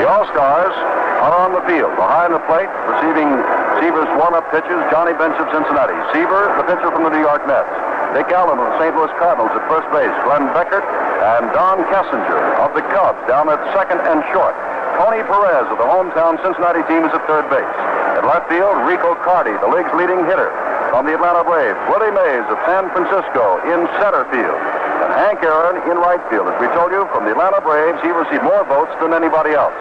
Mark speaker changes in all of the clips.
Speaker 1: The All-Stars are on the field. Behind the plate, receiving Seaver's warm-up pitches, Johnny Bench of Cincinnati. Seaver, the pitcher from the New York Mets. Dick Allen of the St. Louis Cardinals at first base. Glenn Beckert and Don Kessinger of the Cubs down at second and short. Tony Perez of the hometown Cincinnati team is at third base. At left field, Rico Carty, the league's leading hitter. From the Atlanta Braves, Willie Mays of San Francisco in center field. And Hank Aaron in right field. As we told you, from the Atlanta Braves, he received more votes than anybody else.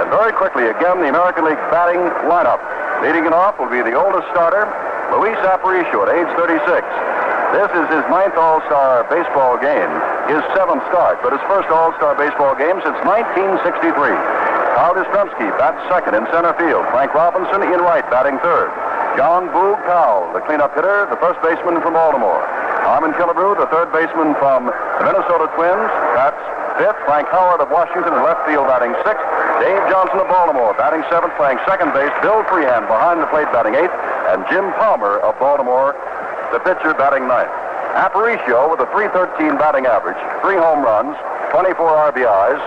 Speaker 1: And very quickly, again, the American League batting lineup. Leading it off will be the oldest starter, Luis Aparicio, at age 36. This is his 9th All-Star baseball game, his 7th start, but his first All-Star baseball game since 1963. Carl Yastrzemski bats second in center field. Frank Robinson in right, batting third. John Boog Powell, the cleanup hitter, the first baseman from Baltimore. Armin Killebrew, the third baseman from the Minnesota Twins, bats fifth. Frank Howard of Washington in left field, batting sixth. Dave Johnson of Baltimore, batting seventh, playing second base. Bill Freehan behind the plate, batting eighth. And Jim Palmer of Baltimore, the pitcher, batting ninth. Aparicio, with a .313 batting average, 3 home runs, 24 RBIs,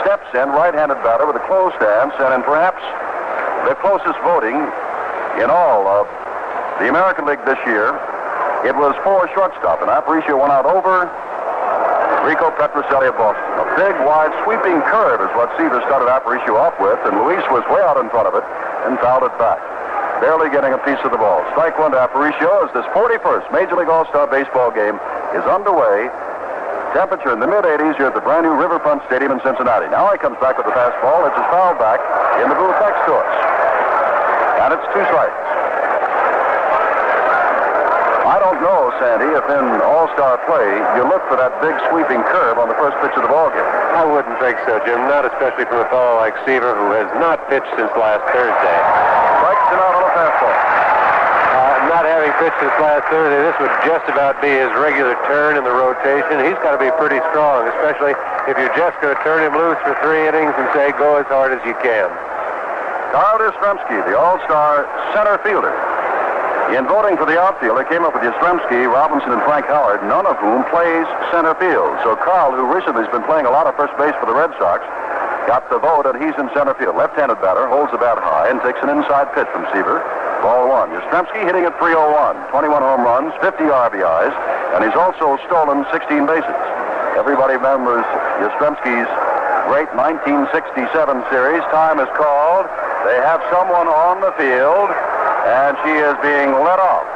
Speaker 1: steps in, right-handed batter with a closed stance, and in perhaps the closest voting in all of the American League this year. It was for shortstop, and Aparicio went out over Rico Petrocelli of Boston. A big, wide, sweeping curve is what Seaver started Aparicio off with, and Luis was way out in front of it and fouled it back, barely getting a piece of the ball. Strike one to Aparicio as this 41st Major League All-Star Baseball game is underway. Temperature in the mid-80s here at the brand new Riverfront Stadium in Cincinnati. Now he comes back with the fastball. It's his foul back in the booth next to us. And it's 2 strikes. I don't know, Sandy, if in all-star play you look for that big sweeping curve on the first pitch of the ball game.
Speaker 2: I wouldn't think so, Jim. Not especially from a fellow like Seaver, who has not pitched since last Thursday.
Speaker 1: Strikes him out on a fastball.
Speaker 2: Not having pitched since last Thursday, this would just about be his regular turn in the rotation. He's got to be pretty strong, especially if you're just going to turn him loose for 3 innings and say, go as hard as you can.
Speaker 1: Carl Yastrzemski, the all-star center fielder. In voting for the outfield, they came up with Yastrzemski, Robinson, and Frank Howard, none of whom plays center field. So Carl, who recently has been playing a lot of first base for the Red Sox, got the vote, and he's in center field. Left-handed batter, holds the bat high, and takes an inside pitch from Seaver. Ball 1. Yastrzemski hitting at .301, 21 home runs, 50 RBIs, and he's also stolen 16 bases. Everybody remembers Yastrzemski's great 1967 series. Time is called. They have someone on the field, and she is being let off.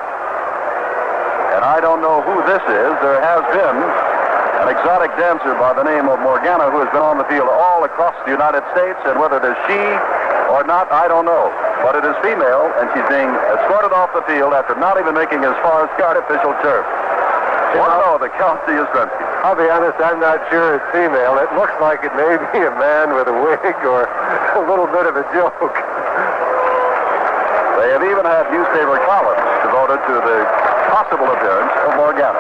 Speaker 1: And I don't know who this is. There has been an exotic dancer by the name of Morgana who has been on the field all across the United States, and whether it is she or not, I don't know. But it is female, and she's being escorted off the field after not even making as far as the artificial turf. I don't know the count to Yastrzemski.
Speaker 2: I'll be honest, I'm not sure it's female. It looks like it may be a man with a wig or a little bit of a joke.
Speaker 1: They have even had newspaper columns devoted to the possible appearance of Morgana.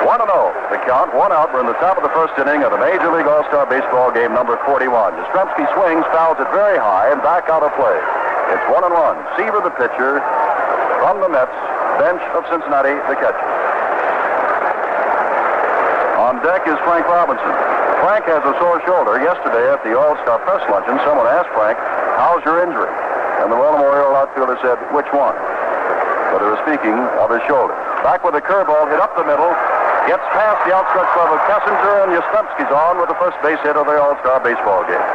Speaker 1: 1-0, the count, 1 out. We're in the top of the first inning of the Major League All-Star Baseball game number 41. Yastrzemski swings, fouls it very high, and back out of play. It's 1-1. Seaver, the pitcher, from the Mets, bench of Cincinnati, the catcher. On deck is Frank Robinson. Frank has a sore shoulder. Yesterday at the All-Star press luncheon, someone asked Frank, how's your injury? And the Baltimore Oriole outfielder said, which one? But they were speaking of his shoulder. Back with a curveball, hit up the middle, gets past the outstretched glove of Kessinger, and Yastrzemski's on with the first base hit of the All-Star baseball game.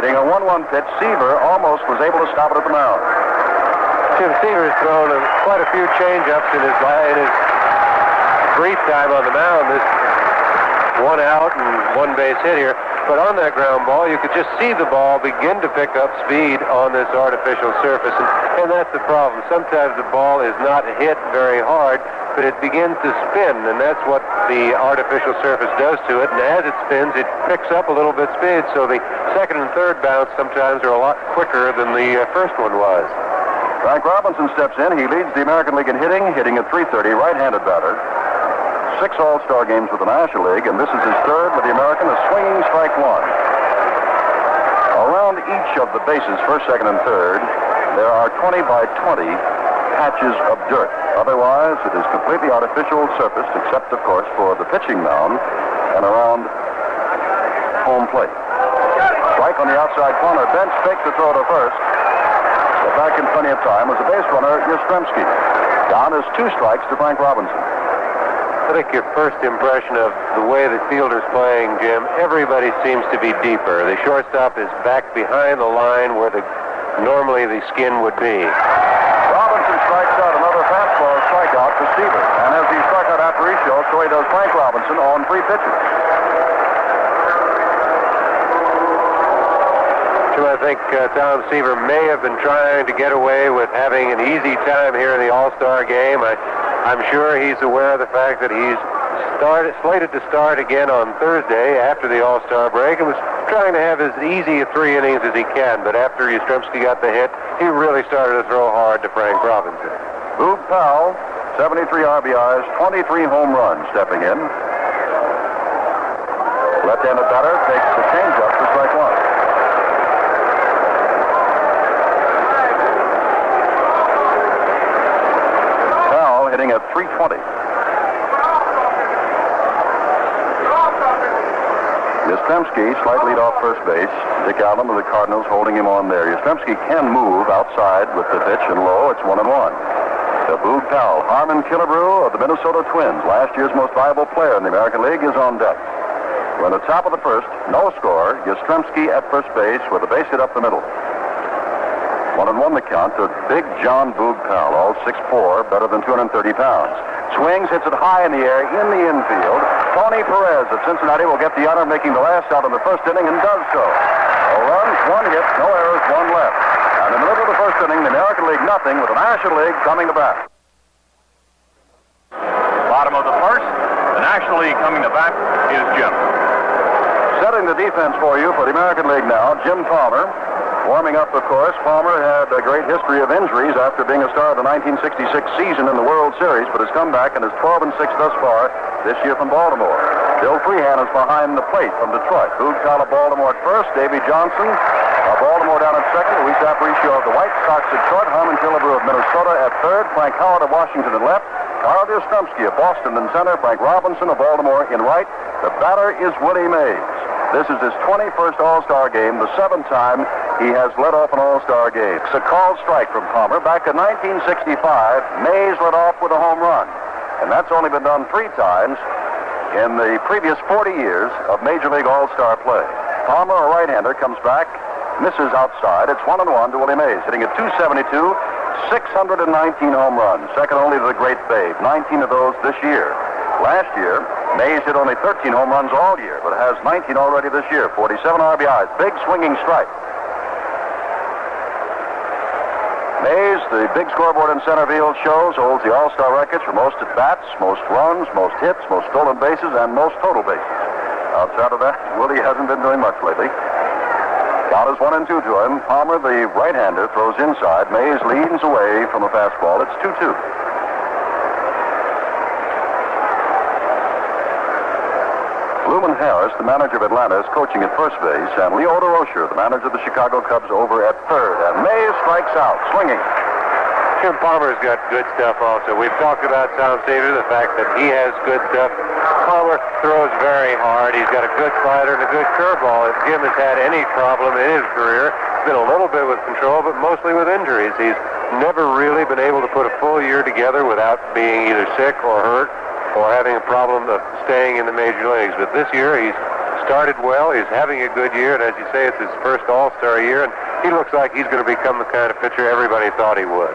Speaker 1: Hitting a 1-1 pitch, Seaver almost was able to stop it at the mound.
Speaker 2: Jim Seaver's thrown quite a few change-ups in his brief time on the mound. This 1 out and 1 base hit here. But on that ground ball, you could just see the ball begin to pick up speed on this artificial surface. And that's the problem. Sometimes the ball is not hit very hard, but it begins to spin, and that's what the artificial surface does to it. And as it spins, it picks up a little bit speed, so the second and third bounce sometimes are a lot quicker than the first one was.
Speaker 1: Frank Robinson steps in. He leads the American League in hitting at .330, right-handed batter. 6 All-Star games with the National League, and this is his third with the American, a swinging strike 1. Around each of the bases, first, second, and third, there are 20 by 20 patches of dirt. Otherwise, it is completely artificial surface, except, of course, for the pitching mound and around home plate. Strike strike on the outside corner. Bench fakes the throw to first. But back in plenty of time was the base runner, Yastrzemski. Down is 2 strikes to Frank Robinson.
Speaker 2: I think your first impression of the way the fielder's playing, Jim, everybody seems to be deeper. The shortstop is back behind the line where normally the skin would be.
Speaker 1: Robinson strikes out another fastball strikeout to Seaver. And as he struck out Aparicio, so he does Frank Robinson on 3 pitches.
Speaker 2: Jim, I think Tom Seaver may have been trying to get away with having an easy time here in the All-Star game. I'm sure he's aware of the fact that he's slated to start again on Thursday after the All-Star break and was trying to have as easy a 3 innings as he can. But after Yastrzemski got the hit, he really started to throw hard to Frank Robinson.
Speaker 1: Boog Powell, 73 RBIs, 23 home runs stepping in. Left-handed batter takes the changeup to strike 1. Hitting at 320. Yastrzemski slight lead off first base. Dick Allen of the Cardinals holding him on there. Yastrzemski can move outside with the pitch and low. It's 1-1. The Boog Powell, Harmon Killebrew of the Minnesota Twins, last year's most valuable player in the American League, is on deck. We're on the top of the first, no score. Yastrzemski at first base with a base hit up the middle. 1-1 the count to Big John Boog Powell, all 6'4", better than 230 pounds. Swings, hits it high in the air, in the infield. Tony Perez of Cincinnati will get the honor of making the last out in the first inning and does so. A run, 1 hit, no errors, 1 left. And in the middle of the first inning, the American League nothing with the National League coming to bat.
Speaker 3: Bottom of the first, the National League coming to bat is Jim.
Speaker 1: Setting the defense for you for the American League now, Jim Palmer. Warming up, of course, Palmer had a great history of injuries after being a star of the 1966 season in the World Series, but has come back and is 12-6 thus far this year from Baltimore. Bill Freehan is behind the plate from Detroit. Boog Powell of Baltimore at first, Davy Johnson of Baltimore down at second, Luis Aparicio of the White Sox at short, Harmon Killebrew of Minnesota at third, Frank Howard of Washington at left, Carl Yastrzemski of Boston in center, Frank Robinson of Baltimore in right. The batter is Willie Mays. This is his 21st All-Star game, the 7th time he has led off an All-Star game. It's a called strike from Palmer. Back in 1965, Mays led off with a home run. And that's only been done 3 times in the previous 40 years of Major League All-Star play. Palmer, a right-hander, comes back, misses outside. It's 1-1 to Willie Mays, hitting at 272, 619 home runs, second only to the great Babe, 19 of those this year. Last year, Mays hit only 13 home runs all year, but has 19 already this year, 47 RBIs, big swinging strike. Mays, the big scoreboard in center field shows, holds the All-Star records for most at-bats, most runs, most hits, most stolen bases, and most total bases. Outside of that, Willie hasn't been doing much lately. Count is 1-2 to him. Palmer, the right-hander, throws inside. Mays leans away from a fastball. It's 2-2. Luman Harris, the manager of Atlanta, is coaching at first base, and Leo DeRocher, the manager of the Chicago Cubs, over at third. And Mays strikes out, swinging.
Speaker 2: Jim Palmer's got good stuff also. We've talked about Tom Seaver, the fact that he has good stuff. Palmer throws very hard. He's got a good slider and a good curveball. If Jim has had any problem in his career, it's been a little bit with control, but mostly with injuries. He's never really been able to put a full year together without being either sick or hurt or having a problem of staying in the major leagues. But this year, he's started well. He's having a good year, and as you say, it's his first All-Star year, and he looks like he's going to become the kind of pitcher everybody thought he would.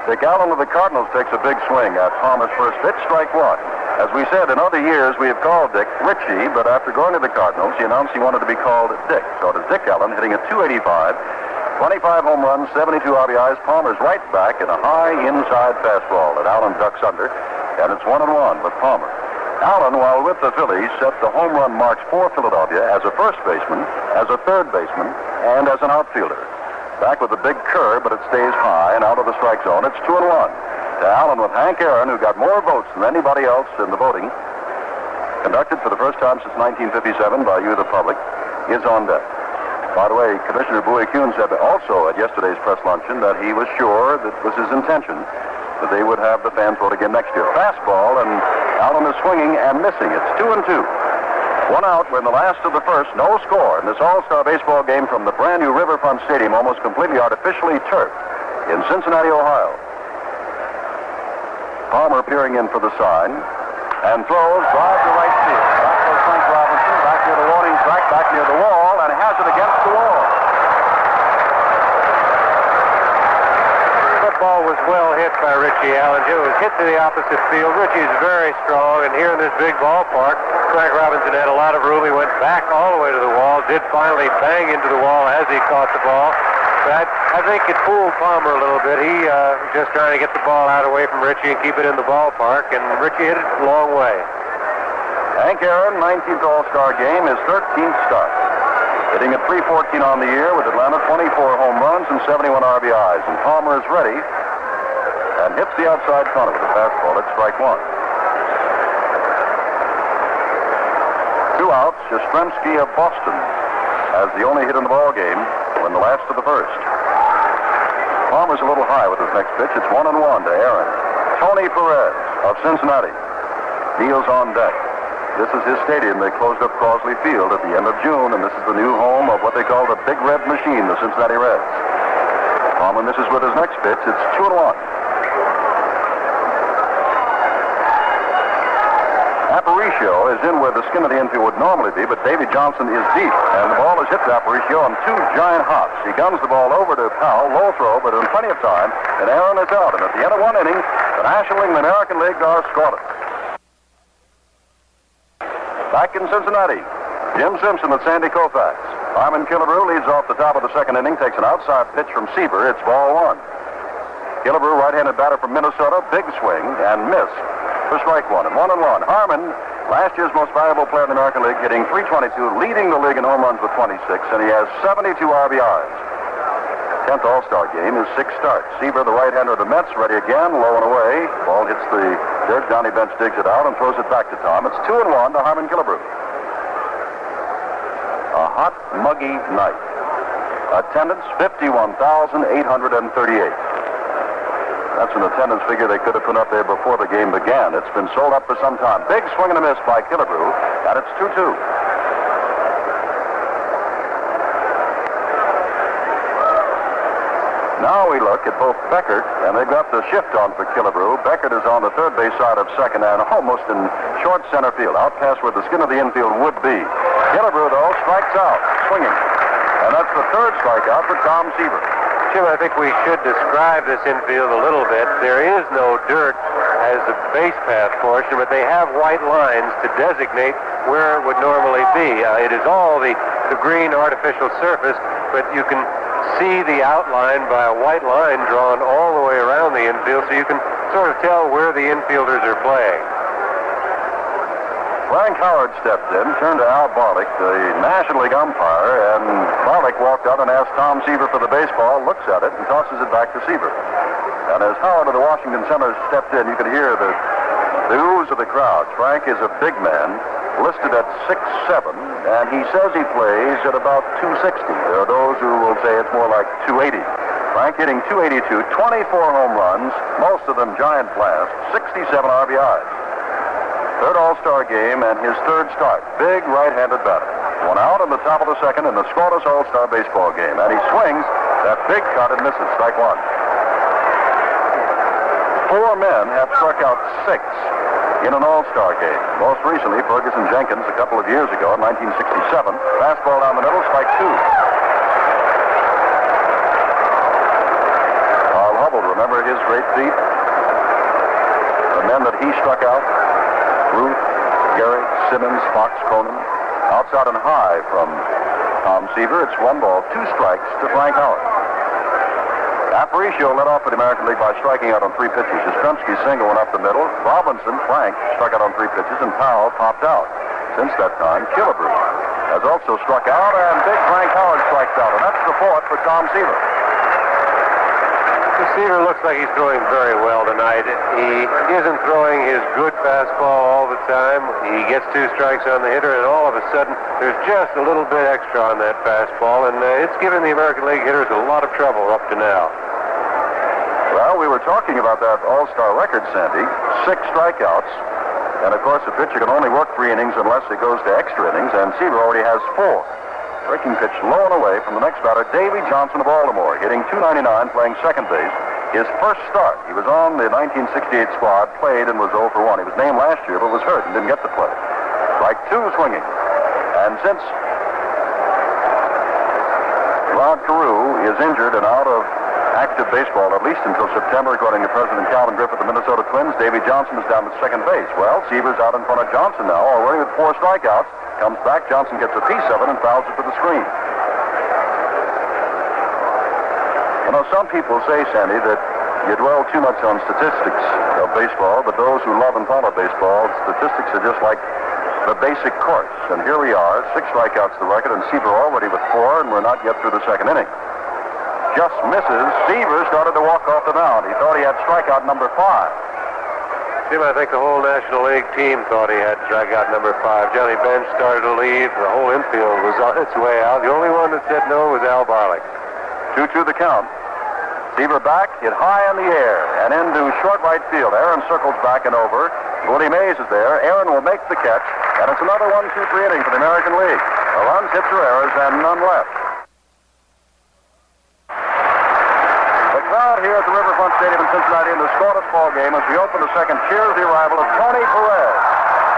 Speaker 1: Dick Allen of the Cardinals takes a big swing at Palmer's first pitch, strike 1. As we said, in other years, we have called Dick Richie, but after going to the Cardinals, he announced he wanted to be called Dick. So it is Dick Allen hitting at 285, 25 home runs, 72 RBIs. Palmer's right back in a high inside fastball that Allen ducks under. And it's 1-1 with Palmer. Allen, while with the Phillies, set the home run marks for Philadelphia as a first baseman, as a third baseman, and as an outfielder. Back with a big curve, but it stays high and out of the strike zone. It's 2-1 to Allen with Hank Aaron, who got more votes than anybody else in the voting, conducted for the first time since 1957 by you, the public, is on deck. By the way, Commissioner Bowie Kuhn said also at yesterday's press luncheon that he was sure that was his intention that they would have the fans vote again next year. Fastball, and Allen is swinging and missing. It's 2-2. One out. We're in the last of the first. No score in this All-Star baseball game from the brand new Riverfront Stadium, almost completely artificially turfed in Cincinnati, Ohio. Palmer peering in for the sign and throws, drive to right field. Back goes Frank Robinson, back near the warning track, back near the wall, and has it against the wall.
Speaker 2: That ball was well hit by Richie Allen. It was hit to the opposite field. Richie's very strong, and here in this big ballpark, Frank Robinson had a lot of room. He went back all the way to the wall, did finally bang into the wall as he caught the ball. But I think it fooled Palmer a little bit. He was just trying to get the ball out away from Richie and keep it in the ballpark, and Richie hit it a long way.
Speaker 1: Hank Aaron, 19th All-Star game, his 13th start. Hitting at .314 on the year with Atlanta, 24 home runs and 71 RBIs. And Palmer is ready and hits the outside corner with a fastball at strike one. 2 outs. Yastrzemski of Boston has the only hit in the ball game when the last of the first. Palmer's a little high with his next pitch. It's 1-1 to Aaron. Tony Perez of Cincinnati kneels on deck. This is his stadium. They closed up Crosley Field at the end of June, and this is the new home of what they call the Big Red Machine, the Cincinnati Reds. Palmer misses with his next pitch. It's 2-1. Aparicio is in where the skin of the infield would normally be, but Davy Johnson is deep, and the ball is hit to Aparicio on 2 giant hops. He guns the ball over to Powell, low throw, but in plenty of time, and Aaron is out. And at the end of 1 inning, the National League and the American League are scoreless. Back in Cincinnati, Jim Simpson and Sandy Koufax. Harmon Killebrew leads off the top of the second inning, takes an outside pitch from Seaver. It's ball 1. Killebrew, right-handed batter from Minnesota, big swing and miss for strike 1. And 1-1. Harmon, last year's most valuable player in the American League, hitting .322, leading the league in home runs with 26, and he has 72 RBIs. 10th All-Star game is 6 starts. Seaver, the right-hander of the Mets, ready again, low and away. Ball hits the dirt. Johnny Bench digs it out and throws it back to Tom. It's 2-1 to Harmon Killebrew. A hot, muggy night. Attendance, 51,838. That's an attendance figure they could have put up there before the game began. It's been sold up for some time. Big swing and a miss by Killebrew, and it's 2-2. Now we look at both Beckert, and they've got the shift on for Killebrew. Beckert is on the third base side of second and almost in short center field, out past where the skin of the infield would be. Killebrew, though, strikes out, swinging. And that's the third strikeout for Tom Seaver.
Speaker 2: Jim, I think we should describe this infield a little bit. There is no dirt as the base path portion, but they have white lines to designate where it would normally be. It is all the green artificial surface, but you can see the outline by a white line drawn all the way around the infield, so you can sort of tell where the infielders are playing.
Speaker 1: Frank Howard stepped in, turned to Al Barlick, the National League umpire, and Barlick walked out and asked Tom Seaver for the baseball, looks at it, and tosses it back to Seaver. And as Howard of the Washington Senators stepped in, you could hear the oohs of the crowd. Frank is a big man, listed at 6'7", and he says he plays at about 260. There are those who will say it's more like 280. Frank hitting 282, 24 home runs, most of them giant blasts, 67 RBIs. Third All-Star game and his third start. Big right-handed batter. 1 out in the top of the second in the scoreless All-Star baseball game. And he swings that big cut and misses. Strike 1. 4 men have struck out 6 in an All-Star game. Most recently, Ferguson Jenkins a couple of years ago in 1967. Fastball down the middle, strike 2. Carl Hubbell, remember his great feat? The men that he struck out, Ruth, Gary, Simmons, Fox, Cronin. Outside and high from Tom Seaver. It's 1 ball, 2 strikes to Frank Howard. Aparicio led off for the American League by striking out on 3 pitches. Yastrzemski's single went up the middle. Robinson, Frank, struck out on 3 pitches, and Powell popped out. Since that time, Killebrew has also struck out, and big Frank Howard strikes out, and that's the 4th for Tom Seaver.
Speaker 2: Seaver looks like he's throwing very well tonight. He isn't throwing his good fastball all the time. He gets 2 strikes on the hitter, and all of a sudden, there's just a little bit extra on that fastball, and it's given the American League hitters a lot of trouble up to now.
Speaker 1: Well, we were talking about that All-Star record, Sandy. 6 strikeouts And, of course, the pitcher can only work 3 innings unless it goes to extra innings, and Seaver already has 4. Breaking pitch low and away from the next batter, Davy Johnson of Baltimore, hitting .299, playing second base. His first start, he was on the 1968 squad, played and was 0 for 1. He was named last year, but was hurt and didn't get to play. Strike 2 swinging. And since Rod Carew is injured and out of active baseball, at least until September, according to President Calvin Griffith of the Minnesota Twins, Davy Johnson is down at second base. Well, Seaver's out in front of Johnson now, already with 4 strikeouts. Comes back, Johnson gets a piece of it and fouls it to the screen. You know, some people say, Sandy, that you dwell too much on statistics of baseball, but those who love and follow baseball, statistics are just like the basic course. And here we are, 6 strikeouts to the record, and Seaver already with 4, and we're not yet through the second inning. Just misses. Seaver started to walk off the mound. He thought he had strikeout number 5.
Speaker 2: Jim, I think the whole National League team thought he had strikeout number 5. Johnny Bench started to lead. The whole infield was on its way out. The only one that said no was Al Barlick.
Speaker 1: 2-2 the count. Seaver back, hit high in the air, and into short right field. Aaron circles back and over. Woody Mays is there. Aaron will make the catch, and it's another 1-2-3 inning for the American League. No runs, hits, or errors, and none left. The crowd here at the Riverfront Stadium in Cincinnati in the scoreless ball game as we open the second cheers the arrival of Tony Perez,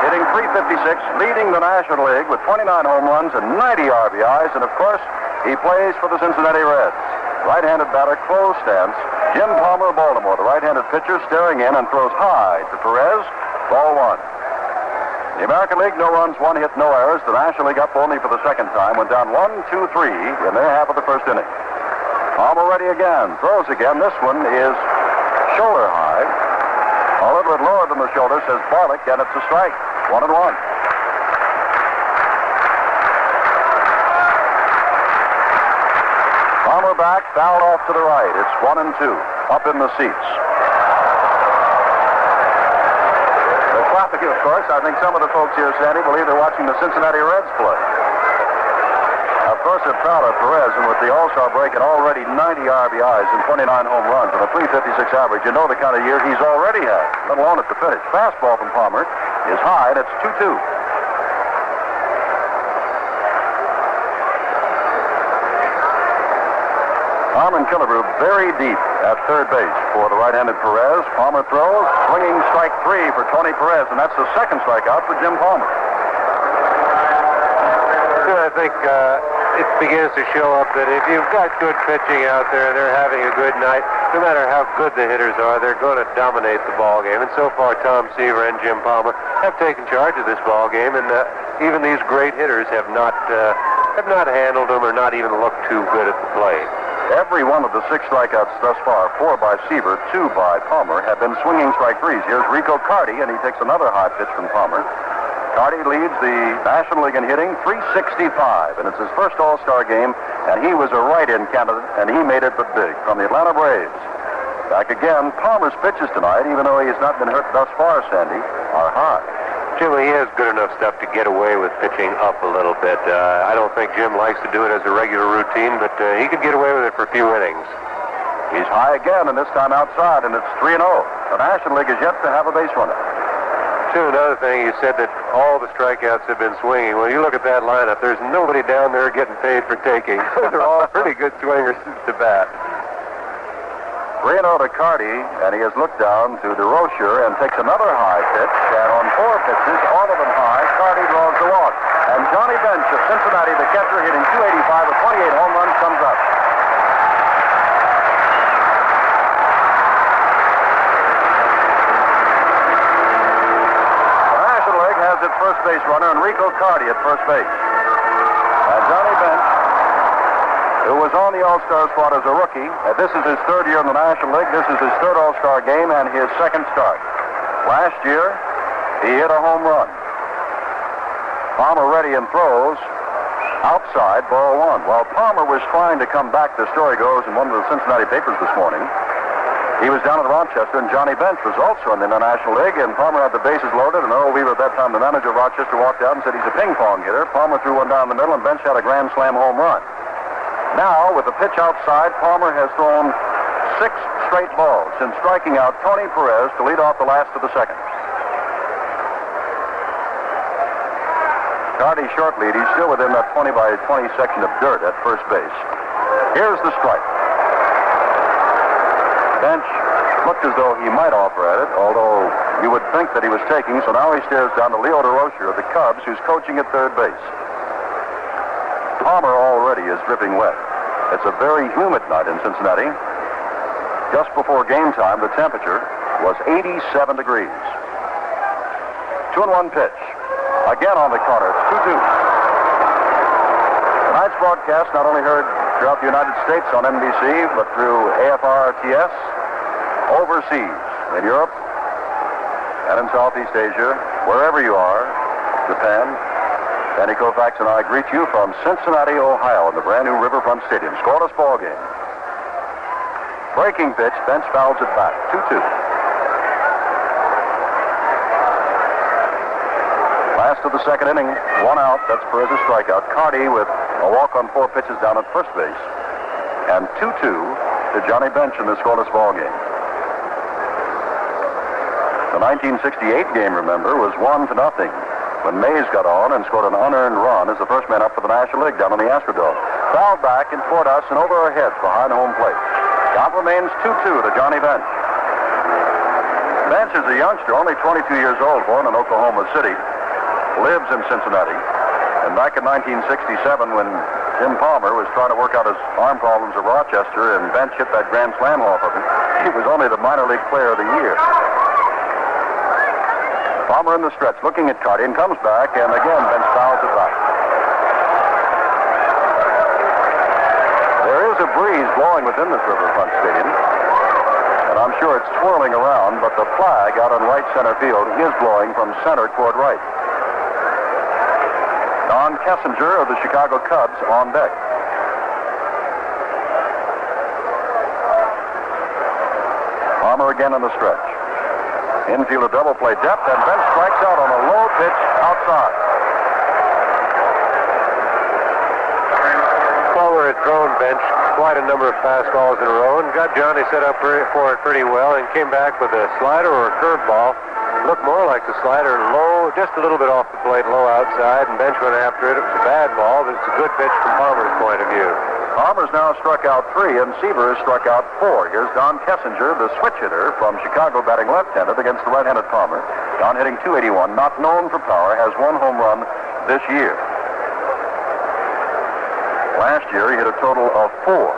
Speaker 1: hitting .356, leading the National League with 29 home runs and 90 RBIs, and of course, he plays for the Cincinnati Reds. Right-handed batter, close stance. Jim Palmer of Baltimore, the right-handed pitcher, staring in and throws high to Perez. Ball 1. The American League, no runs, 1 hit, no errors. The National League up only for the second time, went down 1-2-3 in their half of the first inning. Palmer ready again, throws again. This one is shoulder high. A little bit lower than the shoulder, says Barlick, and it's a strike. 1-1. Palmer back, fouled off to the right. It's 1-2, up in the seats. They're clapping, of course. I think some of the folks here, Sandy, believe they're watching the Cincinnati Reds play. Of course, they're proud of Perez, and with the All Star break and already 90 RBIs and 29 home runs and a .356 average, you know the kind of year he's already had, let alone at the finish. Fastball from Palmer is high, and it's 2-2. Palmer and Killebrew very deep at third base for the right-handed Perez. Palmer throws, swinging strike 3 for Tony Perez, and that's the second strikeout for Jim Palmer.
Speaker 2: I think it begins to show up that if you've got good pitching out there and they're having a good night, no matter how good the hitters are, they're going to dominate the ball game. And so far, Tom Seaver and Jim Palmer have taken charge of this ball game, and even these great hitters have not handled them or not even looked too good at the plate.
Speaker 1: Every one of the 6 strikeouts thus far, 4 by Seaver, 2 by Palmer, have been swinging strike 3s. Here's Rico Carty, and he takes another high pitch from Palmer. Carty leads the National League in hitting, .365, and it's his first All-Star game, and he was a write-in candidate, and he made it but big from the Atlanta Braves. Back again, Palmer's pitches tonight, even though he has not been hurt thus far, Sandy, are high.
Speaker 2: Jimmy, he has good enough stuff to get away with pitching up a little bit. I don't think Jim likes to do it as a regular routine, but he could get away with it for a few innings.
Speaker 1: He's high again, and this time outside, and it's 3-0. The National League is yet to have a base runner.
Speaker 2: Too, another thing, you said that all the strikeouts have been swinging. Well, you look at that lineup, there's nobody down there getting paid for taking. They're all pretty good swingers to bat.
Speaker 1: 3-0 to Carty, and he has looked down to DeRocher and takes another high pitch, and on 4 pitches, all of them high, Carty draws the walk. And Johnny Bench of Cincinnati, the catcher, hitting .285 with 28 home runs, comes up. The National League has its first base runner, Enrico Carty at first base. And Johnny Bench, who was on the All-Star squad as a rookie. This is his 3rd year in the National League. This is his 3rd All-Star game and his 2nd start. Last year, he hit a home run. Palmer ready and throws. Outside, ball 1. While Palmer was trying to come back, the story goes in one of the Cincinnati papers this morning, he was down at Rochester, and Johnny Bench was also in the National League, and Palmer had the bases loaded, and Earl Weaver at that time, the manager of Rochester, walked out and said he's a ping-pong hitter. Palmer threw one down the middle, and Bench had a grand slam home run. Now, with the pitch outside, Palmer has thrown 6 straight balls since striking out Tony Perez to lead off the last of the second. Carty short lead. He's still within that 20 by 20 section of dirt at first base. Here's the strike. Bench looked as though he might offer at it, although you would think that he was taking, so now he stares down to Leo DeRocher of the Cubs, who's coaching at third base. Palmer already is dripping wet. It's a very humid night in Cincinnati. Just before game time, the temperature was 87 degrees. 2-1 pitch. Again on the corner. It's 2-2. Tonight's broadcast not only heard throughout the United States on NBC, but through AFR-TS, overseas, in Europe, and in Southeast Asia, wherever you are, Japan. Danny Koufax and I greet you from Cincinnati, Ohio, in the brand new Riverfront Stadium. Scoreless ball game. Breaking pitch, Bench fouls it back. 2-2. Last of the second inning, 1 out. That's Perez's strikeout. Carty with a walk on 4 pitches down at first base. And 2-2 to Johnny Bench in the scoreless ball game. The 1968 game, remember, was 1-0 when Mays got on and scored an unearned run as the first man up for the National League down on the Astrodome. Fouled back and toward us and over our heads behind home plate. Count remains 2-2 to Johnny Bench. Bench is a youngster, only 22 years old, born in Oklahoma City, lives in Cincinnati. And back in 1967, when Jim Palmer was trying to work out his arm problems at Rochester and Bench hit that grand slam off of him, he was only the minor league player of the year. Palmer in the stretch, looking at Carty, and comes back, and again, Bench fouls it back. There is a breeze blowing within this Riverfront Stadium, and I'm sure it's swirling around, but the flag out in right center field is blowing from center toward right. Don Kessinger of the Chicago Cubs on deck. Palmer again in the stretch. Infielder double play depth, and Bench strikes out on a low pitch outside.
Speaker 2: Palmer had thrown Bench quite a number of fastballs in a row and got Johnny set up for it pretty well and came back with a slider or a curveball. Looked more like the slider, low, just a little bit off the plate, low outside, and Bench went after it. It was a bad ball, but it's a good pitch from Palmer's point of view.
Speaker 1: Palmer's now struck out 3, and Seaver has struck out 4. Here's Don Kessinger, the switch hitter from Chicago, batting left-handed against the right-handed Palmer. Don hitting .281, not known for power, has 1 home run this year. Last year, he hit a total of 4.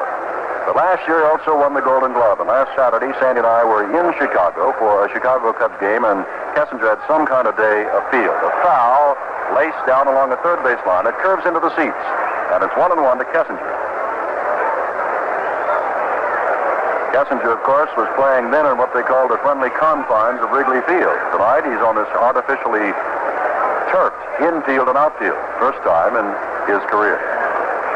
Speaker 1: But last year, he also won the Golden Glove. And last Saturday, Sandy and I were in Chicago for a Chicago Cubs game, and Kessinger had some kind of day afield. A foul laced down along the third base line. It curves into the seats, and it's 1-1 to Kessinger. Kessinger, of course, was playing then in what they called the friendly confines of Wrigley Field. Tonight, he's on this artificially turfed infield and outfield. First time in his career.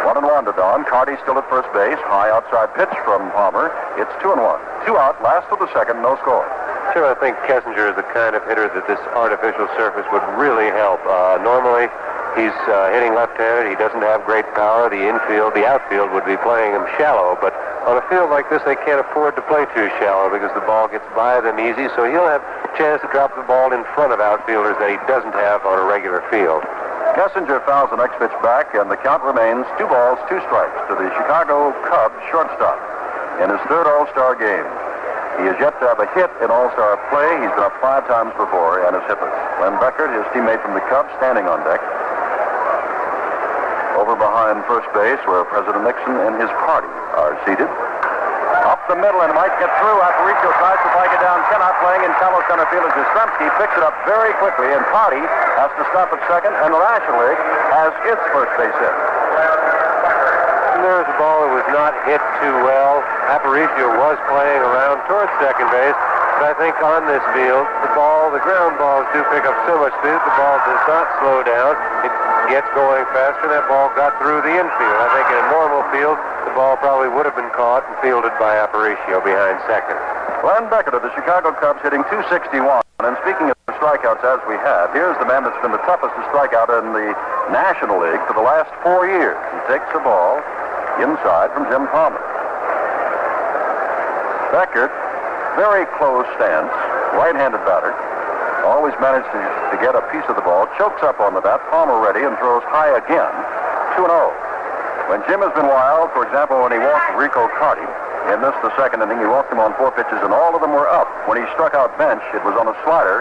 Speaker 1: 1-1 to Don. Carty still at first base. High outside pitch from Palmer. It's 2-1. 2 out, last of the second, no score.
Speaker 2: Sure, I think Kessinger is the kind of hitter that this artificial surface would really help. Normally, he's hitting left-handed. He doesn't have great power. The outfield would be playing him shallow, but on a field like this, they can't afford to play too shallow because the ball gets by them easy, so he'll have a chance to drop the ball in front of outfielders that he doesn't have on a regular field.
Speaker 1: Kessinger fouls the next pitch back, and the count remains 2 balls, 2 strikes to the Chicago Cubs shortstop in his 3rd All Star game. He has yet to have a hit in All Star play. He's been up 5 times before and is hitless. Glenn Beckert, his teammate from the Cubs, standing on deck. Over behind first base, where President Nixon and his party are seated. Up the middle, and might get through. Aparicio tries to flag it down. Cannot, playing in shallow center field as Yastrzemski picks it up very quickly, and Carty has to stop at second, and the National League has its first base hit.
Speaker 2: And there's a ball that was not hit too well. Aparicio was playing around towards second base, but I think on this field, the ground balls do pick up so much speed, the ball does not slow down. It gets going faster, and that ball got through the infield. I think in a normal field, the ball probably would have been caught and fielded by Aparicio behind second.
Speaker 1: Glenn Beckert of the Chicago Cubs hitting .261. And speaking of strikeouts as we have, here's the man that's been the toughest to strike out in the National League for the last 4 years. He takes the ball inside from Jim Palmer. Beckert, very close stance, right-handed batter. always managed to get a piece of the ball, chokes up on the bat, Palmer ready, and throws high again. 2-0. When Jim has been wild, for example, when he walked Rico Carty, in this, the second inning, he walked him on 4 pitches, and all of them were up. When he struck out Bench, it was on a slider,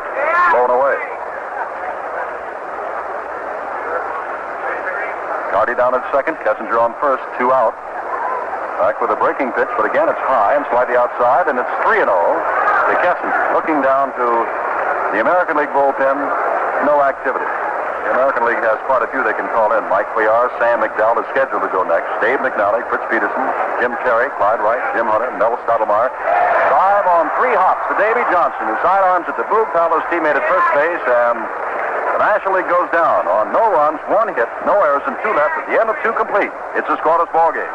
Speaker 1: blown away. Carty down at second, Kessinger on first, 2 out. Back with a breaking pitch, but again it's high and slightly outside, and it's 3-0 to Kessinger. Looking down to the American League bullpen, no activity. The American League has quite a few they can call in. Mike Cuellar, Sam McDowell is scheduled to go next. Dave McNally, Fritz Peterson, Jim Carey, Clyde Wright, Jim Hunter, Mel Stottlemyre. 5 on 3 hops to Davy Johnson, who sidearms it to Boog Powell's teammate at first base, and the National League goes down on no runs, 1 hit, no errors, and 2 left at the end of 2 complete. It's a scoreless ball game.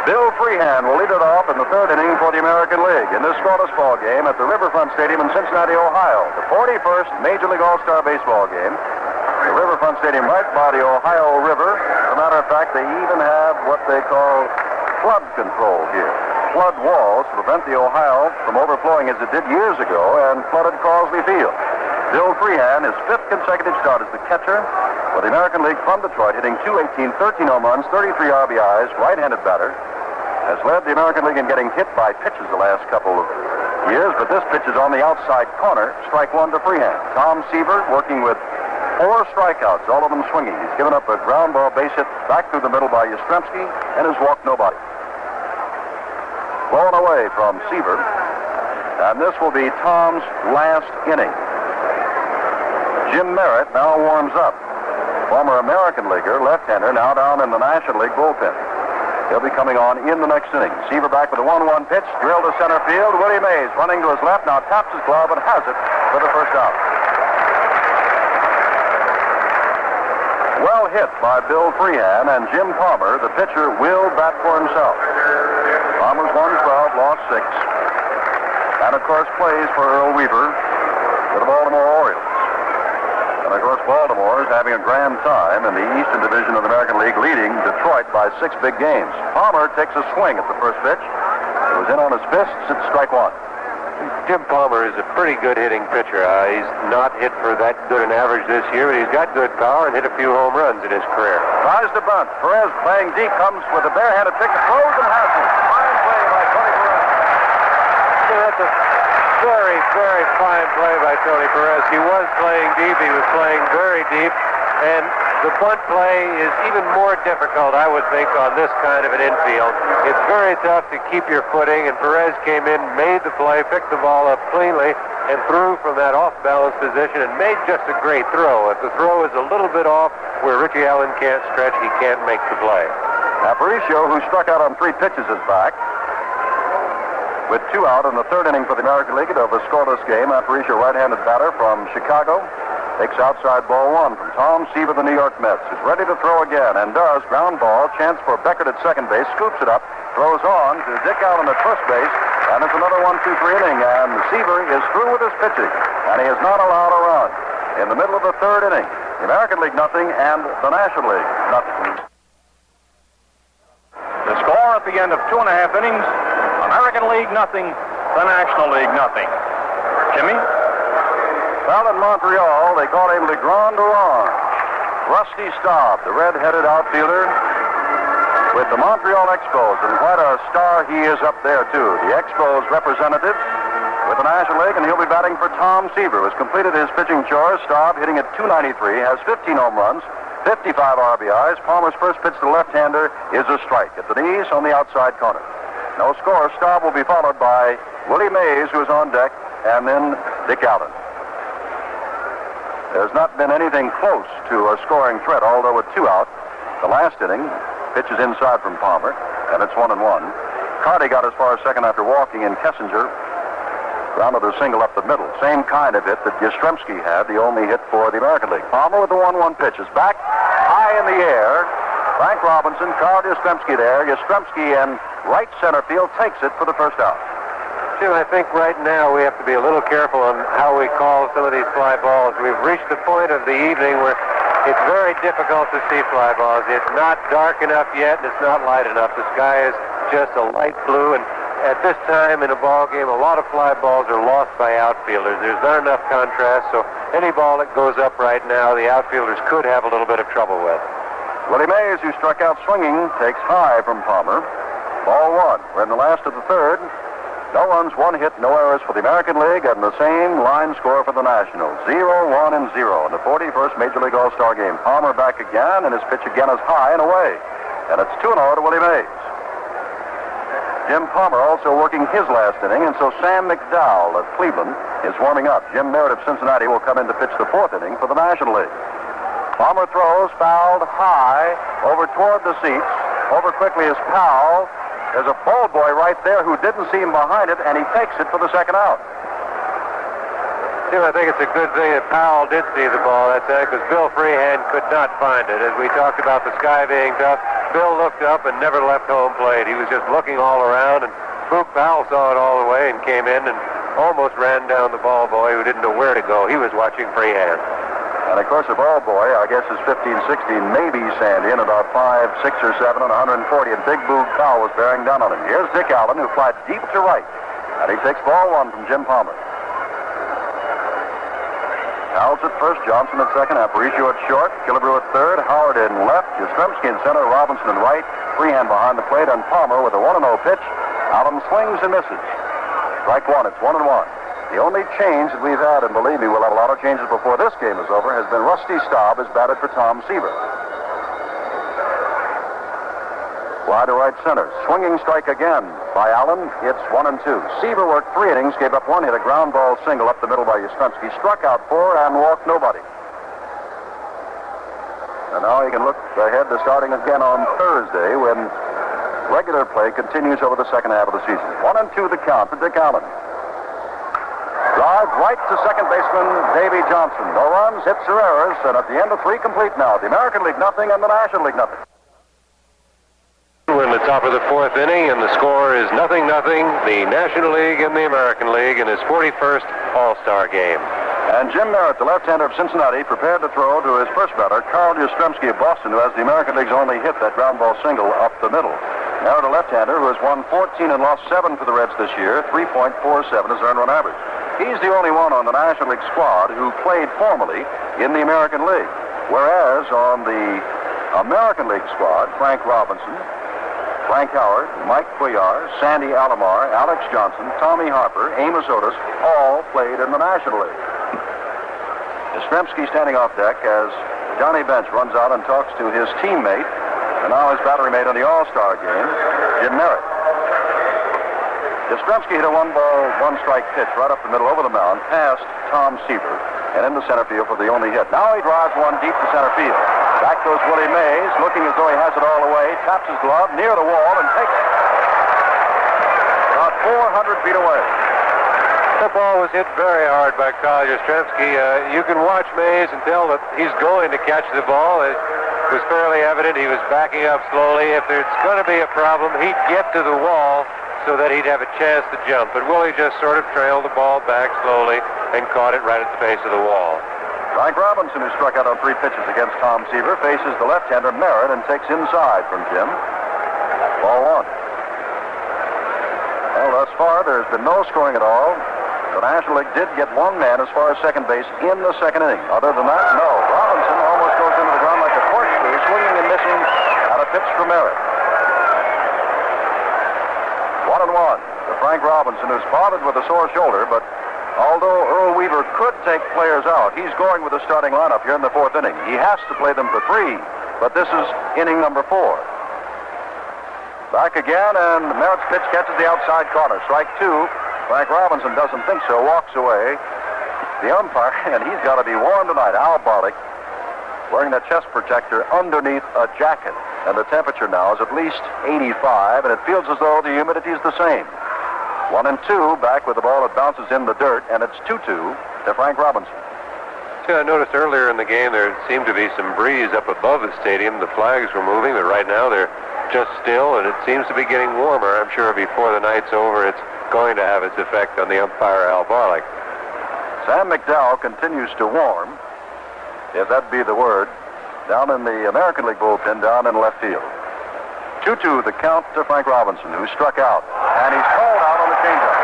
Speaker 1: Bill Freehan will lead it off in the 3rd inning for the American League in this scoreless ball game at the Riverfront Stadium in Cincinnati, Ohio. The 41st Major League All Star Baseball game. The Riverfront Stadium right by the Ohio River. As a matter of fact, they even have what they call flood control here. Flood walls to prevent the Ohio from overflowing as it did years ago and flooded Crosley Field. Bill Freehan, his 5th consecutive start as the catcher for the American League from Detroit, hitting .218, 13 home runs, 33 RBIs, right-handed batter, has led the American League in getting hit by pitches the last couple of years, but this pitch is on the outside corner, strike 1 to Freehan. Tom Seaver working with 4 strikeouts, all of them swinging. He's given up a ground ball base hit back through the middle by Yastrzemski and has walked nobody. Blown away from Seaver, and this will be Tom's last inning. Jim Merritt now warms up. Former American leaguer, left-hander, now down in the National League bullpen. He'll be coming on in the next inning. Seaver back with a 1-1 pitch, drilled to center field. Willie Mays running to his left, now taps his glove and has it for the first out. Well hit by Bill Freehan, and Jim Palmer, the pitcher, will bat for himself. Palmer's won 12, lost 6. And, of course, plays for Earl Weaver for the Baltimore Orioles. And, of course, Baltimore is having a grand time in the Eastern Division of the American League, leading Detroit by 6 big games. Palmer takes a swing at the first pitch. It was in on his fists. It's strike 1.
Speaker 2: Jim Palmer is a pretty good hitting pitcher. He's not hit for that good an average this year, but he's got good power and hit a few home runs in his career.
Speaker 1: Tries to bunt. Perez playing deep, comes with a barehanded pick, throws and has it. Fine play by Tony Perez.
Speaker 2: That's a very, very fine play by Tony Perez. He was playing deep. He was playing very deep. And the bunt play is even more difficult, I would think, on this kind of an infield. It's very tough to keep your footing, and Perez came in, made the play, picked the ball up cleanly, and threw from that off-balance position and made just a great throw. If the throw is a little bit off where Richie Allen can't stretch, he can't make the play.
Speaker 1: Aparicio, who struck out on 3 pitches, is back. With 2 out in the 3rd inning for the American League of a scoreless game, Aparicio, right-handed batter from Chicago, takes outside ball 1 from Tom Seaver, the New York Mets, is ready to throw again and does. Ground ball, chance for Beckert at second base, scoops it up, throws on to Dick Allen at first base, and it's another 1-2-3 inning, and Seaver is through with his pitching, and he is not allowed a run. In the middle of the 3rd inning, the American League nothing and the National League nothing.
Speaker 3: The score at the end of 2.5 innings, American League nothing, the National League nothing. Jimmy?
Speaker 1: Well, in Montreal, they call him Le Grand Orange. Rusty Staub, the red-headed outfielder with the Montreal Expos, and quite a star he is up there, too. The Expos representative with the National League, and he'll be batting for Tom Seaver, who has completed his pitching chores. Staub hitting at .293, has 15 home runs, 55 RBIs. Palmer's first pitch to the left-hander is a strike at the knees on the outside corner. No score. Staub will be followed by Willie Mays, who is on deck, and then Dick Allen. There's not been anything close to a scoring threat, although with 2 out. The last inning, pitch is inside from Palmer, and it's 1-1. Carty got as far as second after walking, and Kessinger grounded a single up the middle. Same kind of hit that Yastrzemski had, the only hit for the American League. Palmer with the 1-1 pitch is back high in the air. Frank Robinson, Carl Yastrzemski there. Yastrzemski in right center field takes it for the first out.
Speaker 2: Jim, I think right now we have to be a little careful on how we call some of these fly balls. We've reached the point of the evening where it's very difficult to see fly balls. It's not dark enough yet, and it's not light enough. The sky is just a light blue, and at this time in a ball game, a lot of fly balls are lost by outfielders. There's not enough contrast, so any ball that goes up right now, the outfielders could have a little bit of trouble with.
Speaker 1: Willie Mays, who struck out swinging, takes high from Palmer. Ball one. We're in the last of the third. No runs, 1 hit, no errors for the American League, and the same line score for the Nationals. 0-1 and 0 in the 41st Major League All Star Game. Palmer back again, and his pitch again is high and away. And it's 2-0 to Willie Mays. Jim Palmer also working his last inning, and so Sam McDowell of Cleveland is warming up. Jim Merritt of Cincinnati will come in to pitch the 4th inning for the National League. Palmer throws, fouled high, over toward the seats. Over quickly is Powell. There's a ball boy right there who didn't see him behind it, and he takes it for the second out.
Speaker 2: Jim, I think it's a good thing that Powell did see the ball that time, because Bill Freehand could not find it. As we talked about the sky being tough, Bill looked up and never left home plate. He was just looking all around, and Spook Powell saw it all the way and came in and almost ran down the ball boy who didn't know where to go. He was watching Freehand.
Speaker 1: And, of course, the ball boy, I guess, is 15, 16, maybe Sandy, and about 5, 6, or 7, and 140, and Big Boog Powell was bearing down on him. Here's Dick Allen, who flied deep to right, and he takes ball one from Jim Palmer. Howells at first, Johnson at second, Aparicio at short, Killebrew at third, Howard in left, Yastrzemski in center, Robinson in right, Freehand behind the plate, and Palmer with a 1-0 pitch. Allen swings and misses. Strike one, it's 1-1. The only change that we've had, and believe me, we'll have a lot of changes before this game is over, has been Rusty Staub has batted for Tom Seaver. Wide to right center. Swinging strike again by Allen. It's 1-2. Seaver worked 3 innings, gave up 1 hit, a ground ball single up the middle by Yastrzemski, struck out 4 and walked nobody. And now he can look ahead to starting again on Thursday when regular play continues over the second half of the season. 1-2 the count for Dick Allen. Drive right to second baseman Davy Johnson. No runs, hits, or errors, and at the end of 3 complete now. The American League nothing and the National League nothing.
Speaker 2: We're in the top of the 4th inning, and the score is 0-0. The National League and the American League in his 41st All Star Game.
Speaker 1: And Jim Merritt, the left-hander of Cincinnati, prepared to throw to his first batter, Carl Yastrzemski of Boston, who has the American League's only hit, that ground ball single up the middle. Merritt, a left-hander who has won 14 and lost 7 for the Reds this year, 3.47 is earned run average. He's the only one on the National League squad who played formally in the American League. Whereas on the American League squad, Frank Robinson, Frank Howard, Mike Cuellar, Sandy Alomar, Alex Johnson, Tommy Harper, Amos Otis, all played in the National League. Yastrzemski standing off deck as Johnny Bench runs out and talks to his teammate, and now his battery mate on the All Star Game, Jim Merritt. Yastrzemski hit a 1-ball, 1-strike pitch right up the middle over the mound, past Tom Seaver, and into center field for the only hit. Now he drives one deep to center field. Back goes Willie Mays, looking as though he has it all away, taps his glove near the wall and takes it. About 400 feet away.
Speaker 2: The ball was hit very hard by Carl Yastrzemski. You can watch Mays and tell that he's going to catch the ball. It was fairly evident he was backing up slowly. If there's going to be a problem, he'd get to the wall so that he'd have a chance to jump. But Willie just sort of trailed the ball back slowly and caught it right at the base of the wall.
Speaker 1: Frank Robinson, who struck out on 3 pitches against Tom Seaver, faces the left-hander Merritt and takes inside from Jim. Ball 1. Well, thus far, there's been no scoring at all. The National League did get 1 man as far as second base in the second inning. Other than that, no. Robinson almost goes into the ground like a corkscrew, swinging and missing at a pitch from Merritt. 1-1 to Frank Robinson, who's bothered with a sore shoulder, but although Earl Weaver could take players out, he's going with the starting lineup here in the 4th inning. He has to play them for 3, but this is inning number 4. Back again, and Merritt's pitch catches the outside corner. Strike 2. Frank Robinson doesn't think so, walks away. The umpire, and he's got to be warm tonight, Al Barlick, wearing that chest protector underneath a jacket. And the temperature now is at least 85, and it feels as though the humidity is the same. 1-2, back with the ball that bounces in the dirt, and it's 2-2 to Frank Robinson.
Speaker 2: I noticed earlier in the game there seemed to be some breeze up above the stadium. The flags were moving, but right now they're just still, and it seems to be getting warmer. I'm sure before the night's over, it's going to have its effect on the umpire, Al Barlick.
Speaker 1: Sam McDowell continues to warm, if that be the word, down in the American League bullpen down in left field. 2-2 the count to Frank Robinson, who struck out. And he's called changeup.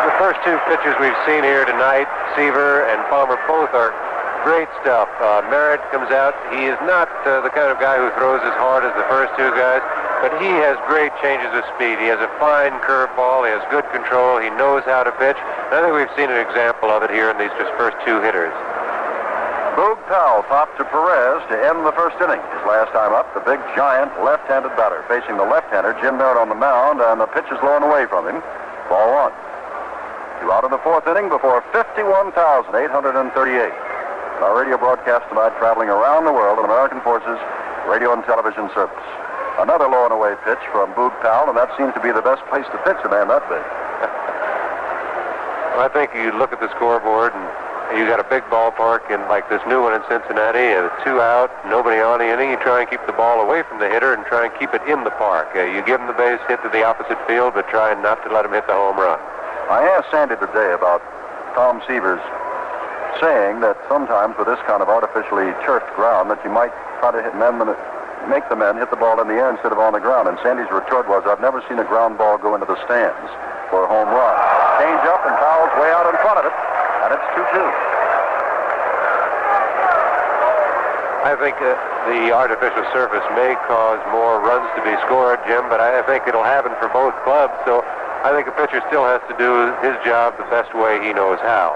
Speaker 2: The first two pitches we've seen here tonight, Seaver and Palmer, both are great stuff. Merritt comes out. He is not the kind of guy who throws as hard as the first two guys, but he has great changes of speed. He has a fine curveball. He has good control. He knows how to pitch. And I think we've seen an example of it here in these just first two hitters.
Speaker 1: Boog Powell popped to Perez to end the first inning. His last time up, the big, giant, left-handed batter facing the left-hander, Jim Merritt, on the mound, and the pitch is low and away from him. Ball one. 2 out in the fourth inning before 51,838. Our radio broadcast tonight traveling around the world on American Forces radio and television service. Another low and away pitch from Boog Powell, and that seems to be the best place to pitch a man that big.
Speaker 2: Well, I think you look at the scoreboard, and you got a big ballpark, and like this new one in Cincinnati, 2 out, nobody on the inning. You try and keep the ball away from the hitter and try and keep it in the park. You give him the base hit to the opposite field, but try not to let him hit the home run.
Speaker 1: I asked Sandy today about Tom Seaver's saying that sometimes with this kind of artificially turfed ground that you might try to make the men hit the ball in the air instead of on the ground. And Sandy's retort was, I've never seen a ground ball go into the stands for a home run. Change up, and Powell's way out in front of it, and it's 2-2.
Speaker 2: I think the artificial surface may cause more runs to be scored, Jim, but I think it'll happen for both clubs, so I think a pitcher still has to do his job the best way he knows how.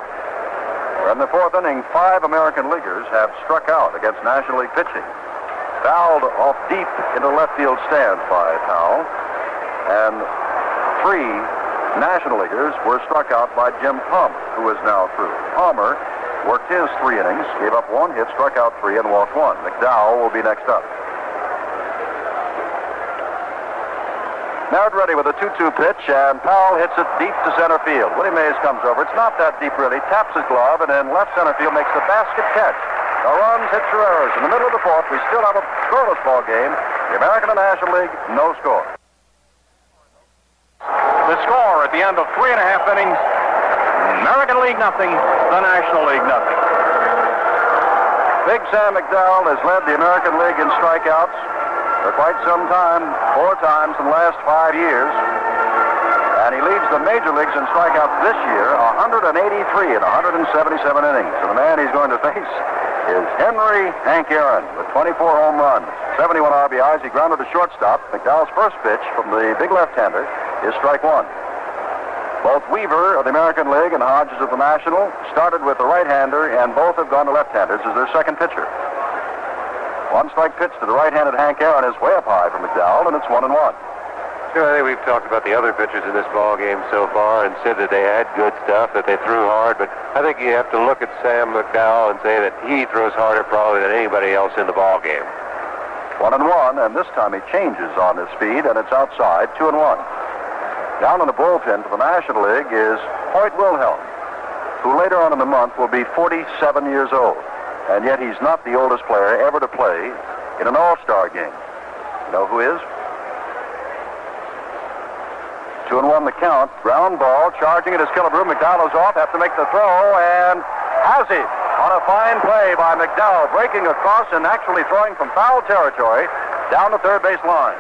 Speaker 1: In the fourth inning, 5 American leaguers have struck out against National League pitching. Fouled off deep into left field stands by Powell, and 3 National Leaguers were struck out by Jim Palmer, who is now through. Palmer worked his 3 innings, gave up 1 hit, struck out 3, and walked 1. McDowell will be next up. Merritt ready with a 2-2 pitch, and Powell hits it deep to center field. Willie Mays comes over. It's not that deep, really. Taps his glove, and in left center field makes the basket catch. No runs, hits, or errors. In the middle of the fourth, we still have a scoreless ball game. The American and National League, no score.
Speaker 3: The score at the end of 3.5 innings, American League nothing, the National League nothing.
Speaker 1: Big Sam McDowell has led the American League in strikeouts for quite some time, 4 times in the last 5 years. And he leads the major leagues in strikeouts this year, 183 in 177 innings. And the man he's going to face is Henry Hank Aaron with 24 home runs, 71 RBIs. He grounded to shortstop. McDowell's first pitch from the big left-hander is strike 1. Both Weaver of the American League and Hodges of the National started with the right-hander, and both have gone to left-handers as their second pitcher. 1 strike pitch to the right-handed Hank Aaron is way up high for McDowell, and it's 1-1.
Speaker 2: Sure, I think we've talked about the other pitchers in this ball game so far and said that they had good stuff, that they threw hard, but I think you have to look at Sam McDowell and say that he throws harder probably than anybody else in the ball game.
Speaker 1: 1-1, and this time he changes on his speed, and it's outside, 2-1. Down in the bullpen for the National League is Hoyt Wilhelm, who later on in the month will be 47 years old. And yet he's not the oldest player ever to play in an All Star game. You know who is? 2-1 the count. Ground ball, charging at his Killebrew. McDowell is off, have to make the throw, and has it on a fine play by McDowell, breaking across and actually throwing from foul territory down the third base line.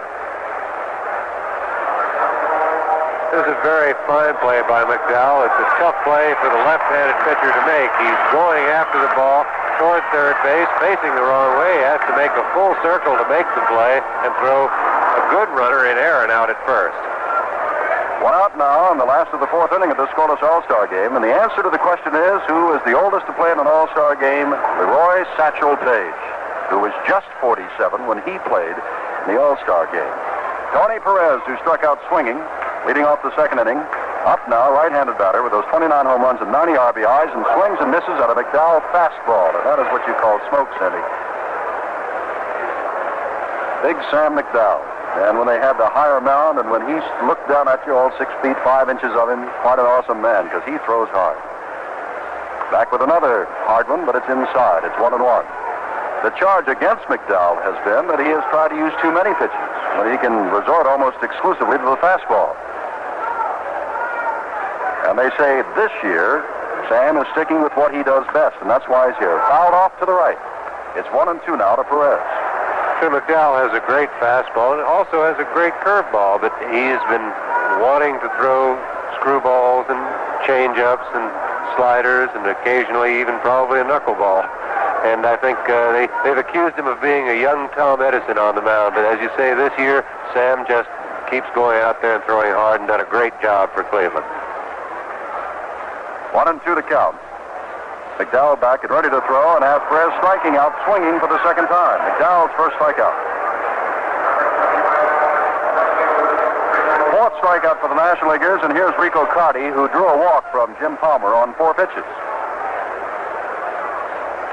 Speaker 2: This is a very fine play by McDowell. It's a tough play for the left-handed pitcher to make. He's going after the ball toward third base, facing the wrong way. He has to make a full circle to make the play and throw a good runner in Aaron out at first.
Speaker 1: 1 out now in the last of the fourth inning of this scoreless All-Star game, and the answer to the question is, who is the oldest to play in an All-Star game? Leroy Satchel Paige, who was just 47 when he played in the All-Star game. Tony Perez, who struck out swinging, leading off the second inning. Up now, right-handed batter with those 29 home runs and 90 RBIs, and swings and misses at a McDowell fastball. And that is what you call smoke, Sandy. Big Sam McDowell. And when they had the higher mound, and when he looked down at you, all 6 feet 5 inches of him, quite an awesome man, because he throws hard. Back with another hard one, but it's inside. It's 1-1. The charge against McDowell has been that he has tried to use too many pitches, when he can resort almost exclusively to the fastball. And they say this year, Sam is sticking with what he does best, and that's why he's here. Fouled off to the right. It's 1-2 now to Perez.
Speaker 2: So McDowell has a great fastball and also has a great curveball, but he's been wanting to throw screwballs and change-ups and sliders and occasionally even probably a knuckleball. And I think they've accused him of being a young Tom Edison on the mound. But as you say, this year, Sam just keeps going out there and throwing hard and done a great job for Cleveland.
Speaker 1: 1-2 to count. McDowell back and ready to throw, and has Perez striking out, swinging for the second time. McDowell's first strikeout. Fourth strikeout for the National Leaguers, and here's Rico Carty, who drew a walk from Jim Palmer on 4 pitches.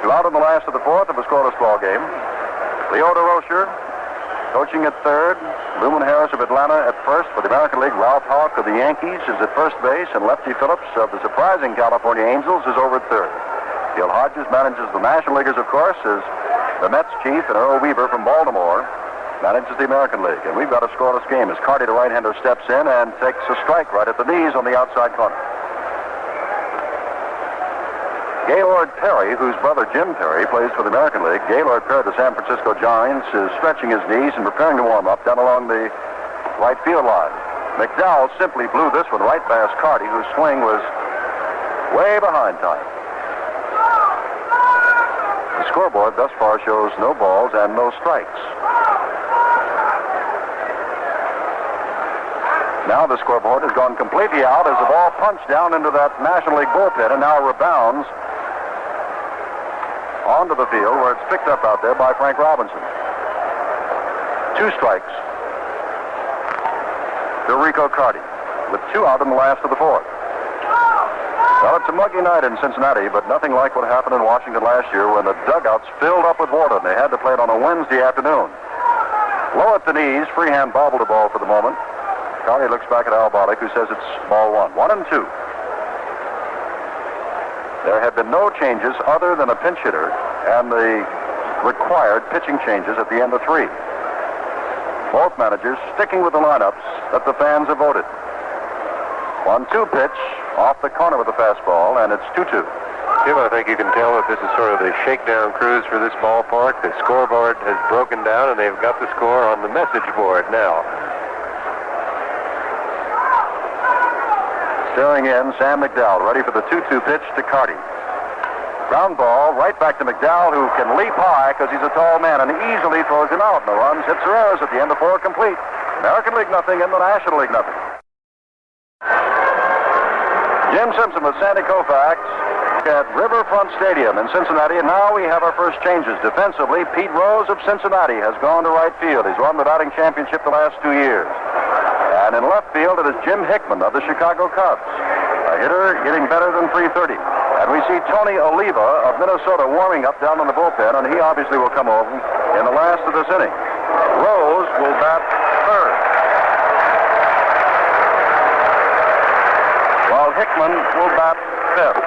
Speaker 1: 2 out in the last of the fourth of a scoreless ball game. Leo DeRocher coaching at third. Luman Harris of Atlanta at first for the American League. Ralph Houck of the Yankees is at first base, and Lefty Phillips of the surprising California Angels is over at third. Gil Hodges manages the National Leaguers, of course, as the Mets chief, and Earl Weaver from Baltimore manages the American League. And we've got a scoreless game as Carty, the right-hander, steps in and takes a strike right at the knees on the outside corner. Gaylord Perry, whose brother Jim Perry plays for the American League. Gaylord Perry, the San Francisco Giants, is stretching his knees and preparing to warm up down along the right field line. McDowell simply blew this one right past Carty, whose swing was way behind time. The scoreboard thus far shows no balls and no strikes. Now the scoreboard has gone completely out as the ball punched down into that National League bullpen and now rebounds onto the field where it's picked up out there by Frank Robinson. 2 strikes to Rico Carty with 2 out in the last of the fourth. Well, it's a muggy night in Cincinnati, but nothing like what happened in Washington last year when the dugouts filled up with water and they had to play it on a Wednesday afternoon. Low at the knees, freehand bobble to ball for the moment. Carty looks back at Al Bollick, who says it's ball 1. 1-2. There have been no changes other than a pinch hitter and the required pitching changes at the end of 3. Both managers sticking with the lineups that the fans have voted. 1-2 pitch off the corner with the fastball, and it's 2-2.
Speaker 2: Jim, I think you can tell that this is sort of the shakedown cruise for this ballpark. The scoreboard has broken down, and they've got the score on the message board now.
Speaker 1: Staring in, Sam McDowell ready for the 2-2 pitch to Carty. Ground ball right back to McDowell, who can leap high because he's a tall man and easily throws him out. No runs, hits or errors at the end of 4 complete. American League nothing and the National League nothing. Jim Simpson with Sandy Koufax at Riverfront Stadium in Cincinnati, and now we have our first changes. Defensively, Pete Rose of Cincinnati has gone to right field. He's won the batting championship the last 2 years. And in left field, it is Jim Hickman of the Chicago Cubs, a hitter hitting better than .330. And we see Tony Oliva of Minnesota warming up down in the bullpen, and he obviously will come over in the last of this inning. Rose will bat third, while Hickman will bat fifth.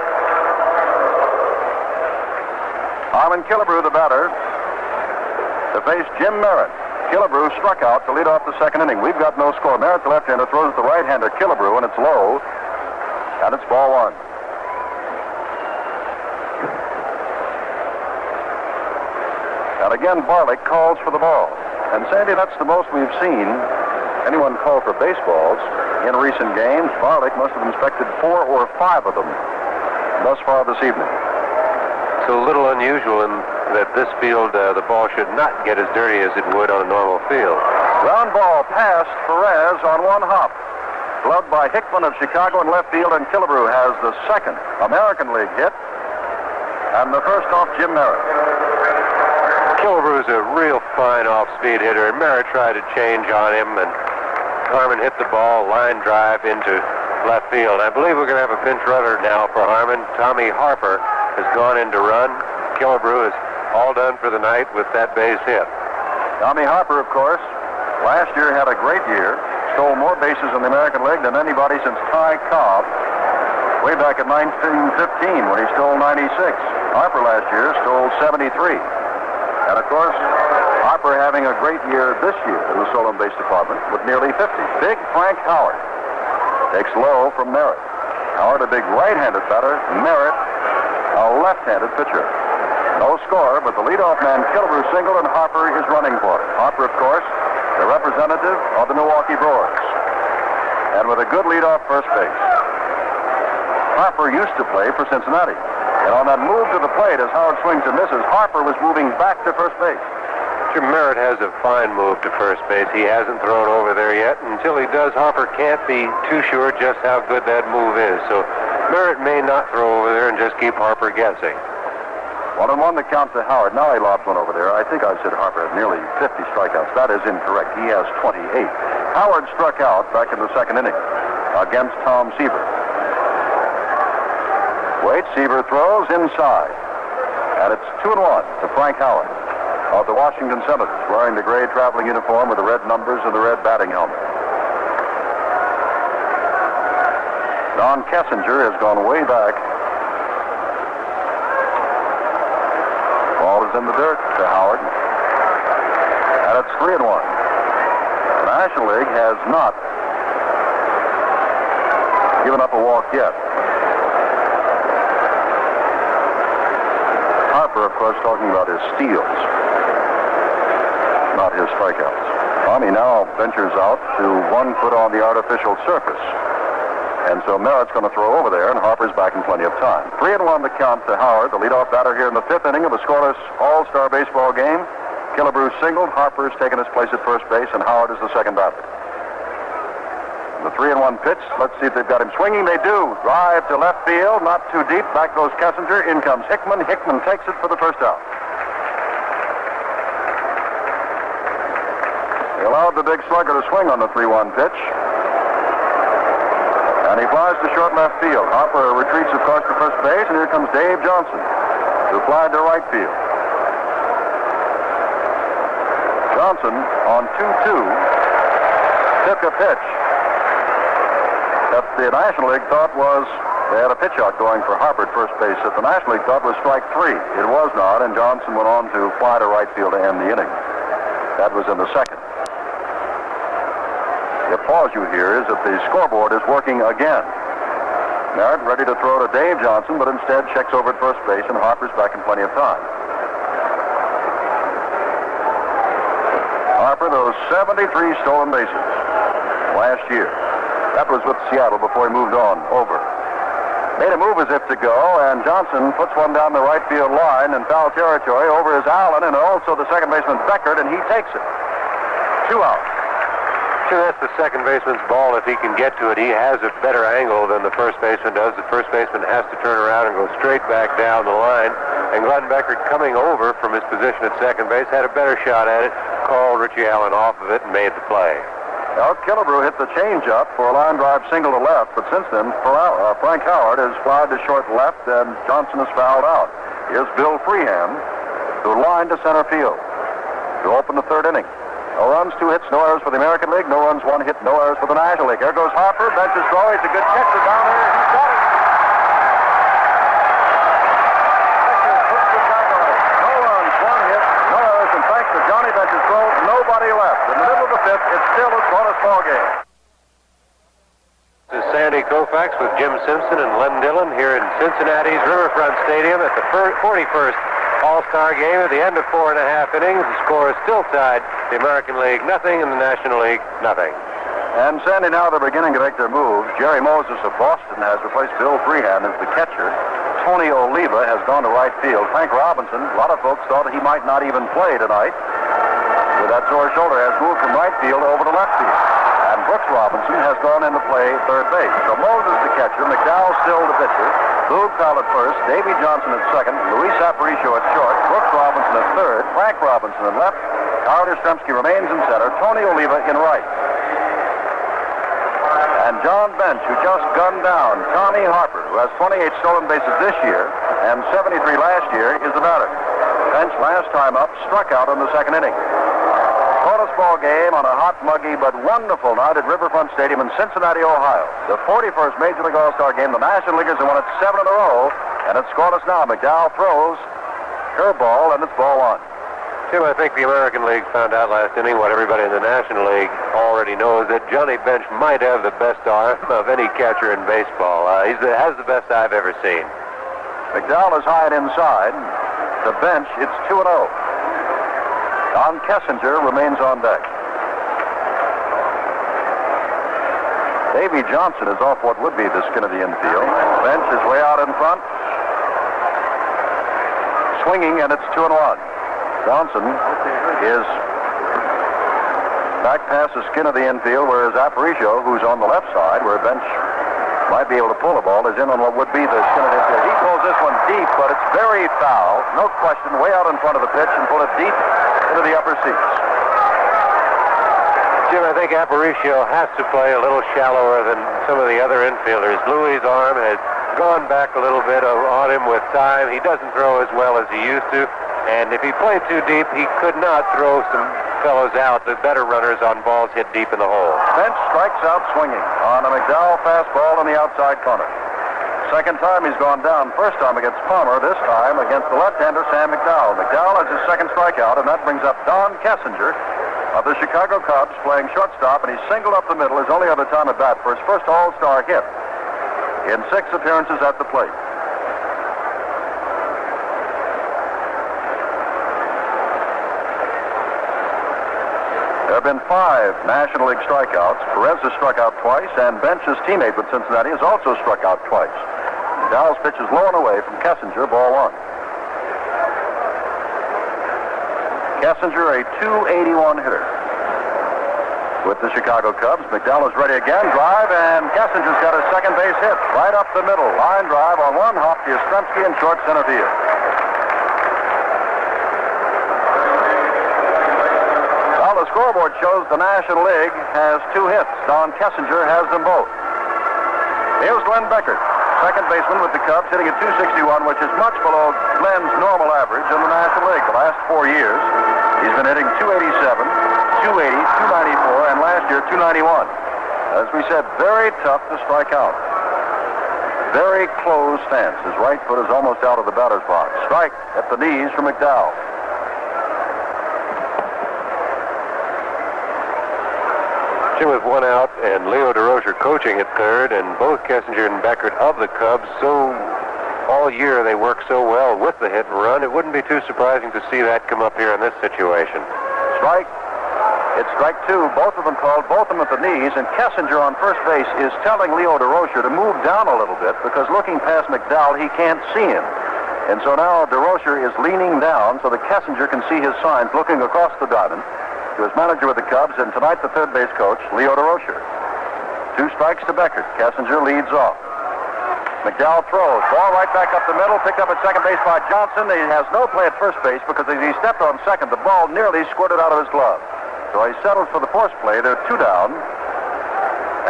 Speaker 1: Harmon Killebrew, the batter, to face Jim Merritt. Killebrew struck out to lead off the second inning. We've got no score. Merritt, the left-hander, throws at the right-hander Killebrew, and it's low, and it's ball 1. And again, Barlick calls for the ball. And Sandy, that's the most we've seen anyone call for baseballs in recent games. Barlick must have inspected 4 or 5 of them thus far this evening.
Speaker 2: It's a little unusual in that this field, the ball should not get as dirty as it would on a normal field.
Speaker 1: Ground ball past Perez on 1 hop. Gloved by Hickman of Chicago in left field, and Killebrew has the second American League hit, and the first off Jim Merritt.
Speaker 2: Killebrew's a real fine off-speed hitter, and Merritt tried to change on him, and Harmon hit the ball, line drive into left field. I believe we're going to have a pinch runner now for Harmon. Tommy Harper has gone in to run. Killebrew is all done for the night with that base hit.
Speaker 1: Tommy Harper, of course, last year had a great year. Stole more bases in the American League than anybody since Ty Cobb way back in 1915 when he stole 96. Harper last year stole 73. And of course, Harper having a great year this year in the stolen base department with nearly 50. Big Frank Howard takes low from Merritt. Howard, a big right-handed batter. Merritt, a left-handed pitcher. No score, but the leadoff man, Killebrew, singled, and Harper is running for it. Harper, of course, the representative of the Milwaukee Brewers. And with a good leadoff first base. Harper used to play for Cincinnati. And on that move to the plate, as Howard swings and misses, Harper was moving back to first base.
Speaker 2: Jim Merritt has a fine move to first base. He hasn't thrown over there yet. Until he does, Harper can't be too sure just how good that move is. So Merritt may not throw over there and just keep Harper guessing.
Speaker 1: 1-1 the count to Howard. Now he lobs one over there. I think I said Harper had nearly 50 strikeouts. That is incorrect. He has 28. Howard struck out back in the second inning against Tom Seaver. Wait, Seaver throws inside. And it's 2-1 to Frank Howard of the Washington Senators, wearing the gray traveling uniform with the red numbers and the red batting helmet. Don Kessinger has gone way back. Ball is in the dirt to Howard. And it's 3-1. The National League has not given up a walk yet. Harper, of course, talking about his steals, not his strikeouts. Tommy now ventures out to 1 foot on the artificial surface. And so Merritt's going to throw over there, and Harper's back in plenty of time. 3-1 the count to Howard, the leadoff batter here in the 5th inning of a scoreless All-Star baseball game. Killebrew singled, Harper's taken his place at first base, and Howard is the second batter. The 3-1 pitch, let's see if they've got him swinging. They do. Drive to left field, not too deep. Back goes Kessinger. In comes Hickman. Hickman takes it for the first out. They allowed the big slugger to swing on the 3-1 pitch. And he flies to short left field. Harper retreats, of course, to first base, and here comes Dave Johnson, who flied to right field. Johnson on 2-2 took a pitch that the National League thought was, they had a pitch out going for Harper at first base that the National League thought was strike 3. It was not, and Johnson went on to fly to right field to end the inning. That was in the second. The applause you hear is that the scoreboard is working again. Merritt ready to throw to Dave Johnson, but instead checks over at first base, and Harper's back in plenty of time. Harper, those 73 stolen bases last year. That was with Seattle before he moved on over. Made a move as if to go, and Johnson puts one down the right field line in foul territory. Over is Allen, and also the second baseman Beckert, and he takes it. 2 outs.
Speaker 2: Sure, that's the second baseman's ball. If he can get to it, he has a better angle than the first baseman does. The first baseman has to turn around and go straight back down the line. And Glenn Beckert, coming over from his position at second base, had a better shot at it, called Richie Allen off of it, and made the play.
Speaker 1: Well, Killebrew hit the changeup for a line drive single to left, but since then, Frank Howard has flied to short left, and Johnson has fouled out. Here's Bill Freehand, who lined to center field to open the 3rd inning. No runs, 2 hits, no errors for the American League. No runs, 1 hit, no errors for the National League. There goes Harper, benches throw. It's a good catcher down there. He's got it. No runs, 1 hit, no errors, and thanks to Johnny Bench's throw, nobody left. In the middle of the 5th, it's still a scoreless ball game.
Speaker 2: This is Sandy Koufax with Jim Simpson and Len Dillon here in Cincinnati's Riverfront Stadium at the 41st All-Star Game. At the end of 4.5 innings, the score is still tied. The American League, nothing, and the National League, nothing.
Speaker 1: And Sandy, now they're beginning to make their moves. Jerry Moses of Boston has replaced Bill Freehand as the catcher. Tony Oliva has gone to right field. Frank Robinson, a lot of folks thought he might not even play tonight with that sore shoulder, has moved from right field over to left field. And Brooks Robinson has gone into play third base. So Moses the catcher, McDowell still the pitcher, Boog Powell at first, Davy Johnson at second, Luis Aparicio at short, Brooks Robinson at third, Frank Robinson at left, Howard Yastrzemski remains in center, Tony Oliva in right. And John Bench, who just gunned down Tommy Harper, who has 28 stolen bases this year and 73 last year, is the batter. Bench, last time up, struck out in the second inning. Scoreless ball game on a hot, muggy, but wonderful night at Riverfront Stadium in Cincinnati, Ohio. The 41st Major League All-Star Game. The National Leaguers have won it 7 in a row, and it's scoreless now. McDowell throws, curveball, and it's ball 1.
Speaker 2: Tim, I think the American League found out last inning what everybody in the National League already knows, that Johnny Bench might have the best arm of any catcher in baseball. He has the best I've ever seen.
Speaker 1: McDowell is high and inside. the bench, it's 2-0. Don Kessinger remains on deck. Davy Johnson is off what would be the skin of the infield. Bench is way out in front. Swinging, and it's 2-1. Johnson is back past the skin of the infield, whereas Aparicio, who's on the left side, where Bench might be able to pull the ball, is in on what would be the skin of the infield. He pulls this one deep, but it's very foul. No question, way out in front of the pitch, and pull it deep into the upper seats.
Speaker 2: Jim, I think Aparicio has to play a little shallower than some of the other infielders. Louis' arm has gone back a little bit on him with time. He doesn't throw as well as he used to, and if he played too deep, he could not throw some fellows out, the better runners on balls hit deep in the hole.
Speaker 1: Bench strikes out swinging on a McDowell fastball in the outside corner. Second time he's gone down. First time against Palmer, this time against the left-hander Sam McDowell. McDowell has his second strikeout, and that brings up Don Kessinger of the Chicago Cubs, playing shortstop, and he's singled up the middle his only other time at bat for his first All-Star hit in 6 appearances at the plate. There have been 5 National League strikeouts. Perez has struck out twice, and Bench's teammate with Cincinnati has also struck out twice. Dowell's pitch is low and away from Kessinger, ball 1. Kessinger, a .281 hitter with the Chicago Cubs. McDowell is ready again. Drive, and Kessinger's got a second base hit right up the middle. Line drive on one hop to Yastrzemski in short center field. Well, the scoreboard shows the National League has 2 hits. Don Kessinger has them both. Here's Glenn Beckert, second baseman with the Cubs, hitting at .261, which is much below Glenn's normal average in the National League. The last 4 years, he's been hitting .287, .280, .294, and last year .291. As we said, very tough to strike out. Very closed stance. His right foot is almost out of the batter's box. Strike at the knees from McDowell.
Speaker 2: Jim, with 1 out and Leo DeRocher coaching at third, and both Kessinger and Beckert of the Cubs, so all year they work so well with the hit and run, it wouldn't be too surprising to see that come up here in this situation.
Speaker 1: Strike. It's strike 2. Both of them called, both of them at the knees, and Kessinger on first base is telling Leo DeRocher to move down a little bit because looking past McDowell, he can't see him. And so now DeRocher is leaning down so that Kessinger can see his signs looking across the diamond to his manager with the Cubs, and tonight the third base coach, Leo DeRocher. 2 strikes to Beckert. Kessinger leads off. McDowell throws. Ball right back up the middle, picked up at second base by Johnson. He has no play at first base because as he stepped on second, the ball nearly squirted out of his glove. So he settled for the force play. They're 2 down.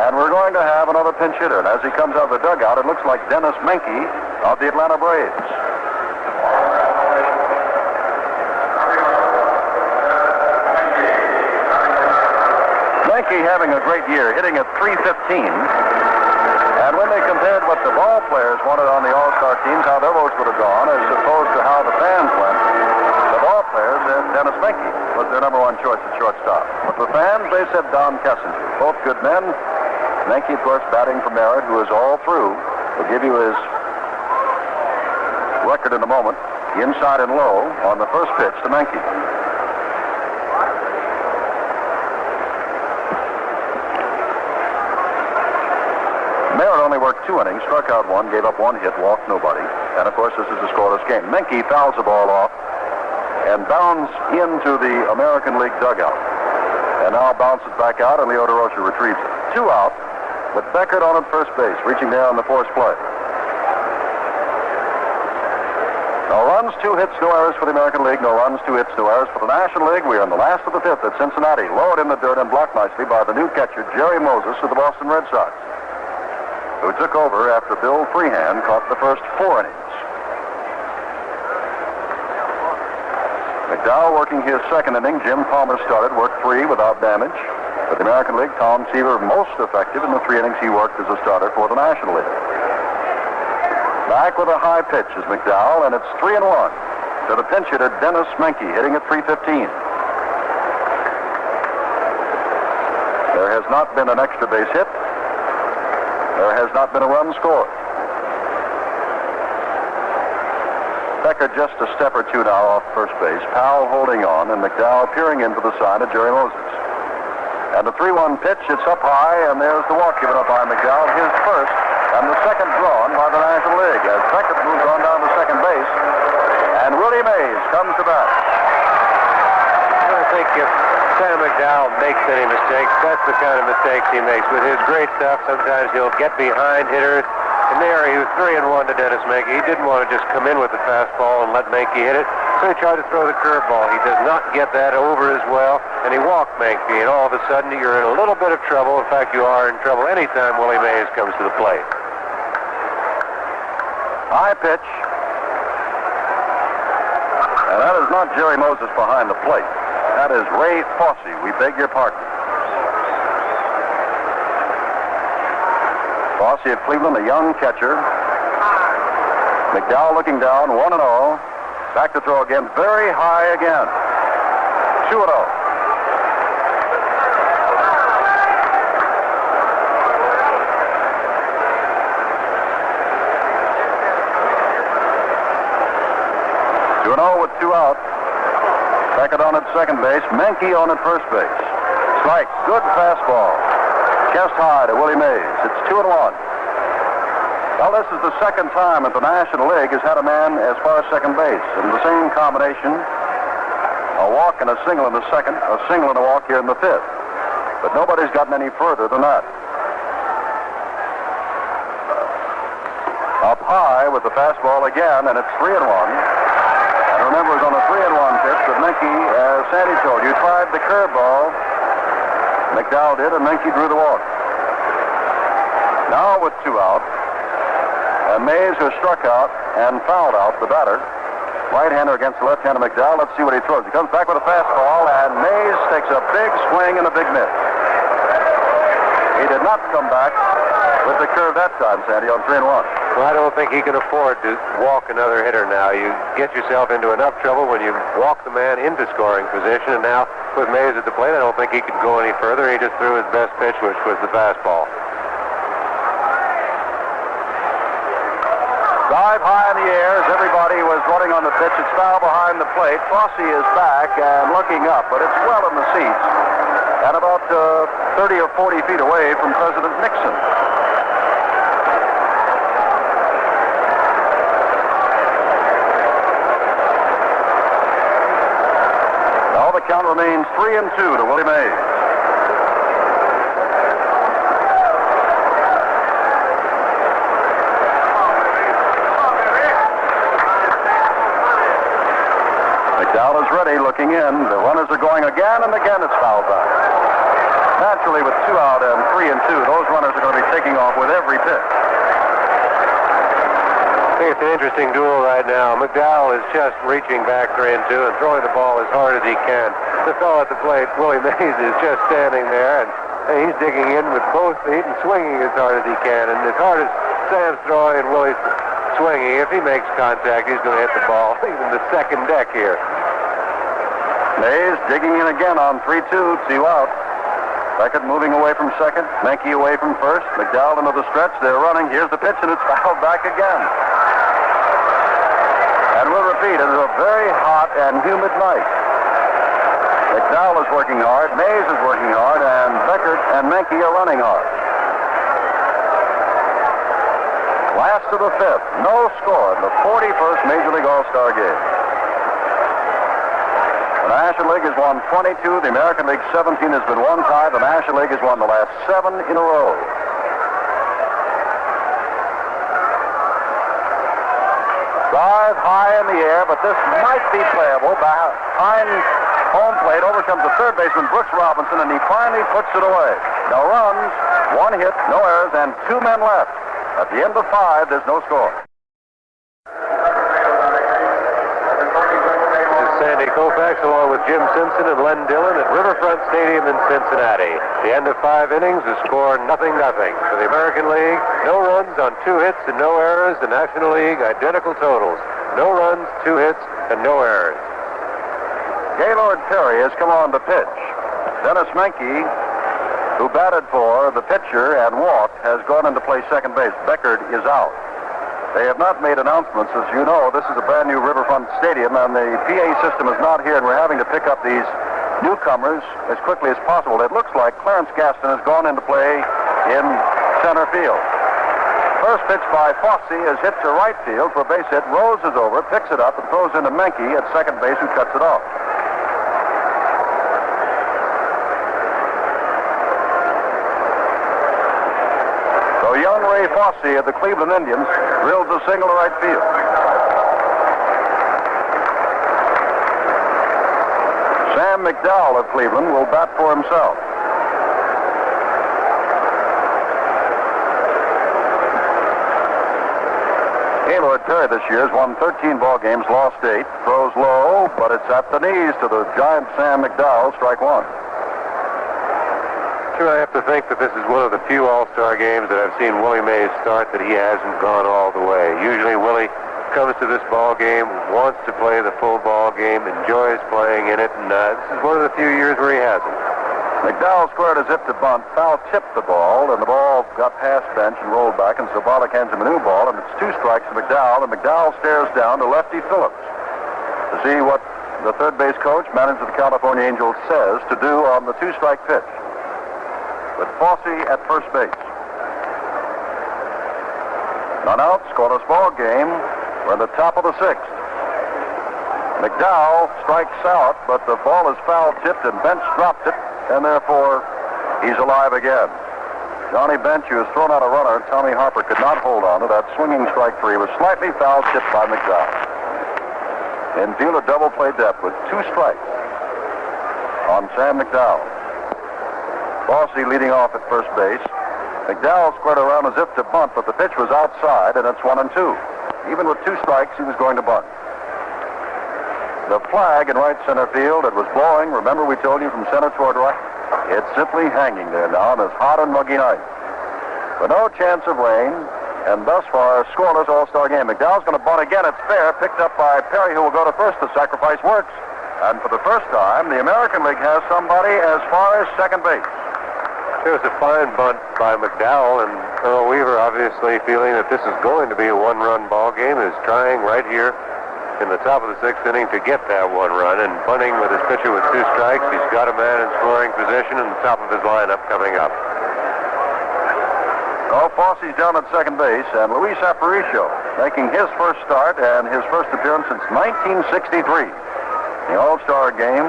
Speaker 1: And we're going to have another pinch hitter. And as he comes out of the dugout, it looks like Dennis Menke of the Atlanta Braves. Menke having a great year, hitting at .315. And when they compared what the ball players wanted on the All-Star teams, how their votes would have gone, as opposed to how the fans went, the ball players said Dennis Menke was their number 1 choice at shortstop. But the fans, they said Don Kessinger. Both good men. Menke, of course, batting for Merritt, who is all through. We'll give you his record in a moment. Inside and low on the first pitch to Menke. Merritt only worked 2 innings, struck out 1, gave up 1 hit, walked nobody. And, of course, this is a scoreless game. Menke fouls the ball off and bounds into the American League dugout. And now bounces back out, and Leo DeRocher retrieves it. 2 out, with Beckert on at first base, reaching there on the force play. No runs, 2 hits, no errors for the American League. No runs, 2 hits, no errors for the National League. We are in the last of the 5th at Cincinnati. Lowered in the dirt and blocked nicely by the new catcher, Jerry Moses, of the Boston Red Sox, who took over after Bill Freehan caught the first 4 innings. McDowell working his second inning. Jim Palmer started, worked 3 without damage. For the American League, Tom Seaver most effective in the 3 innings he worked as a starter for the National League. Back with a high pitch is McDowell, and it's 3-1 to the pinch hitter Dennis Menke, hitting at .315. There has not been an extra base hit. There has not been a run scored. Becker just a step or two now off first base. Powell holding on, and McDowell peering into the side of Jerry Moses. And the 3-1 pitch, it's up high, and there's the walk given up by McDowell, his first, and the second drawn by the National League as Beckett moves on down to second base, and Willie Mays comes to bat.
Speaker 2: I think if Sam McDowell makes any mistakes, that's the kind of mistakes he makes. With his great stuff, sometimes he'll get behind hitters. And there he was 3-1 to Dennis Menke. He didn't want to just come in with the fastball and let Menke hit it, so he tried to throw the curveball. He does not get that over as well, and he walked Menke, and all of a sudden you're in a little bit of trouble. In fact, you are in trouble anytime Willie Mays comes to the plate.
Speaker 1: High pitch. And that is not Jerry Moses behind the plate. That is Ray Fossey. We beg your pardon. Fossey of Cleveland, a young catcher. McDowell looking down, 1-0. Back to throw again, very high again. 2-0. With 2 out. Beckett on at second base. Menke on at first base. Strike. Good fastball. Chest high to Willie Mays. It's 2-1. Well, this is the second time that the National League has had a man as far as second base. And the same combination, a walk and a single in the second, a single and a walk here in the fifth. But nobody's gotten any further than that. Up high with the fastball again, and it's 3-1. And remember, it was on a 3-1 pitch that Menke, as Sandy told you, tried the curveball. McDowell did, and Menke drew the walk. Now with 2 out, and Mays, who struck out and fouled out the batter, right-hander against the left-hander McDowell. Let's see what he throws. He comes back with a fastball, and Mays takes a big swing and a big miss. He did not come back with the curve that time, Sandy, on 3-1.
Speaker 2: Well, I don't think he can afford to walk another hitter now. You get yourself into enough trouble when you walk the man into scoring position, and now with Mays at the plate, I don't think he could go any further. He just threw his best pitch, which was the fastball.
Speaker 1: Dive high in the air as everybody was running on the pitch. It's foul behind the plate. Fossey is back and looking up, but it's well in the seats and about 30 or 40 feet away from President Nixon. Now the count remains 3-2 to Willie Mays. McDowell is ready, looking in. The runners are going again, and again it's fouled back. Naturally, with 2 out and 3-2, those runners are going to be taking off with every pitch.
Speaker 2: I think it's an interesting duel right now. McDowell is just reaching back 3-2 and throwing the ball as hard as he can. The fellow at the plate, Willie Mays, is just standing there, and he's digging in with both feet and swinging as hard as he can. And as hard as Sam's throwing and Willie's swinging, if he makes contact, he's going to hit the ball even the second deck here.
Speaker 1: Mays digging in again on 3-2, 2 out. Beckett moving away from second, Menke away from first, McDowell into the stretch, they're running, here's the pitch, and it's fouled back again. And we'll repeat, it is a very hot and humid night. McDowell is working hard, Mays is working hard, and Beckett and Menke are running hard. Last of the fifth, no score in the 41st Major League All Star Game. The National League has won 22. The American League 17 has been one time. The National League has won the last 7 in a row. Drive high in the air, but this might be playable. Behind home plate, over comes the third baseman, Brooks Robinson, and he finally puts it away. No runs, 1 hit, no errors, and 2 men left. At the end of 5, there's no score.
Speaker 2: Sandy Koufax along with Jim Simpson and Len Dillon at Riverfront Stadium in Cincinnati. The end of 5 innings, the score 0-0. For the American League, no runs on 2 hits and no errors. The National League, identical totals. No runs, 2 hits, and no errors.
Speaker 1: Gaylord Perry has come on to pitch. Dennis Menke, who batted for the pitcher and walked, has gone into play second base. Beckert is out. They have not made announcements. As you know, this is a brand new Riverfront Stadium, and the PA system is not here, and we're having to pick up these newcomers as quickly as possible. It looks like Clarence Gaston has gone into play in center field. First pitch by Fosse is hit to right field for a base hit. Rose is over, picks it up, and throws into Menke at second base, who cuts it off. So young Ray Fosse of the Cleveland Indians drills a single to right field. Sam McDowell of Cleveland will bat for himself. Gaylord Perry this year has won 13 ball games, lost 8, throws low, but it's at the knees to the giant Sam McDowell, strike one.
Speaker 2: Sure, I have to think that this is one of the few All-Star games that I've seen Willie Mays start that he hasn't gone all the way. Usually Willie comes to this ball game, wants to play the full ball game, enjoys playing in it, and this is one of the few years where he hasn't.
Speaker 1: McDowell squared a zip to bunt, foul tipped the ball, and the ball got past bench and rolled back, and so Bollock hands him a new ball, and it's 2 strikes to McDowell, and McDowell stares down to lefty Phillips to see what the third base coach, manager of the California Angels, says to do on the 2-strike pitch. With Fosse at first base. None out, scoreless ball game. We're at the top of the 6th. McDowell strikes out, but the ball is foul tipped and Bench dropped it, and therefore he's alive again. Johnny Bench, who has thrown out a runner, Tommy Harper could not hold on to that swinging strike 3. Was slightly foul tipped by McDowell. Infield a double play depth with 2 strikes on Sam McDowell. Fosse leading off at first base. McDowell squared around as if to bunt, but the pitch was outside, and it's 1-2. Even with 2 strikes, he was going to bunt. The flag in right center field, it was blowing. Remember we told you from center toward right? It's simply hanging there now on this hot and muggy night. But no chance of rain, and thus far, scoreless All-Star game. McDowell's going to bunt again. It's fair, picked up by Perry, who will go to first. The sacrifice works. And for the first time, the American League has somebody as far as second base.
Speaker 2: It was a fine bunt by McDowell, and Earl Weaver, obviously feeling that this is going to be a 1-run ball game, is trying right here in the top of the 6th inning to get that 1 run, and bunting with his pitcher with 2 strikes. He's got a man in scoring position in the top of his lineup coming up.
Speaker 1: Oh, Fosse's down at second base, and Luis Aparicio making his first start and his first appearance since 1963. The All-Star game,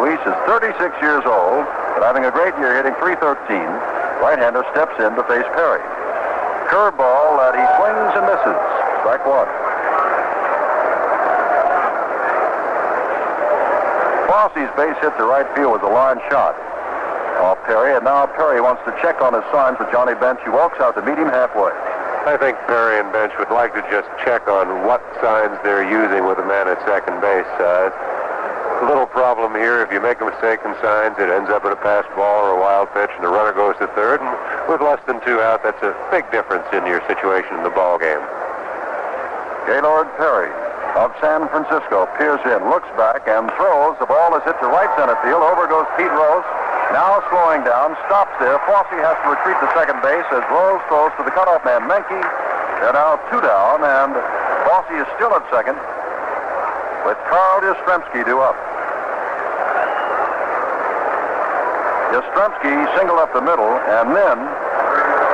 Speaker 1: Luis is 36 years old, but having a great year, hitting .313. Right-hander steps in to face Perry. Curveball that he swings and misses. Strike 1. Fosse's base hit to right field was a line shot off Perry, and now Perry wants to check on his signs with Johnny Bench. He walks out to meet him halfway.
Speaker 2: I think Perry and Bench would like to just check on what signs they're using with a man at second base. A little problem here. If you make a mistake in signs, it ends up in a passed ball or a wild pitch, and the runner goes to third. And with less than 2 out, that's a big difference in your situation in the ball game.
Speaker 1: Gaylord Perry of San Francisco peers in, looks back, and throws. The ball is hit to right center field. Over goes Pete Rose. Now slowing down, stops there. Fosse has to retreat to second base as Rose throws to the cutoff man, Menke. They're now 2 down, and Fosse is still at second with Carl Yastrzemski due up. Yastrzemski singled up the middle and then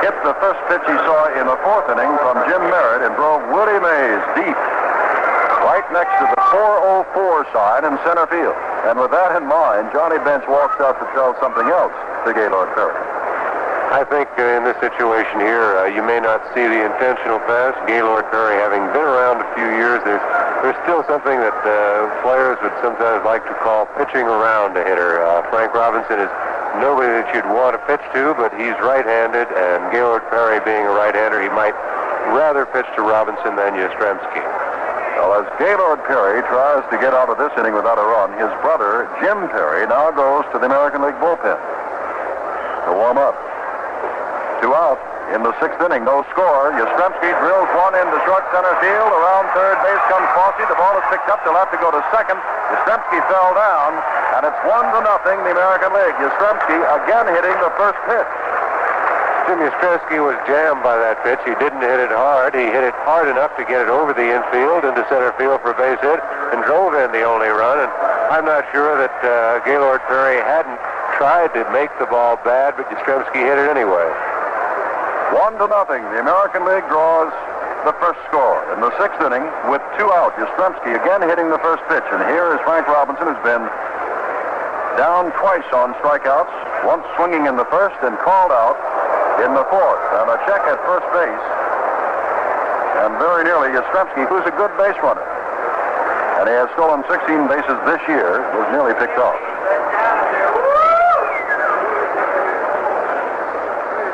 Speaker 1: hit the first pitch he saw in the 4th inning from Jim Merritt and drove Willie Mays deep right next to the 404 sign in center field. And with that in mind, Johnny Bench walks out to tell something else to Gaylord Perry.
Speaker 2: I think in this situation here, you may not see the intentional pass. Gaylord Perry, having been around a few years, there's still something that players would sometimes like to call pitching around a hitter. Frank Robinson is nobody that you'd want to pitch to, but he's right-handed, and Gaylord Perry being a right-hander, he might rather pitch to Robinson than Yastrzemski.
Speaker 1: Well, as Gaylord Perry tries to get out of this inning without a run, his brother, Jim Perry, now goes to the American League bullpen to warm up. 2 out in the 6th inning, no score. Yastrzemski drills one into short center field. Around third base comes Fosse. The ball is picked up. They'll have to go to second. Yastrzemski fell down, and it's 1-0, the American League. Yastrzemski again hitting the first pitch.
Speaker 2: Jimmy Yastrzemski was jammed by that pitch. He didn't hit it hard. He hit it hard enough to get it over the infield into center field for a base hit and drove in the only run. And I'm not sure that Gaylord Perry hadn't tried to make the ball bad, but Yastrzemski hit it anyway.
Speaker 1: 1-0. The American League draws the first score in the 6th inning with 2 out. Yastrzemski again hitting the first pitch. And here is Frank Robinson, who's been down twice on strikeouts, once swinging in the first and called out in the 4th. And a check at first base. And very nearly Yastrzemski, who's a good base runner, and he has stolen 16 bases this year, was nearly picked off.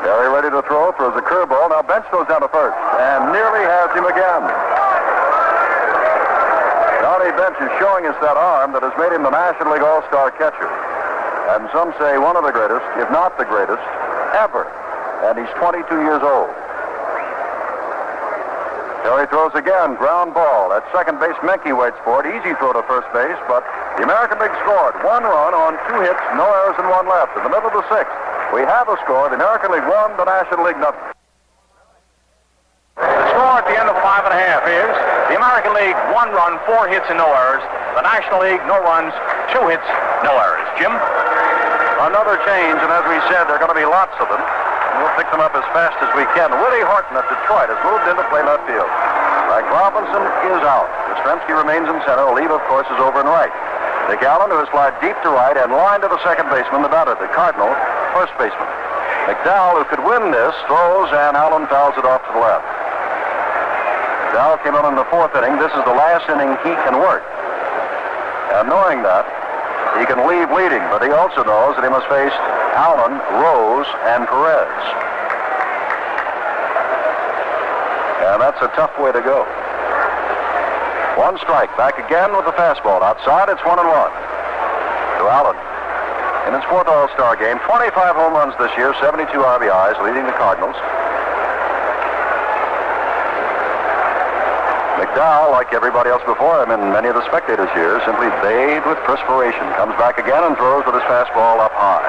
Speaker 1: Very ready to throw, throws a curveball. Now Bench throws down to first and nearly has him again. Johnny Bench is showing us that arm that has made him the National League All Star catcher. And some say one of the greatest, if not the greatest, ever. And he's 22 years old. So he throws again, ground ball. At second base, Menke waits for it. Easy throw to first base, but the American League scored 1 run on 2 hits, no errors, and 1 left. In the middle of the 6th, we have a score. The American League 1, the National League nothing.
Speaker 3: The score at the end of 5 1/2 is the American League 1 run, 4 hits, and no errors. The National League, no runs, 2 hits, no errors. Jim?
Speaker 1: Another change, and as we said, there are going to be lots of them. We'll pick them up as fast as we can. Willie Horton of Detroit has moved into play left field. Frank Robinson is out. Yastrzemski remains in center. Oliva, of course, is over and right. Dick Allen, who has slid deep to right and line to the second baseman, the batter, the Cardinal, first baseman. McDowell, who could win this, throws, and Allen fouls it off to the left. McDowell came on in the 4th inning. This is the last inning he can work. And knowing that, he can leave leading, but he also knows that he must face Allen, Rose, and Perez. And that's a tough way to go. 1 strike. Back again with the fastball. Outside, it's 1-1 to Allen. In his 4th All-Star game, 25 home runs this year, 72 RBIs, leading the Cardinals. McDowell, like everybody else before him in many of the spectators here, simply bathed with perspiration. Comes back again and throws with his fastball up high.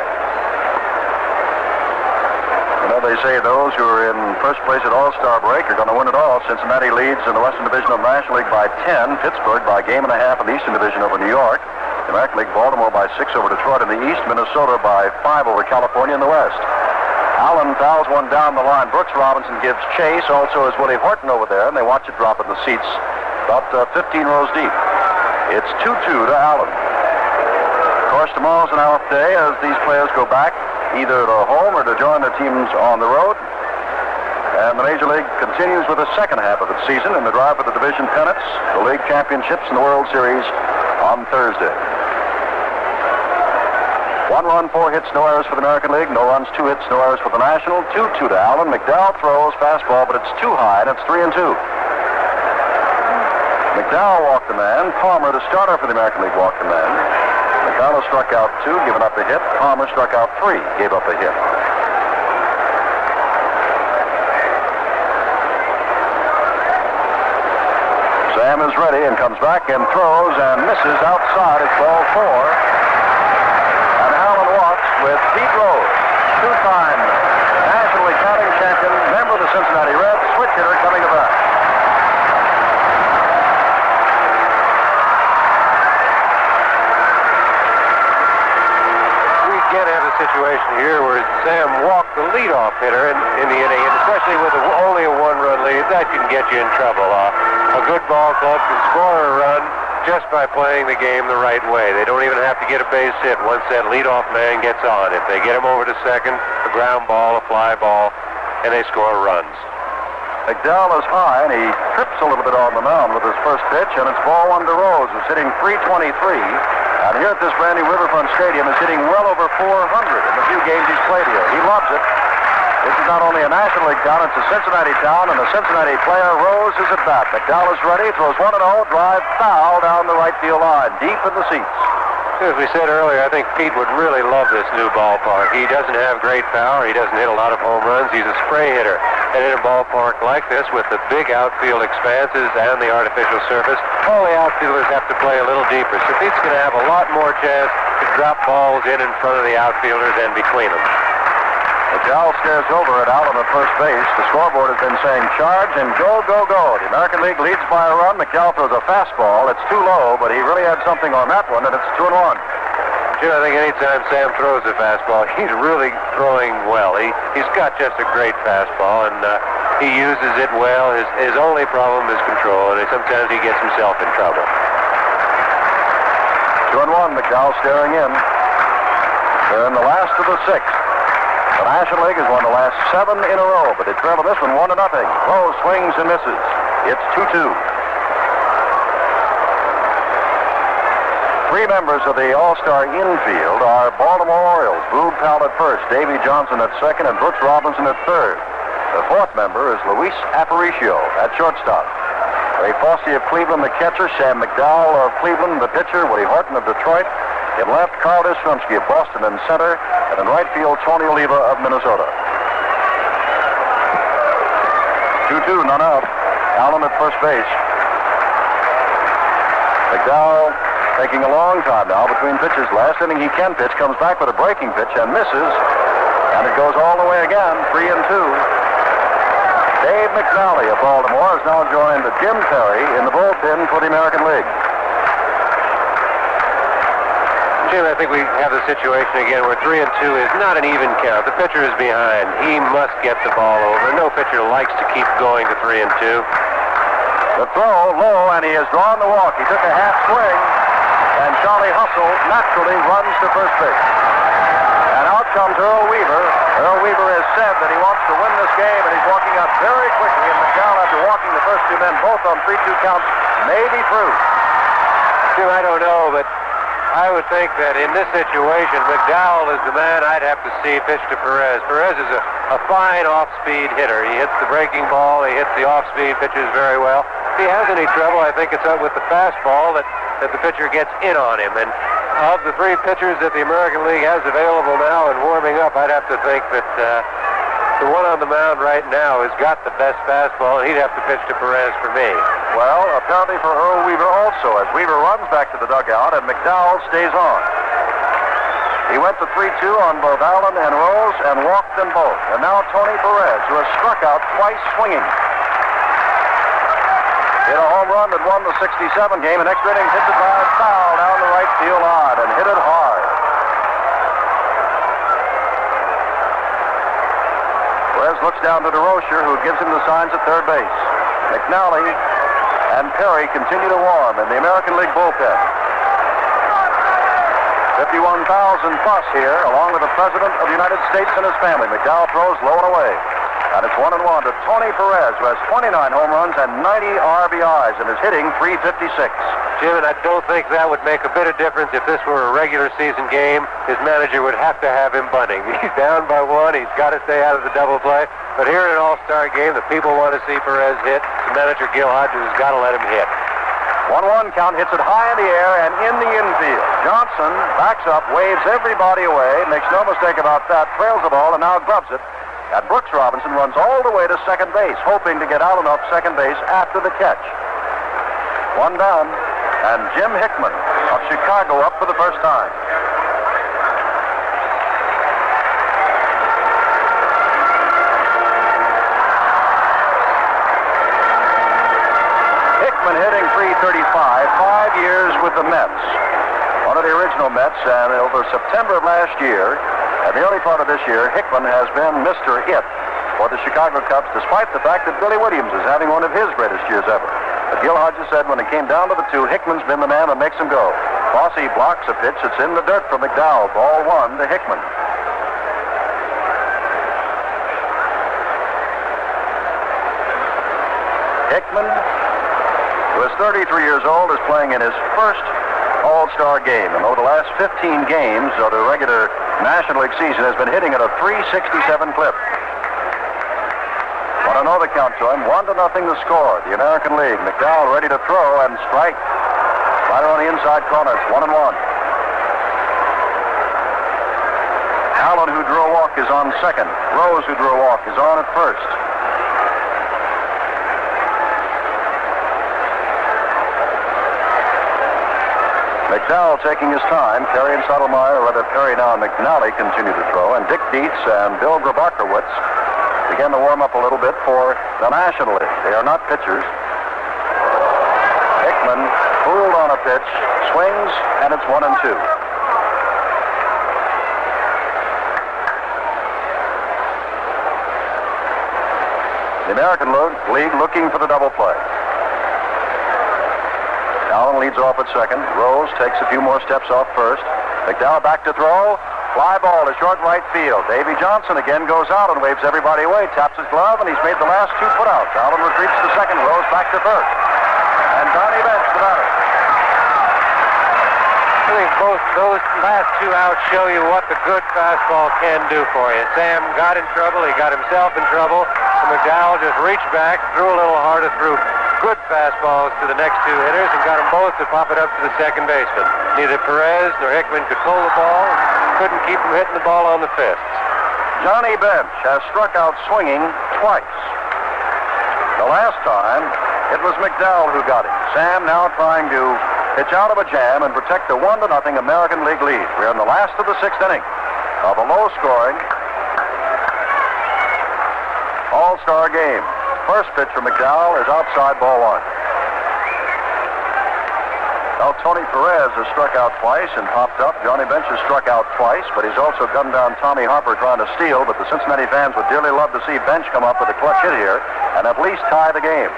Speaker 1: You know, they say those who are in first place at All-Star break are going to win it all. Cincinnati leads in the Western Division of the National League by 10. Pittsburgh by 1.5 games in the Eastern Division over New York. The American League, Baltimore by 6 over Detroit in the East. Minnesota by 5 over California in the West. Allen fouls one down the line. Brooks Robinson gives chase. Also is Willie Horton over there, and they watch it drop in the seats about 15 rows deep. It's 2-2 to Allen. Of course, tomorrow's an off day as these players go back either to home or to join their teams on the road. And the Major League continues with the second half of its season in the drive for the division pennants, the league championships, and the World Series on Thursday. 1 run, 4 hits, no errors for the American League. No runs, 2 hits, no errors for the National. 2-2 to Allen. McDowell throws fastball, but it's too high, and it's 3-2. McDowell walked the man. Palmer, the starter for the American League, walked the man. McDowell struck out 2, giving up a hit. Palmer struck out 3, gave up a hit. Sam is ready and comes back and throws and misses outside. It's ball 4. And Allen walks with Pete Rose, 2-time National League batting champion, member of the Cincinnati Reds, switch hitter coming to bat.
Speaker 2: We again have a situation here where Sam walked the leadoff hitter in the inning, and especially with only a 1-run lead, that can get you in trouble. A good ball club can score a run just by playing the game the right way. They don't even have to get a base hit once that leadoff man gets on. If they get him over to second, a ground ball, a fly ball, and they score runs.
Speaker 1: McDowell is high, and he trips a little bit on the mound with his first pitch, and it's ball 1 to Rose, who's hitting .323. And here at this brand new Riverfront Stadium is hitting well over .400 in the few games he's played here. He loves it. This is not only a National League town, it's a Cincinnati town, and a Cincinnati player. Rose is at bat. McDowell is ready, throws 1-0, drive foul down the right field line, deep in the seats.
Speaker 2: As we said earlier, I think Pete would really love this new ballpark. He doesn't have great power. He doesn't hit a lot of home runs. He's a spray hitter. And in a ballpark like this, with the big outfield expanses and the artificial surface, all the outfielders have to play a little deeper. So Pete's going to have a lot more chance to drop balls in front of the outfielders and between them.
Speaker 1: McDowell stares over at Allen at first base. The scoreboard has been saying charge and go, go, go. The American League leads by a run. McDowell throws a fastball. It's too low, but he really had something on that one, and it's 2-1.
Speaker 2: Jim, I think anytime Sam throws a fastball, he's really throwing well. He's got just a great fastball, and he uses it well. His only problem is control, and sometimes he gets himself in trouble.
Speaker 1: 2-1, McDowell staring in. They're in the last of the sixth. The National League has won the last 7 in a row, but they trail this one 1-0. Rose swings and misses. It's 2-2. 3 members of the All-Star infield are Baltimore Orioles. Boog Powell at first, Davy Johnson at second, and Brooks Robinson at third. The 4th member is Luis Aparicio at shortstop. Ray Fosse of Cleveland, the catcher. Sam McDowell of Cleveland, the pitcher. Woody Horton of Detroit. In left, Carl Yastrzemski of Boston in center. And in right field, Tony Oliva of Minnesota. 2-2, none out. Allen at first base. McDowell taking a long time now between pitches. Last inning he can pitch, comes back with a breaking pitch and misses. And it goes all the way again, 3-2. Dave McNally of Baltimore has now joined Jim Perry in the bullpen for the American League.
Speaker 2: Jim, I think we have the situation again where 3-2 is not an even count. The pitcher is behind. He must get the ball over. No pitcher likes to keep going to 3-2.
Speaker 1: The throw low, and he has drawn the walk. He took a half swing, and Charlie Hustle naturally runs to first base. And out comes Earl Weaver. Earl Weaver has said that he wants to win this game, and he's walking out very quickly. And McDowell, after walking the first 2 men, both on 3-2 counts, may be through.
Speaker 2: Jim, I don't know, but I would think that in this situation, McDowell is the man I'd have to see pitch to Perez. Perez is a fine off-speed hitter. He hits the breaking ball. He hits the off-speed pitches very well. If he has any trouble, I think it's up with the fastball that the pitcher gets in on him. And of the 3 pitchers that the American League has available now and warming up, I'd have to think that the one on the mound right now has got the best fastball, and he'd have to pitch to Perez for me.
Speaker 1: Well, apparently for Earl Weaver also, as Weaver runs back to the dugout and McDowell stays on. He went to 3-2 on both Allen and Rose and walked them both. And now Tony Perez, who has struck out twice swinging. Hit a home run that won the 67 game, and extra innings hit it by a foul down the right field line and hit it hard. Perez looks down to DeRocher, who gives him the signs at third base. McNally and Perry continue to warm in the American League bullpen. 51,000 plus here, along with the President of the United States and his family. McDowell throws low and away. And it's 1-1 to Tony Perez, who has 29 home runs and 90 RBIs and is hitting .356.
Speaker 2: Jim, and I don't think that would make a bit of difference if this were a regular season game. His manager would have to have him bunting. He's down by 1. He's got to stay out of the double play. But here in an All-Star game, the people want to see Perez hit. The manager, Gil Hodges, has got to let him hit.
Speaker 1: 1-1 count, hits it high in the air and in the infield. Johnson backs up, waves everybody away, makes no mistake about that, trails the ball and now gloves it. And Brooks Robinson runs all the way to second base, hoping to get Allen off second base after the catch. 1 down, and Jim Hickman of Chicago up for the first time. Hickman hitting .335, 5 years with the Mets. One of the original Mets, and over September of last year, and the early part of this year, Hickman has been Mr. It for the Chicago Cubs, despite the fact that Billy Williams is having one of his greatest years ever. But Gil Hodges said when it came down to the 2, Hickman's been the man that makes him go. Fosse blocks a pitch that's in the dirt for McDowell. Ball 1 to Hickman. Hickman, who is 33 years old, is playing in his first All-Star game. And over the last 15 games of the regular National League season has been hitting at a .367 clip. Want to know the count to him. 1-0 the score. The American League. McDowell ready to throw and strike. Right on the inside corner. It's 1-1. Allen, who drew a walk, is on second. Rose, who drew a walk, is on at first. McDowell taking his time. Perry and Sotomayor, or rather Perry now and McNally continue to throw. And Dick Dietz and Bill Grabarkowitz begin to warm up a little bit for the National League. They are not pitchers. Hickman fooled on a pitch, swings, and it's 1-2. The American League looking for the double play. Allen leads off at second. Rose takes a few more steps off first. McDowell back to throw. Fly ball to short right field. Davy Johnson again goes out and waves everybody away. Taps his glove, and he's made the last 2 putouts. Allen retreats to second. Rose back to first. And Johnny Bench, the batter.
Speaker 2: I think both those last 2 outs show you what the good fastball can do for you. Sam got in trouble. He got himself in trouble. And McDowell just reached back, threw a little harder, threw good fastballs to the next 2 hitters, and got them both to pop it up to the second baseman. Neither Perez nor Hickman could pull the ball. Couldn't keep him hitting the ball on the fists.
Speaker 1: Johnny Bench has struck out swinging twice. The last time, it was McDowell who got him. Sam now trying to pitch out of a jam and protect the 1-0 American League lead. We're in the last of the 6th inning of a low-scoring All-Star game. First pitch from McDowell is outside ball 1. Now Tony Perez has struck out twice and popped up. Johnny Bench has struck out twice, but he's also gunned down Tommy Harper trying to steal. But the Cincinnati fans would dearly love to see Bench come up with a clutch hit here and at least tie the game.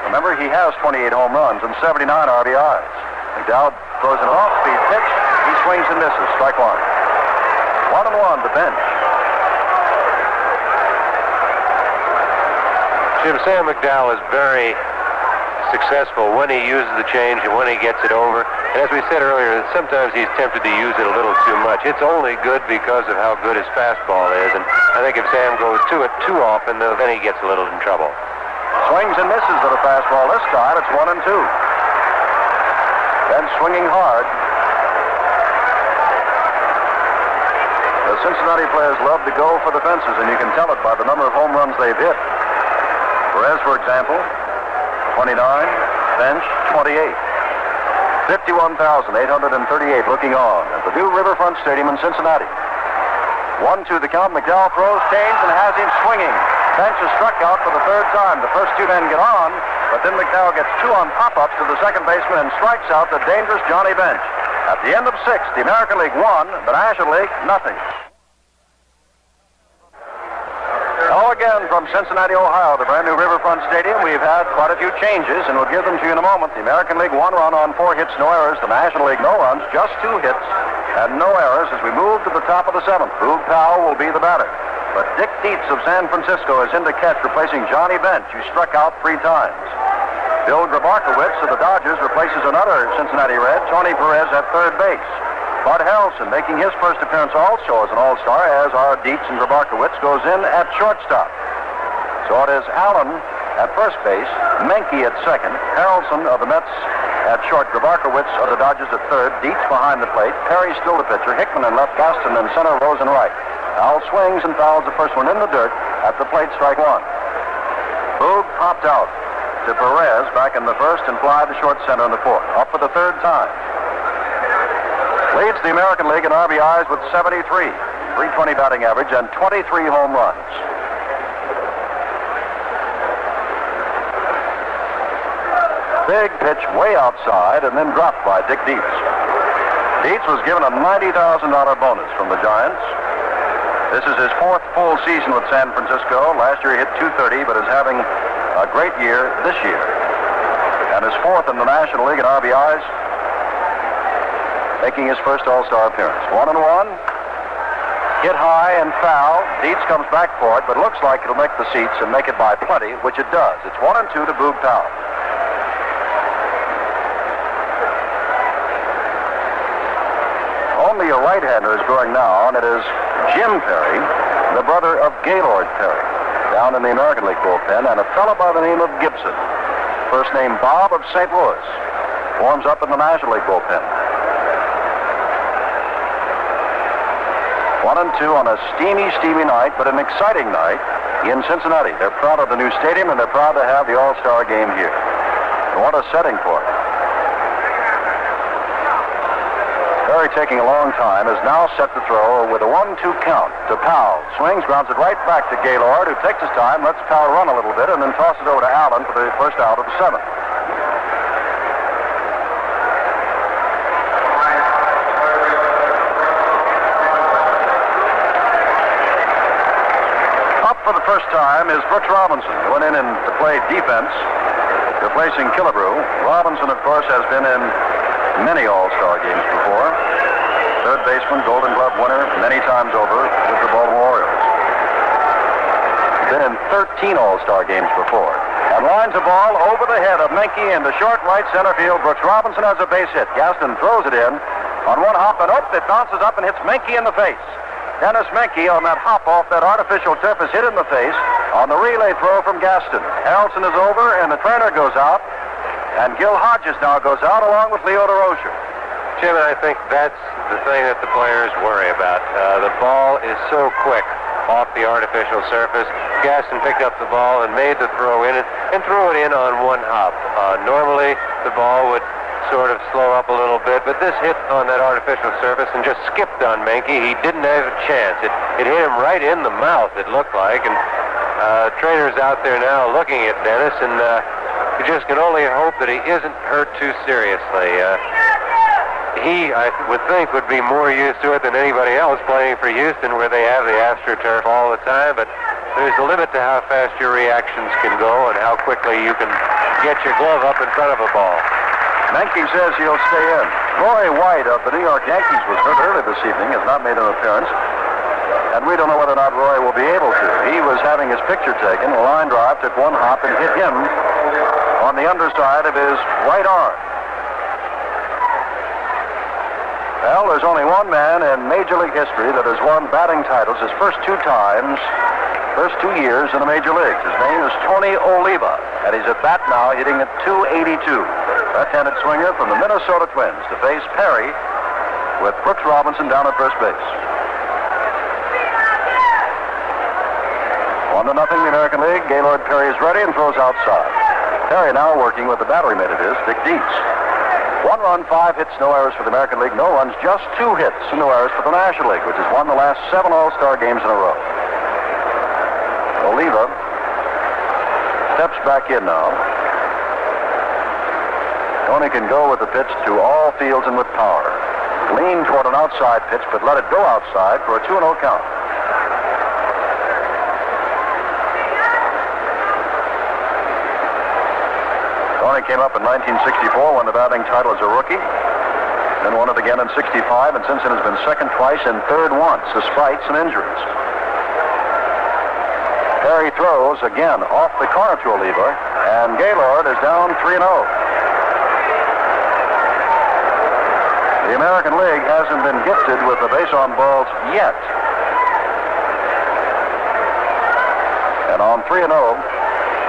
Speaker 1: Remember, he has 28 home runs and 79 RBIs. McDowell throws an off-speed pitch. He swings and misses. Strike 1. 1-1 to Bench.
Speaker 2: Jim, Sam McDowell is very successful when he uses the change and when he gets it over. And as we said earlier, sometimes he's tempted to use it a little too much. It's only good because of how good his fastball is. And I think if Sam goes to it too often, then he gets a little in trouble.
Speaker 1: Swings and misses to the fastball. This time it's 1-2. Then swinging hard. The Cincinnati players love to go for the fences, and you can tell it by the number of home runs they've hit. Perez, for example, 29, Bench, 28. 51,838 looking on at the new Riverfront Stadium in Cincinnati. 1-2 the count. McDowell throws, changed, and has him swinging. Bench is struck out for the 3rd time. The first 2 men get on, but then McDowell gets 2 on pop-ups to the second baseman and strikes out the dangerous Johnny Bench. At the end of 6, the American League won, the National League nothing. Now again from Cincinnati, Ohio, the brand new Riverfront Stadium. We've had quite a few changes, and we'll give them to you in a moment. The American League 1 run on 4 hits, no errors. The National League no runs, just 2 hits and no errors as we move to the top of the 7th. Boog Powell will be the batter. But Dick Dietz of San Francisco is in to catch, replacing Johnny Bench, who struck out 3 times. Bill Grabarkowitz of the Dodgers replaces another Cincinnati Red, Tony Perez, at third base. Bud Harrelson making his first appearance also as an All-Star, as are Dietz and Grabarkowitz, goes in at shortstop. So it is Allen at first base, Menke at second, Harrelson of the Mets at short, Grabarkowitz of the Dodgers at third, Dietz behind the plate, Perry still the pitcher, Hickman in left, Gaston in center, Rose in right. Powell swings and fouls the first one in the dirt at the plate, strike 1. Boog popped out to Perez back in the first and fly to short center in the 4th. Up for the 3rd time. Leads the American League in RBIs with 73, 320 batting average, and 23 home runs. Big pitch way outside and then dropped by Dick Dietz. Dietz was given a $90,000 bonus from the Giants. This is his 4th full season with San Francisco. Last year he hit .230, but is having a great year this year. And his 4th in the National League in RBIs, making his first All-Star appearance. 1-1. Hit high and foul. Dietz comes back for it, but looks like it'll make the seats and make it by plenty, which it does. It's 1-2 to Boog Powell. Only a right-hander is going now, and it is Jim Perry, the brother of Gaylord Perry, down in the American League bullpen, and a fellow by the name of Gibson, first name Bob of St. Louis, warms up in the National League bullpen. 1-2 on a steamy night, but an exciting night in Cincinnati. They're proud of the new stadium, and they're proud to have the All Star Game here. And what a setting for it. Perry, taking a long time, is now set to throw with a 1-2 count to Powell. Swings, grounds it right back to Gaylord, who takes his time, lets Powell run a little bit, and then tosses over to Allen for the first out of the 7th. Up for the first time is Brooks Robinson, who went in and to play defense, replacing Killebrew. Robinson, of course, has been in many All-Star games before. Third baseman, Golden Glove winner many times over with the Baltimore Orioles. Been in 13 All-Star games before. And lines the ball over the head of Menke into short right center field. Brooks Robinson has a base hit. Gaston throws it in on one hop, and it bounces up and hits Menke in the face. Dennis Menke on that hop off that artificial turf is hit in the face on the relay throw from Gaston. Harrelson is over, and the trainer goes out. And Gil Hodges now goes out along with Leo DeRozier.
Speaker 2: Jim, I think that's the thing that the players worry about. The ball is so quick off the artificial surface. Gaston picked up the ball and made the throw in and threw it in on one hop. Normally, the ball would sort of slow up a little bit, but this hit on that artificial surface and just skipped on Menke. He didn't have a chance. It hit him right in the mouth, it looked like, and trainer's out there now looking at Dennis, and you just can only hope that he isn't hurt too seriously. He, I would think, would be more used to it than anybody else playing for Houston, where they have the AstroTurf all the time, but there's a limit to how fast your reactions can go and how quickly you can get your glove up in front of a ball.
Speaker 1: Menke says he'll stay in. Roy White of the New York Yankees was hurt early this evening, has not made an appearance, and we don't know whether or not Roy will be able to. He was having his picture taken. A line drive took one hop and hit him on the underside of his right arm. Well, there's only one man in Major League history that has won batting titles his first 2 times, first 2 years in the Major Leagues. His name is Tony Oliva, and he's at bat now hitting at .282. Left-handed swinger from the Minnesota Twins to face Perry with Brooks Robinson down at first base. 1-0 the American League. Gaylord Perry is ready and throws outside. Perry now working with the battery mate of his, Dick Dietz. 1 run, 5 hits, no errors for the American League. No runs, just 2 hits and no errors for the National League, which has won the last 7 All-Star games in a row. Oliva steps back in now. Tony can go with the pitch to all fields and with power. Lean toward an outside pitch, but let it go outside for a 2-0 count. Tony came up in 1964, won the batting title as a rookie, then won it again in 65, and since then has been second twice and third once, despite some injuries. Perry throws again off the corner to Oliva, and Gaylord is down 3-0. The American League hasn't been gifted with the base on balls yet. And on 3-0,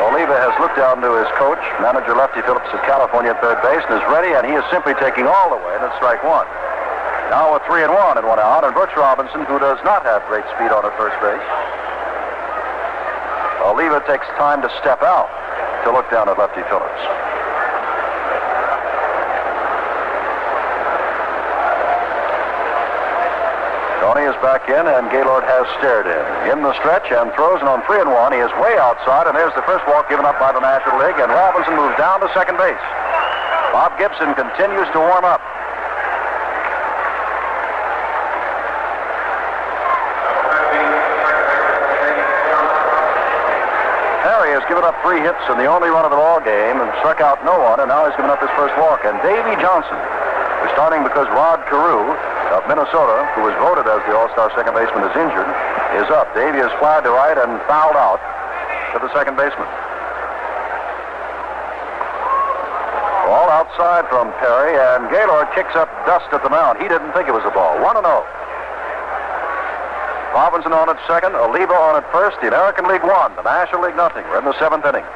Speaker 1: Oliva has looked down to his coach, manager Lefty Phillips of California at third base, and is ready, and he is simply taking all the way, and it's strike 1. Now with 3-1 and 1 out, and Brooks Robinson, who does not have great speed on at first base. Oliva takes time to step out to look down at Lefty Phillips. Tony is back in, and Gaylord has stared in the stretch and throws, and on 3-1, he is way outside, and there's the first walk given up by the National League, and Robinson moves down to second base. Bob Gibson continues to warm up. Harry has given up 3 hits in the only run of the ball game and struck out no one, and now he's given up his first walk. And Davey Johnson is starting because Rod Carew of Minnesota, who was voted as the All-Star second baseman, is injured, is up. Davey is flied to right and fouled out to the second baseman. Ball outside from Perry, and Gaylord kicks up dust at the mound. He didn't think it was a ball. 1-0. Robinson on at second, Oliva on at first. The American League 1, the National League nothing. We're in the 7th inning.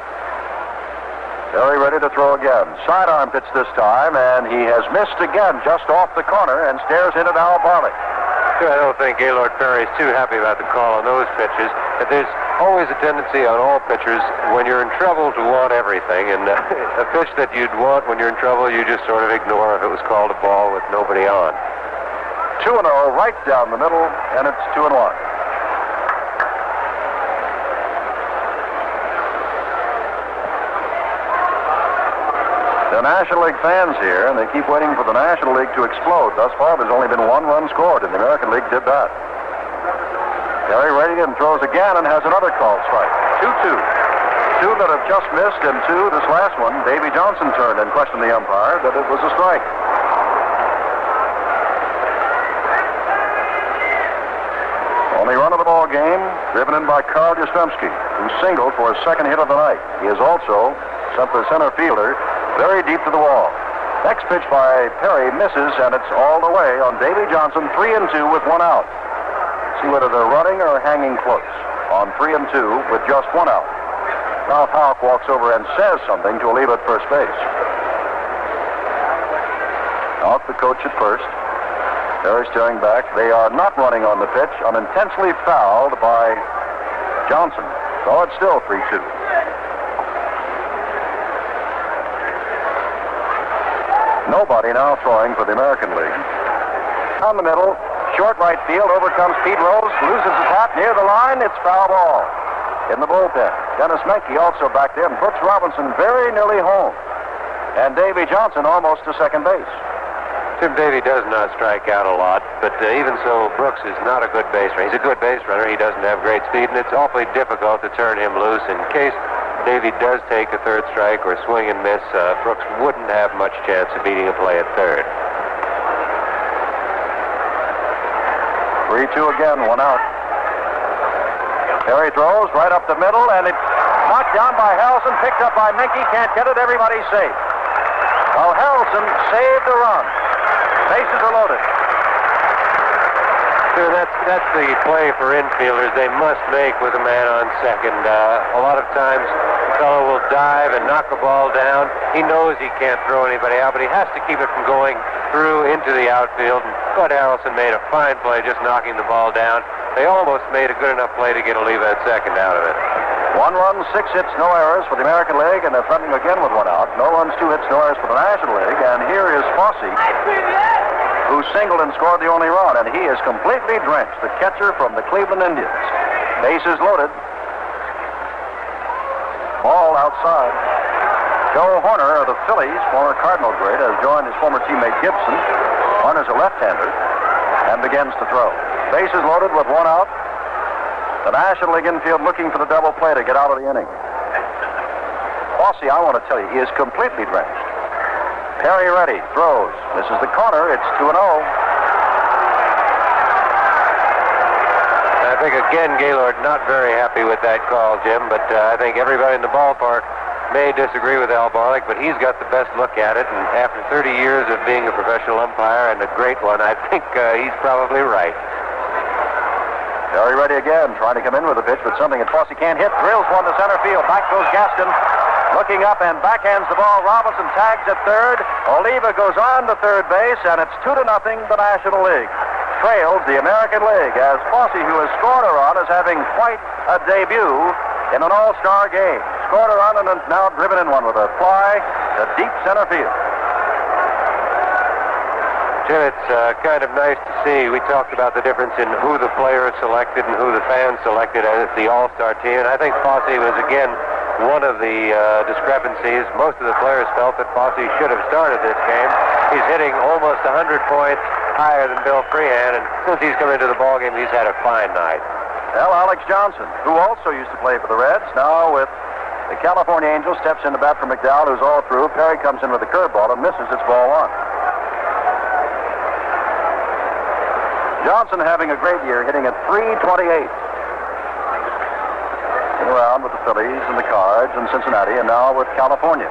Speaker 1: Perry ready to throw again. Sidearm pitch this time, and he has missed again just off the corner and stares in at Al Barley.
Speaker 2: I don't think Gaylord Perry is too happy about the call on those pitches. But there's always a tendency on all pitchers when you're in trouble to want everything, and a pitch that you'd want when you're in trouble, you just sort of ignore if it was called a ball with nobody on.
Speaker 1: 2-0 right down the middle, and it's 2-1. The National League fans here, and they keep waiting for the National League to explode. Thus far, there's only been 1 run scored, and the American League did that. Perry ready and throws again and has another called strike. 2-2. 2 that have just missed, and 2 this last one. Davy Johnson turned and questioned the umpire that it was a strike. Only run of the ball game, driven in by Carl Yastrzemski, who singled for his second hit of the night. He has also sent the center fielder very deep to the wall. Next pitch by Perry misses, and it's all the way on Davy Johnson, 3-2 with 1 out. See whether they're running or hanging close on 3-2 with just 1 out. Ralph Houck walks over and says something to Oliva at first base. Houck, the coach at first. Perry staring back. They are not running on the pitch. Unintensely fouled by Johnson. So it's still 3-2. Nobody now throwing for the American League. Down the middle, short right field, over comes Pete Rose, loses his hat near the line, it's foul ball. In the bullpen, Dennis Menke also back there, and Brooks Robinson very nearly home. And Davy Johnson almost to second base.
Speaker 2: Tim Davy does not strike out a lot, but even so, Brooks is not a good base runner. He's a good base runner. He doesn't have great speed, and it's awfully difficult to turn him loose. In case Davy does take a third strike or swing and miss, Brooks wouldn't have much chance of beating a play at third.
Speaker 1: 3-2 again, 1 out. Perry throws right up the middle, and it's knocked down by Harrelson, picked up by Menke, can't get it, everybody's safe. Well, Harrelson saved the run. Bases are loaded.
Speaker 2: Sure, that's the play for infielders they must make with a man on second. A lot of times the fellow will dive and knock a ball down. He knows he can't throw anybody out, but he has to keep it from going through into the outfield. And Bud Harrelson made a fine play just knocking the ball down. They almost made a good enough play to get Oliva at second out of it.
Speaker 1: 1 run, 6 hits, no errors for the American League, and they're threatening again with 1 out. No runs, 2 hits, no errors for the National League, and here is Fosse, who singled and scored the only run, and he is completely drenched, the catcher from the Cleveland Indians. Bases loaded. Ball outside. Joe Horner of the Phillies, former Cardinal great, has joined his former teammate Gibson. Horner's a left-hander and begins to throw. Bases loaded with 1 out. The National League infield looking for the double play to get out of the inning. Fosse, I want to tell you, he is completely drenched. Perry ready, throws. This is the corner. It's 2-0.
Speaker 2: I think, again, Gaylord not very happy with that call, Jim, but I think everybody in the ballpark may disagree with Al Barlick, but he's got the best look at it, and after 30 years of being a professional umpire, and a great one, I think he's probably right.
Speaker 1: Perry ready again, trying to come in with a pitch, but something that Fosse can't hit. Drills one to center field. Back goes Gaston. Looking up and backhands the ball. Robinson tags at third. Oliva goes on to third base, and it's 2-0 the National League. Trails the American League as Fosse, who has scored a run, is having quite a debut in an All Star Game. Scored a run and is now driven in one with a fly to deep center field.
Speaker 2: Jim, it's kind of nice to see. We talked about the difference in who the players selected and who the fans selected as the All-Star team, and I think Fosse was, again, one of the discrepancies. Most of the players felt that Fosse should have started this game. He's hitting almost 100 points higher than Bill Freehan, and since he's come into the ballgame, he's had a fine night.
Speaker 1: Well, Alex Johnson, who also used to play for the Reds, now with the California Angels, steps in to bat for McDowell, who's all through. Perry comes in with a curveball and misses. It's ball 1. Johnson having a great year, hitting at .328. Been around with the Phillies and the Cards and Cincinnati, and now with California.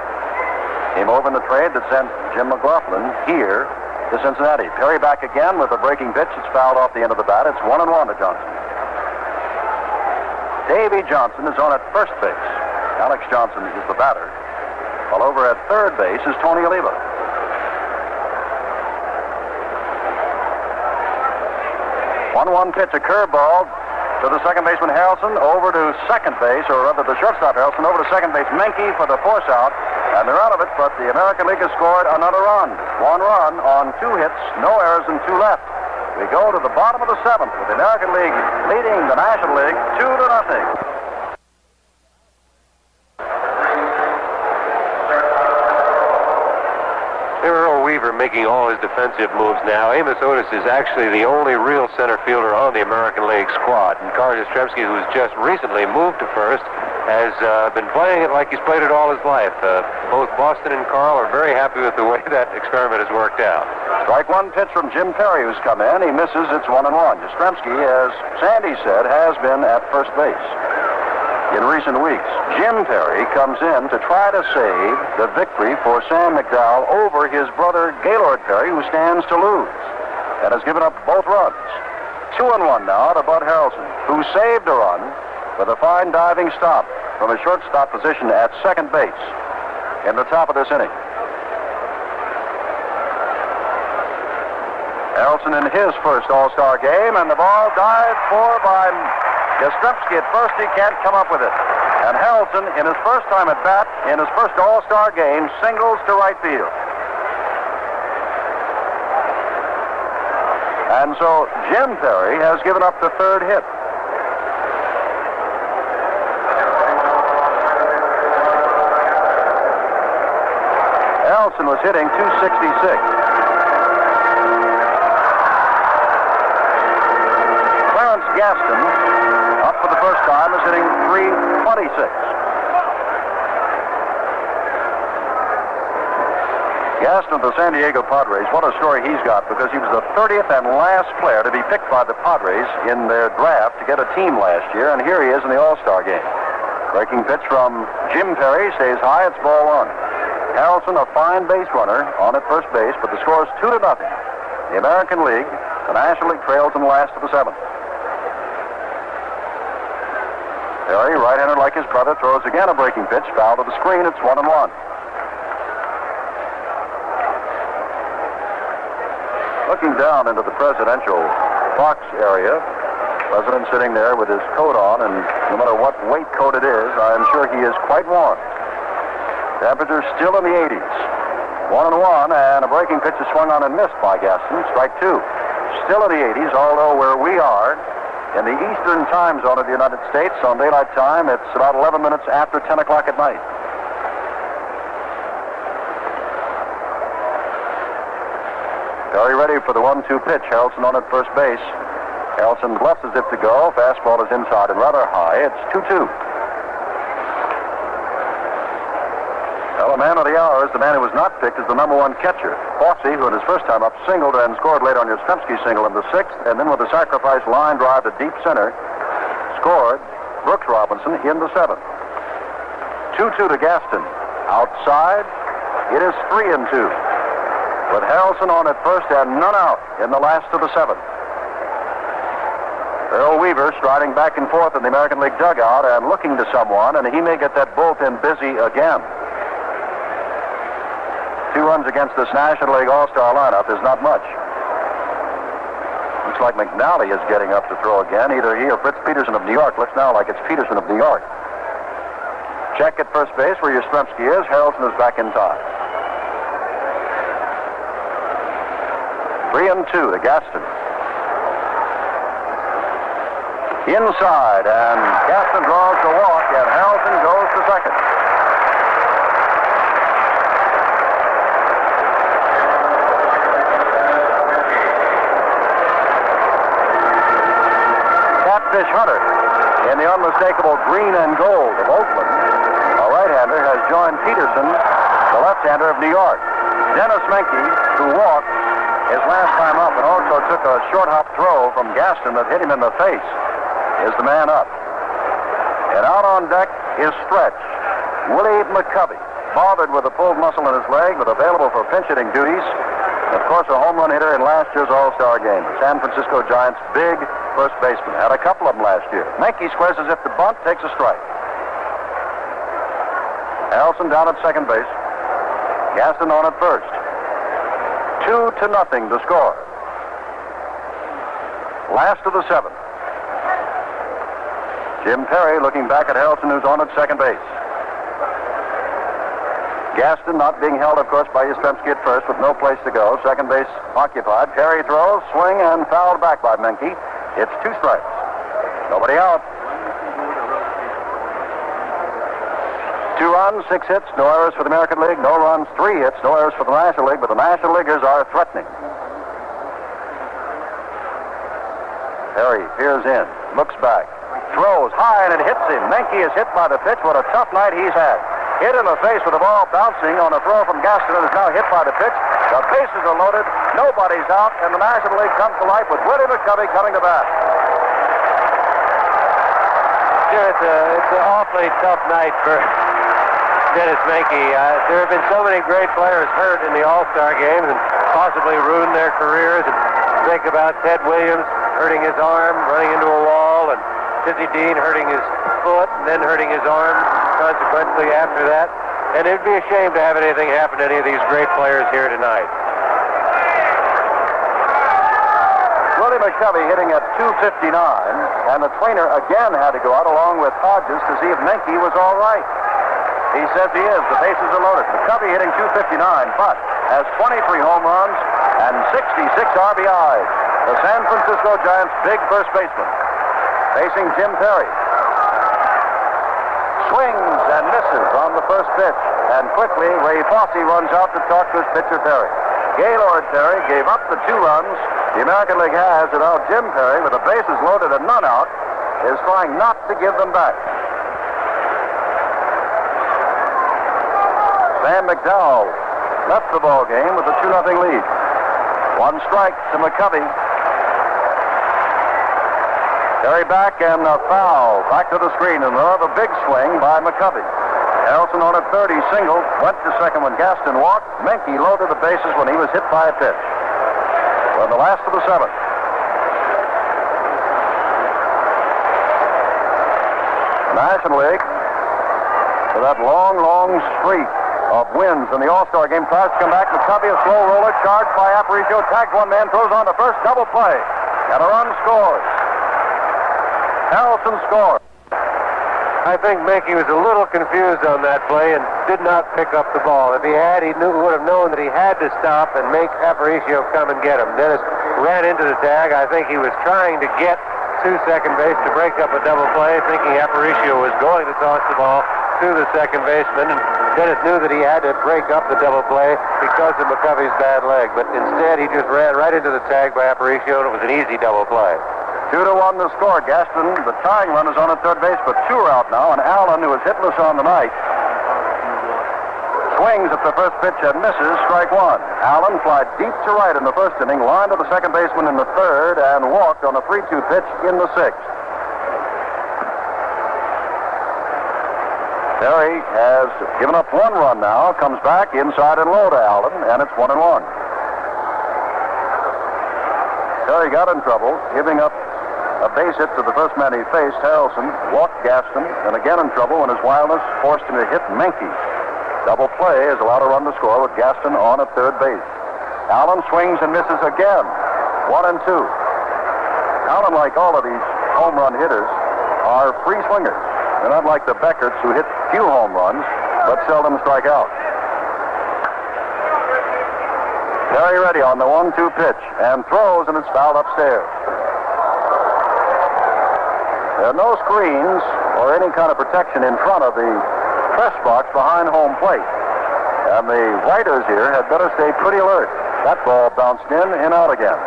Speaker 1: Came over in the trade that sent Jim McLaughlin here to Cincinnati. Perry back again with a breaking pitch. It's fouled off the end of the bat. It's 1-1 to Johnson. Davy Johnson is on at first base. Alex Johnson is the batter. While over at third base is Tony Oliva. 1-1 pitch, a curveball to the second baseman Harrelson, over to second base, or rather the shortstop Harrelson, over to second base Menke for the force out, and they're out of it, but the American League has scored another run. 1 run on 2 hits, no errors, and 2 left. We go to the bottom of the seventh with the American League leading the National League 2-0.
Speaker 2: Earl Weaver making all his defensive moves now. Amos Otis is actually the only real center fielder on the American League squad. And Carl Yastrzemski, who's just recently moved to first, has been playing it like he's played it all his life. Both Boston and Carl are very happy with the way that experiment has worked out.
Speaker 1: Strike one pitch from Jim Perry, who's come in. He misses. It's 1-1. Yastrzemski, as Sandy said, has been at first base. In recent weeks, Jim Perry comes in to try to save the victory for Sam McDowell over his brother Gaylord Perry, who stands to lose, and has given up both runs. 2-1 now to Bud Harrelson, who saved a run with a fine diving stop from a shortstop position at second base in the top of this inning. Harrelson in his first All-Star game, and the ball dived for by Yastrzemski. At first, he can't come up with it. And Harrelson, in his first time at bat, in his first All-Star game, singles to right field. And so Jim Perry has given up the third hit. Harrelson was hitting .266. Clarence Gaston, up for the first time, is hitting .326. Gaston of the San Diego Padres, what a story he's got, because he was the 30th and last player to be picked by the Padres in their draft to get a team last year, and here he is in the All-Star game. Breaking pitch from Jim Perry, stays high, it's ball one. Harrelson, a fine base runner on at first base, but the score is 2-0. The American League, the National League, trails in the last of the seventh. Perry, right-hander like his brother, throws again a breaking pitch, foul to the screen. It's 1-1. Looking down into the presidential box area, President sitting there with his coat on, and no matter what weight coat it is, I'm sure he is quite warm. Temperature still in the 80s. 1-1, and a breaking pitch is swung on and missed by Gaston. Strike two. Still in the 80s, although where we are in the eastern time zone of the United States on daylight time, it's about 11 minutes after 10 o'clock at night. Perry ready for the 1-2 pitch. Harrelson on at first base. Harrelson bluffs as if to go. Fastball is inside and rather high. It's 2-2. Well, the man of the hour is the man who was not picked as the number one catcher. Fossey, who in his first time up singled and scored late on Yastrzemski's single in the sixth, and then with a sacrifice line drive to deep center, scored Brooks Robinson in the seventh. 2-2 to Gaston. Outside, it is 3-2. With Harrelson on at first and none out in the last of the seventh. Earl Weaver striding back and forth in the American League dugout and looking to someone, and he may get that bullpen busy again. 2 runs against this National League All-Star lineup is not much. Looks like McNally is getting up to throw again. Either he or Fritz Peterson of New York. Looks now like it's Peterson of New York. Check at first base where Yastrzemski is. Harrelson is back in time. 3-2 to Gaston. Inside, and Gaston draws the walk, and Harrelson goes to second. Catfish Hunter, in the unmistakable green and gold of Oakland, a right-hander, has joined Peterson, the left-hander of New York. Dennis Menke, who walked his last time up and also took a short hop throw from Gaston that hit him in the face, is the man up. And out on deck is Stretch. Willie McCovey, bothered with a pulled muscle in his leg, but available for pinch hitting duties. Of course, a home run hitter in last year's All-Star game. The San Francisco Giants' big first baseman. Had a couple of them last year. Menke squares as if the bunt, takes a strike. Harrelson down at second base. Gaston on at first. 2-0 to score. Last of the seventh. Jim Perry looking back at Harrelson, who's on at second base. Gaston not being held, of course, by Yastrzemski at first with no place to go. Second base occupied. Perry throws, swing, and fouled back by Menke. It's 2 strikes. Nobody out. 2 runs, 6 hits, no errors for the American League. No runs, 3 hits, no errors for the National League. But the National Leaguers are threatening. Perry peers in, looks back, throws high, and it hits him. Menke is hit by the pitch. What a tough night he's had. Hit in the face with the ball bouncing on a throw from Gaston, and is now hit by the pitch. The bases are loaded. Nobody's out, and the National League comes to life with Willie McCovey coming to bat.
Speaker 2: Sure, it's an awfully tough night for Dennis Menke. There have been so many great players hurt in the All Star Games and possibly ruined their careers. And think about Ted Williams hurting his arm, running into a wall, and Dizzy Dean hurting his foot and then hurting his arm consequently after that. And it'd be a shame to have anything happen to any of these great players here tonight.
Speaker 1: Willie McCovey hitting at 259, and the trainer again had to go out along with Hodges to see if Menke was all right. He says he is. The bases are loaded. McCovey hitting 259, but has 23 home runs and 66 RBIs. The San Francisco Giants' big first baseman. Facing Jim Perry. Swings and misses on the first pitch. And quickly, Ray Fosse runs out to talk to his pitcher, Perry. Gaylord Perry gave up the 2 runs the American League has, and now Jim Perry, with the bases loaded and none out, is trying not to give them back. Sam McDowell left the ball game with a 2-0 lead. 1 strike to McCovey. Perry back and a foul. Back to the screen, and another big swing by McCovey. Harrelson on at third, he singled, went to second when Gaston walked. Menke loaded the bases when he was hit by a pitch. We're in the last of the 7th. The National League, with that long, long streak of wins in the All-Star Game, tries to come back. McCovey, a slow roller, charged by Aparicio, tags one man, throws on to first, double play, and a run scores. Harrelson scores.
Speaker 2: I think Menke was a little confused on that play and did not pick up the ball. If he had, he would have known that he had to stop and make Aparicio come and get him. Dennis ran into the tag. I think he was trying to get to second base to break up a double play, thinking Aparicio was going to toss the ball to the second baseman. And Dennis knew that he had to break up the double play because of McCovey's bad leg. But instead, he just ran right into the tag by Aparicio, and it was an easy double play.
Speaker 1: 2-1 the score. Gaston, the tying run, is on at third base, but 2 are out now, and Allen, who is hitless on the night, swings at the first pitch and misses, strike 1. Allen flied deep to right in the first inning, lined to the second baseman in the third, and walked on a 3-2 pitch in the 6th. Perry has given up 1 run now, comes back inside and low to Allen, and it's 1-1. Perry got in trouble, giving up a base hit to the first man he faced, Harrelson, walked Gaston, and again in trouble when his wildness forced him to hit Menke. Double play is allowed to run the score with Gaston on at third base. Allen swings and misses again. 1-2. Allen, like all of these home run hitters, are free swingers. They're not like the Beckerts, who hit few home runs, but seldom strike out. Perry ready on the 1-2 pitch, and throws, and it's fouled upstairs. There are no screens or any kind of protection in front of the press box behind home plate. And the writers here had better stay pretty alert. That ball bounced in and out again.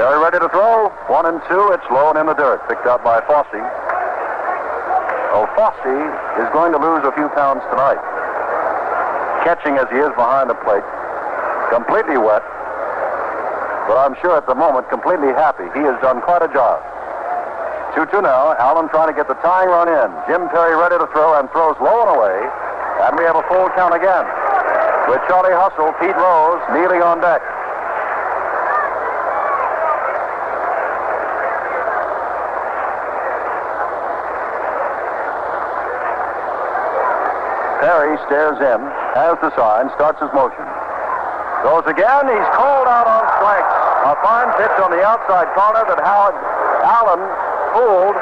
Speaker 1: Perry ready to throw. 1-2. It's low and in the dirt. Picked up by Fosse. Oh, Fosse is going to lose a few pounds tonight. Catching as he is behind the plate. Completely wet. But I'm sure at the moment completely happy. He has done quite a job. 2-2 now. Allen trying to get the tying run in. Jim Perry ready to throw and throws low and away. And we have a full count again. With Charlie Hustle, Pete Rose kneeling on deck. Perry stares in, has the sign, starts his motion. Goes again. He's called out on strikes. A fine pitch on the outside corner that Allen fooled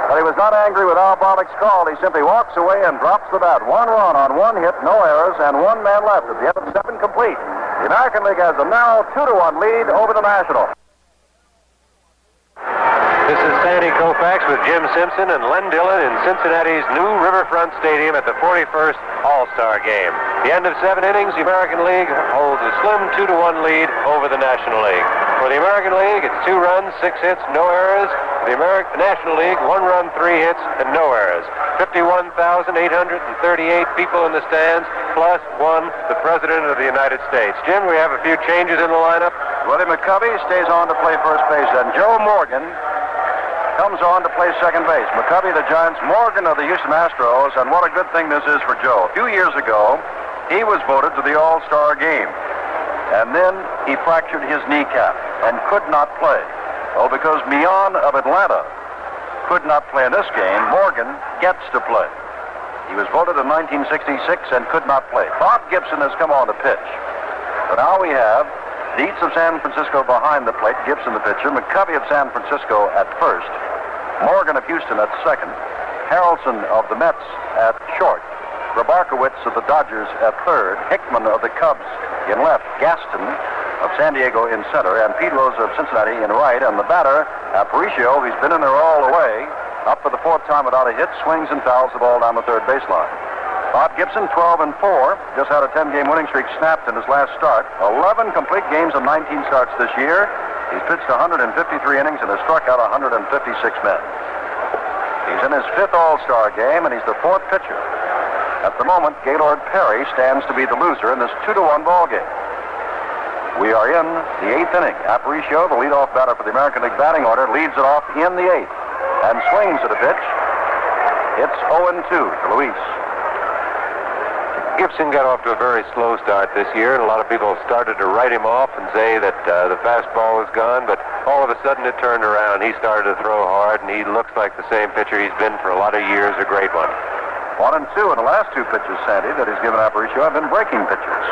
Speaker 1: But he was not angry with Al Bollock's call. He simply walks away and drops the bat. 1 run on 1 hit, no errors, and 1 man left at the end of 7 complete. The American League has a narrow 2-1 lead over the National.
Speaker 2: This is Sandy Koufax with Jim Simpson and Len Dillon in Cincinnati's new Riverfront Stadium at the 41st All Star Game. The end of 7 innings, the American League holds a slim 2-1 lead over the National League. For the American League, it's 2 runs, 6 hits, no errors. For the National League, 1 run, 3 hits, and no errors. 51,838 people in the stands, plus 1, the President of the United States. Jim, we have a few changes in the lineup.
Speaker 1: Willie McCovey stays on to play first base, and Joe Morgan comes on to play second base. McCovey, the Giants, Morgan of the Houston Astros, and what a good thing this is for Joe. A few years ago, he was voted to the All Star Game, and then he fractured his kneecap and could not play. Oh, because Mian of Atlanta could not play in this game, Morgan gets to play. He was voted in 1966 and could not play. Bob Gibson has come on to pitch. But now we have Dietz of San Francisco behind the plate, Gibson the pitcher, McCovey of San Francisco at first, Morgan of Houston at second, Harrelson of the Mets at short, Grabarkowitz of the Dodgers at third, Hickman of the Cubs in left, Gaston of San Diego in center, and Pete Rose of Cincinnati in right, and the batter, Aparicio, who's been in there all the way, up for the 4th time without a hit, swings and fouls the ball down the third baseline. Bob Gibson, 12-4, just had a 10-game winning streak snapped in his last start. 11 complete games and 19 starts this year. He's pitched 153 innings and has struck out 156 men. He's in his 5th All-Star game, and he's the 4th pitcher. At the moment, Gaylord Perry stands to be the loser in this 2-1 ball game. We are in the 8th inning. Aparicio, the leadoff batter for the American League batting order, leads it off in the 8th and swings at a pitch. It's 0-2 to Luis.
Speaker 2: Gibson got off to a very slow start this year, and a lot of people started to write him off and say that the fastball was gone, but all of a sudden it turned around. He started to throw hard, and he looks like the same pitcher he's been for a lot of years, a great one.
Speaker 1: 1-2, and the last 2 pitches, Sandy, that he's given Aparicio have been breaking pitches.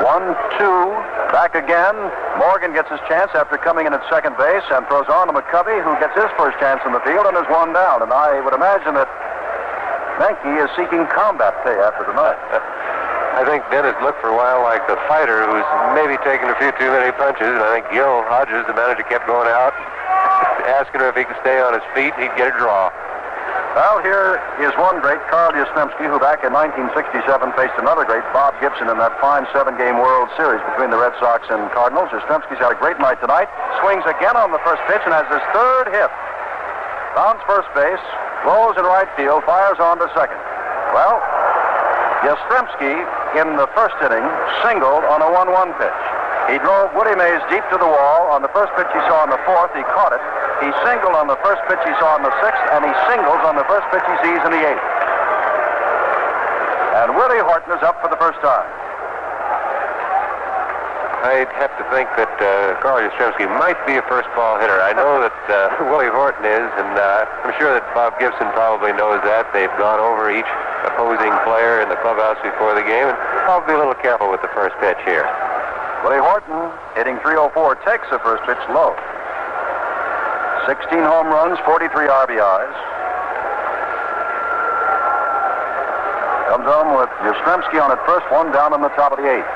Speaker 1: 1-2, back again. Morgan gets his chance after coming in at second base and throws on to McCovey, who gets his first chance in the field and is 1 down. And I would imagine that Menke is seeking combat pay after tonight.
Speaker 2: I think Dennis looked for a while like the fighter who's maybe taking a few too many punches, and I think Gil Hodges, the manager, kept going out, asking him if he could stay on his feet, he'd get a draw.
Speaker 1: Well, here is one great, Carl Yastrzemski, who back in 1967 faced another great, Bob Gibson, in that fine 7-game World Series between the Red Sox and Cardinals. Yastrzemski's had a great night tonight. Swings again on the first pitch and has his 3rd hit. Rounds first base, rolls in right field, fires on to second. Well, Yastrzemski in the first inning singled on a 1-1 pitch. He drove Woody Mays deep to the wall. On the first pitch he saw in the 4th, he caught it. He singled on the first pitch he saw in the 6th, and he singles on the first pitch he sees in the 8th. And Willie Horton is up for the first time.
Speaker 2: I'd have to think that Carl Yastrzemski might be a first ball hitter. I know that Willie Horton is, and I'm sure that Bob Gibson probably knows that. They've gone over each opposing player in the clubhouse before the game, and I'll be a little careful with the first pitch here.
Speaker 1: Willie Horton, hitting .304, takes the first pitch low. 16 home runs, 43 RBIs. Comes on with Yastrzemski on at first, 1 down in the top of the 8th.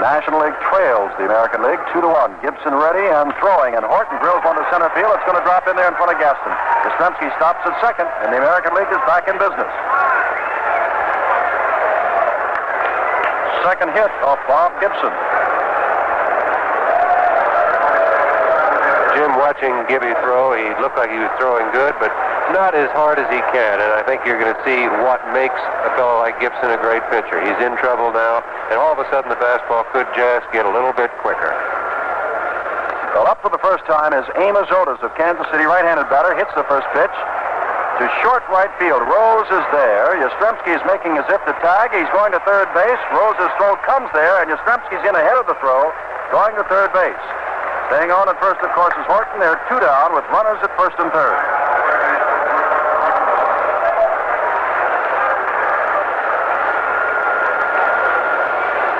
Speaker 1: National League trails the American League 2-1. Gibson ready and throwing, and Horton drills one to center field. It's going to drop in there in front of Gaston. Yastrzemski stops at second, and the American League is back in business. Second hit off Bob Gibson.
Speaker 2: Jim, watching Gibby throw, he looked like he was throwing good, but not as hard as he can, and I think you're going to see what makes a fellow like Gibson a great pitcher. He's in trouble now, and all of a sudden the fastball could just get a little bit quicker.
Speaker 1: Well, up for the first time is Amos Otis of Kansas City, right-handed batter, hits the first pitch to short right field. Rose is there. Yastrzemski is making as if to tag. He's going to third base. Rose's throw comes there, and Yastrzemski's in ahead of the throw, going to third base. Staying on at first, of course, is Horton. They're 2 down with runners at first and third.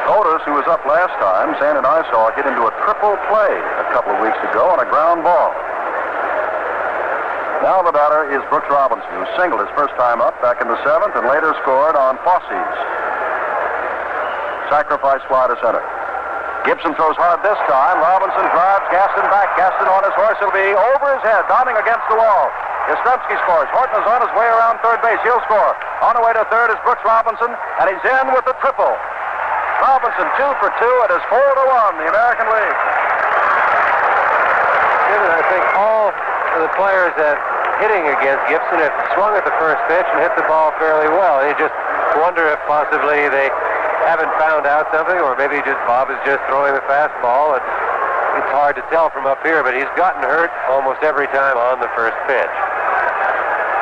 Speaker 1: Otis, who was up last time, Sand and I saw, get into a triple play a couple of weeks ago on a ground ball. Now the batter is Brooks Robinson, who singled his first time up back in the 7th and later scored on Fosse's sacrifice fly to center. Gibson throws hard this time. Robinson drives Gaston back. Gaston on his horse. It'll be over his head, bounding against the wall. Yastrzemski scores. Horton is on his way around third base. He'll score. On the way to third is Brooks Robinson, and he's in with the triple. Robinson 2 for 2. It is 4-1, the American League.
Speaker 2: I think all of the players that hitting against Gibson have swung at the first pitch and hit the ball fairly well. You just wonder if possibly they haven't found out something, or maybe just Bob is just throwing the fastball. It's hard to tell from up here, but he's gotten hurt almost every time on the first pitch.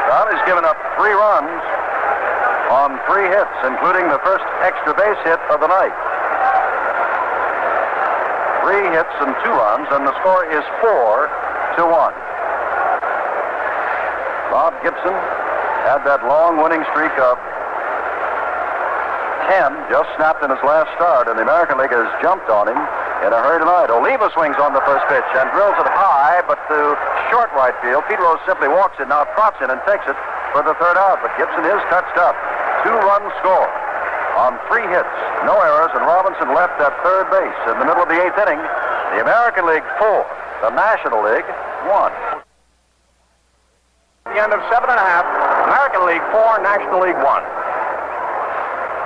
Speaker 1: Well, he's given up 3 runs on 3 hits, including the first extra base hit of the night. 3 hits and 2 runs, and the score is 4-1. Bob Gibson had that long winning streak of 10 just snapped in his last start, and the American League has jumped on him in a hurry tonight. Oliva swings on the first pitch and drills it high, but to short right field. Pete Rose simply walks it, now trots in and takes it for the 3rd out, but Gibson is touched up. 2-run score on 3 hits, no errors, and Robinson left at third base in the middle of the 8th inning. The American League 4, the National League 1.
Speaker 3: The end of 7 1/2. American League 4, National League 1.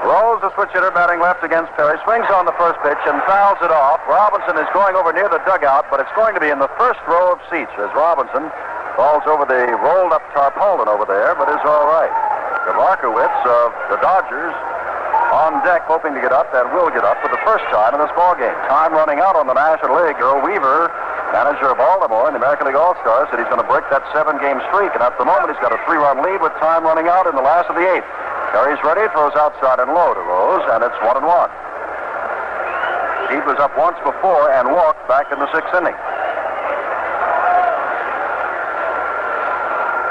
Speaker 1: Rose, the switch hitter, batting left against Perry, swings on the first pitch and fouls it off. Robinson is going over near the dugout, but it's going to be in the first row of seats as Robinson falls over the rolled-up tarpaulin over there, but is all right. Markowitz of the Dodgers on deck, hoping to get up, and will get up for the first time in this ballgame. Time running out on the National League. Earl Weaver, manager of Baltimore in the American League All Stars, said he's going to break that 7-game streak, and at the moment he's got a 3-run lead with time running out in the last of the 8th. Perry's ready, throws outside and low to Rose, and it's 1-1. He was up once before and walked back in the 6th inning.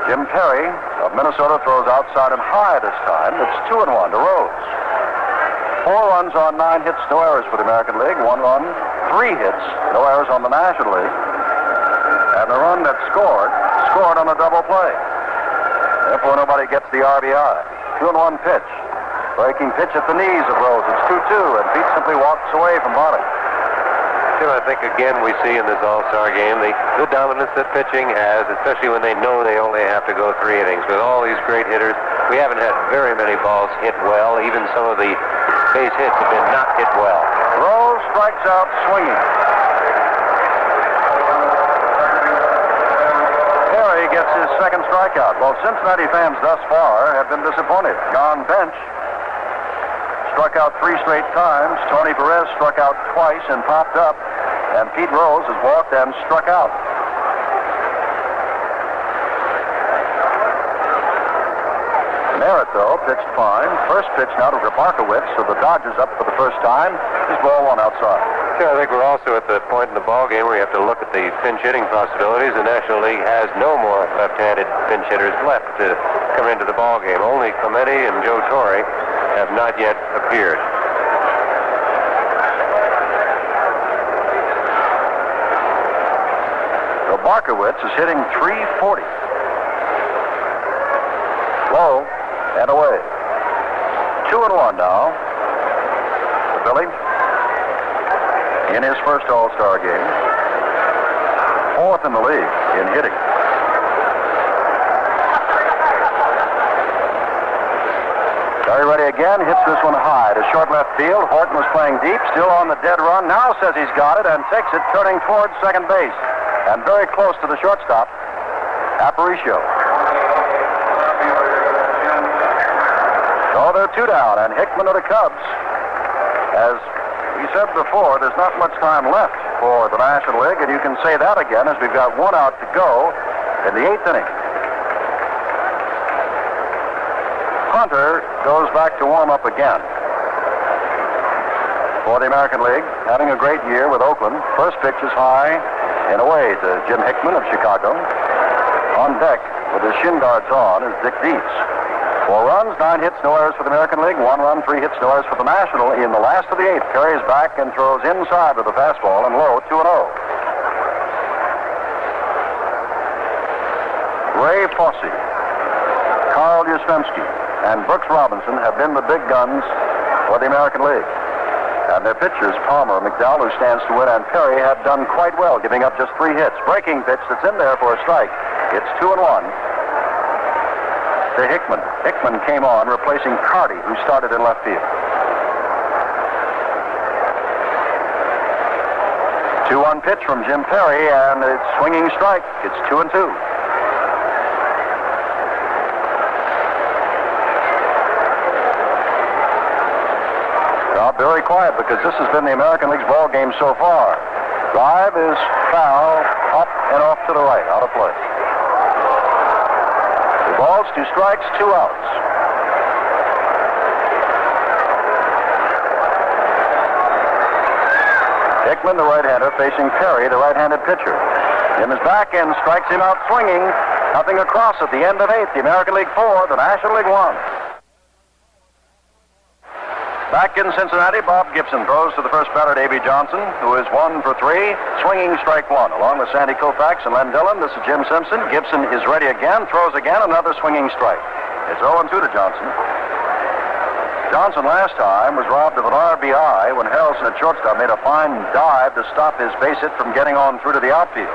Speaker 1: Jim Perry of Minnesota throws outside and high this time. It's 2-1 to Rose. 4 runs on 9 hits, no errors for the American League. 1 run, 3 hits, no errors on the National League. And the run that scored on a double play. Therefore, nobody gets the RBI. 2-1 pitch. Breaking pitch at the knees of Rose. It's 2-2, and Pete simply walks away from bottom.
Speaker 2: Tim, I think again we see in this All-Star game the dominance that pitching has, especially when they know they only have to go 3 innings. With all these great hitters, we haven't had very many balls hit well. Even some of the base hits have been not hit well.
Speaker 1: Rose strikes out swinging. Perry gets his 2nd strikeout. Well, Cincinnati fans thus far have been disappointed. John Bench struck out 3 straight times. Tony Perez struck out twice and popped up. And Pete Rose has walked and struck out. Merritt, though, pitched fine. First pitch now to Markowitz, so the Dodgers up for the first time. He's ball 1 outside.
Speaker 2: Yeah, I think we're also at the point in the ball game where you have to look at the pinch hitting possibilities. The National League has no more left-handed pinch hitters left to come into the ball game. Only Clemente and Joe Torre have not yet appeared.
Speaker 1: So Markowitz is hitting .340. Low and away. 2-1 now for Billy in his first All-Star game. 4th in the league in hitting. Very ready again, hits this one high to short left field. Horton was playing deep, still on the dead run. Now says he's got it and takes it, turning towards second base. And very close to the shortstop, Aparicio. So they're 2 down, and Hickman of the Cubs. As we said before, there's not much time left for the National League, and you can say that again as we've got 1 out to go in the 8th inning. Hunter goes back to warm up again for the American League, having a great year with Oakland. First pitch is high and away to Jim Hickman of Chicago. On deck with his shin guards on is Dick Dietz. 4 runs, 9 hits, no errors for the American League. 1 run, 3 hits, no errors for the National. In the last of the 8th, carries back and throws inside with a fastball and low, 2-0. Ray Fosse, Carl Yastrzemski, and Brooks Robinson have been the big guns for the American League. And their pitchers, Palmer, McDowell, who stands to win, and Perry, have done quite well, giving up just 3 hits. Breaking pitch that's in there for a strike. It's 2-1 to Hickman. Hickman came on, replacing Carty, who started in left field. 2-1 pitch from Jim Perry, and it's swinging strike. It's 2-2. Crowd very quiet because this has been the American League's ball game so far. Drive is foul, up and off to the right, out of play. 2 balls, 2 strikes, 2 outs. Hickman, the right-hander, facing Perry, the right-handed pitcher. Jim is back and strikes him out swinging. Nothing across at the end of 8th. The American League 4, the National League 1. Back in Cincinnati, Bob Gibson throws to the first batter, Davy Johnson, who is 1 for 3, swinging strike 1. Along with Sandy Koufax and Len Dillon, this is Jim Simpson. Gibson is ready again, throws again, another swinging strike. It's 0-2 to Johnson. Johnson last time was robbed of an RBI when Harrelson at shortstop made a fine dive to stop his base hit from getting on through to the outfield.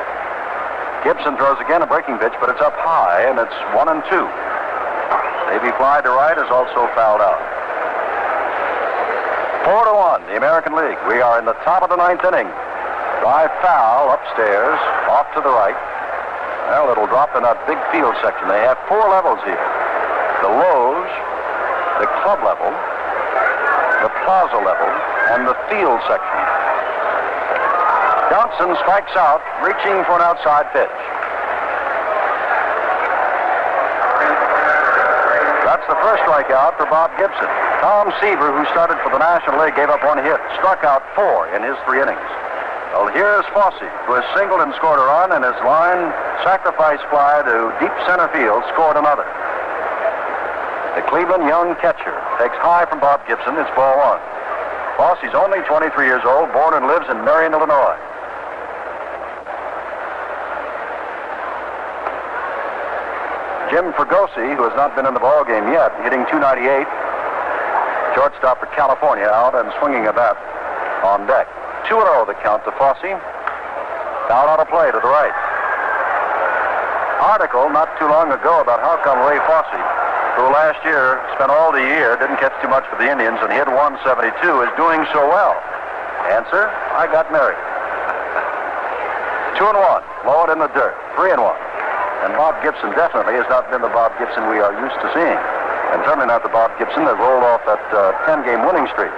Speaker 1: Gibson throws again, a breaking pitch, but it's up high, and it's 1-2. Davy fly to right is also fouled out. 4-1, the American League. We are in the top of the 9th inning. Drive foul upstairs, off to the right. Well, it'll drop in that big field section. They have 4 levels here. The lows, the club level, the plaza level, and the field section. Johnson strikes out, reaching for an outside pitch. That's the first strikeout for Bob Gibson. Tom Seaver, who started for the National League, gave up 1 hit, struck out 4 in his 3 innings. Well, here's Fosse, who has singled and scored a run, and his line sacrifice fly to deep center field scored another. The Cleveland young catcher takes high from Bob Gibson. It's ball 1. Fosse's only 23 years old, born and lives in Marion, Illinois. Jim Fregosi, who has not been in the ball game yet, hitting .298. Shortstop for California, out and swinging a bat on deck. 2-0 the count to Fosse. Foul out of play to the right. Article not too long ago about how come Ray Fosse, who last year spent all the year, didn't catch too much for the Indians and hit 172, is doing so well. Answer, I got married. 2-1, low it in the dirt, 3-1. And Bob Gibson definitely has not been the Bob Gibson we are used to seeing. And certainly not the Bob Gibson that rolled off that 10-game winning streak.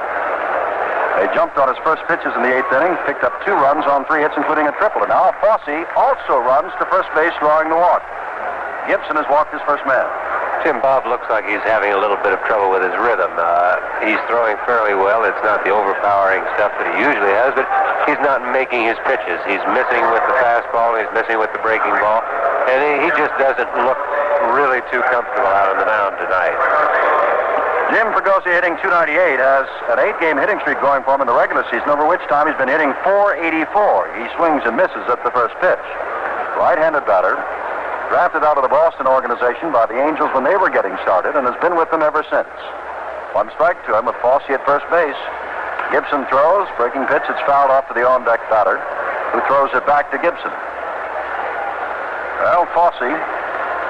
Speaker 1: They jumped on his first pitches in the 8th inning, picked up 2 runs on 3 hits, including a triple. And now Fosse also runs to first base, drawing the walk. Gibson has walked his first man.
Speaker 2: Tim, Bob looks like he's having a little bit of trouble with his rhythm. He's throwing fairly well. It's not the overpowering stuff that he usually has, but he's not making his pitches. He's missing with the fastball, he's missing with the breaking ball, and he just doesn't look really too comfortable out on the mound tonight.
Speaker 1: Jim Fregosi, hitting .298, has an 8-game hitting streak going for him in the regular season, over which time he's been hitting .484. He swings and misses at the first pitch. Right-handed batter, drafted out of the Boston organization by the Angels when they were getting started, and has been with them ever since. 1 strike to him with Fosse at first base. Gibson throws, breaking pitch, it's fouled off to the on-deck batter, who throws it back to Gibson. Well, Fosse,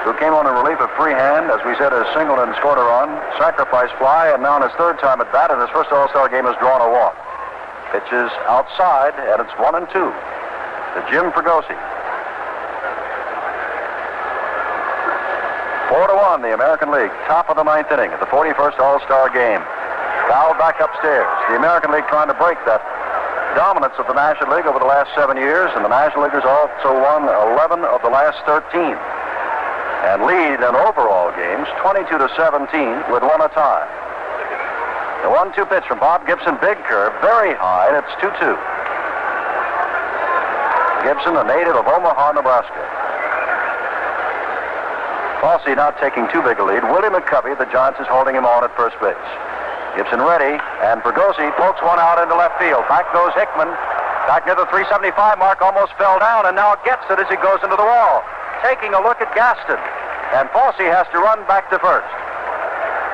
Speaker 1: who came on in relief of Freehand, as we said, has singled and scored a run, sacrifice fly, and now in his 3rd time at bat in his first All-Star game has drawn a walk. Pitches outside, and it's 1-2 to Jim Fregosi. 4-1, the American League, top of the 9th inning at the 41st All-Star game. Fouled back upstairs. The American League trying to break that dominance of the National League over the last 7 years, and the National Leaguers also won 11 of the last 13. And lead in overall games 22-17 with 1 a tie. The 1-2 pitch from Bob Gibson, big curve, very high, and it's 2-2. Gibson, a native of Omaha, Nebraska. Fosse not taking too big a lead. Willie McCovey, the Giants, is holding him on at first base. Gibson ready, and Fregosi pokes 1 out into left field. Back goes Hickman. Back near the 375 mark, almost fell down, and now gets it as he goes into the wall. taking a look at Gaston. And Fosse has to run back to first.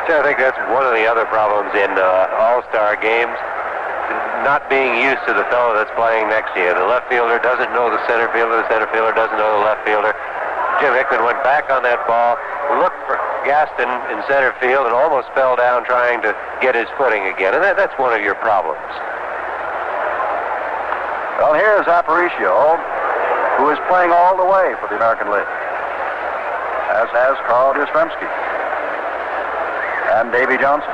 Speaker 2: I think that's one of the other problems in All-Star games, not being used to the fellow that's playing next to you. The left fielder doesn't know the center fielder doesn't know the left fielder. Jim Hickman went back on that ball, looked for Gaston in center field, and almost fell down trying to get his footing again. And that's one of your problems.
Speaker 1: Well, here's Aparicio, who is playing all the way for the American League, as has Carl Yastrzemski and Davy Johnson.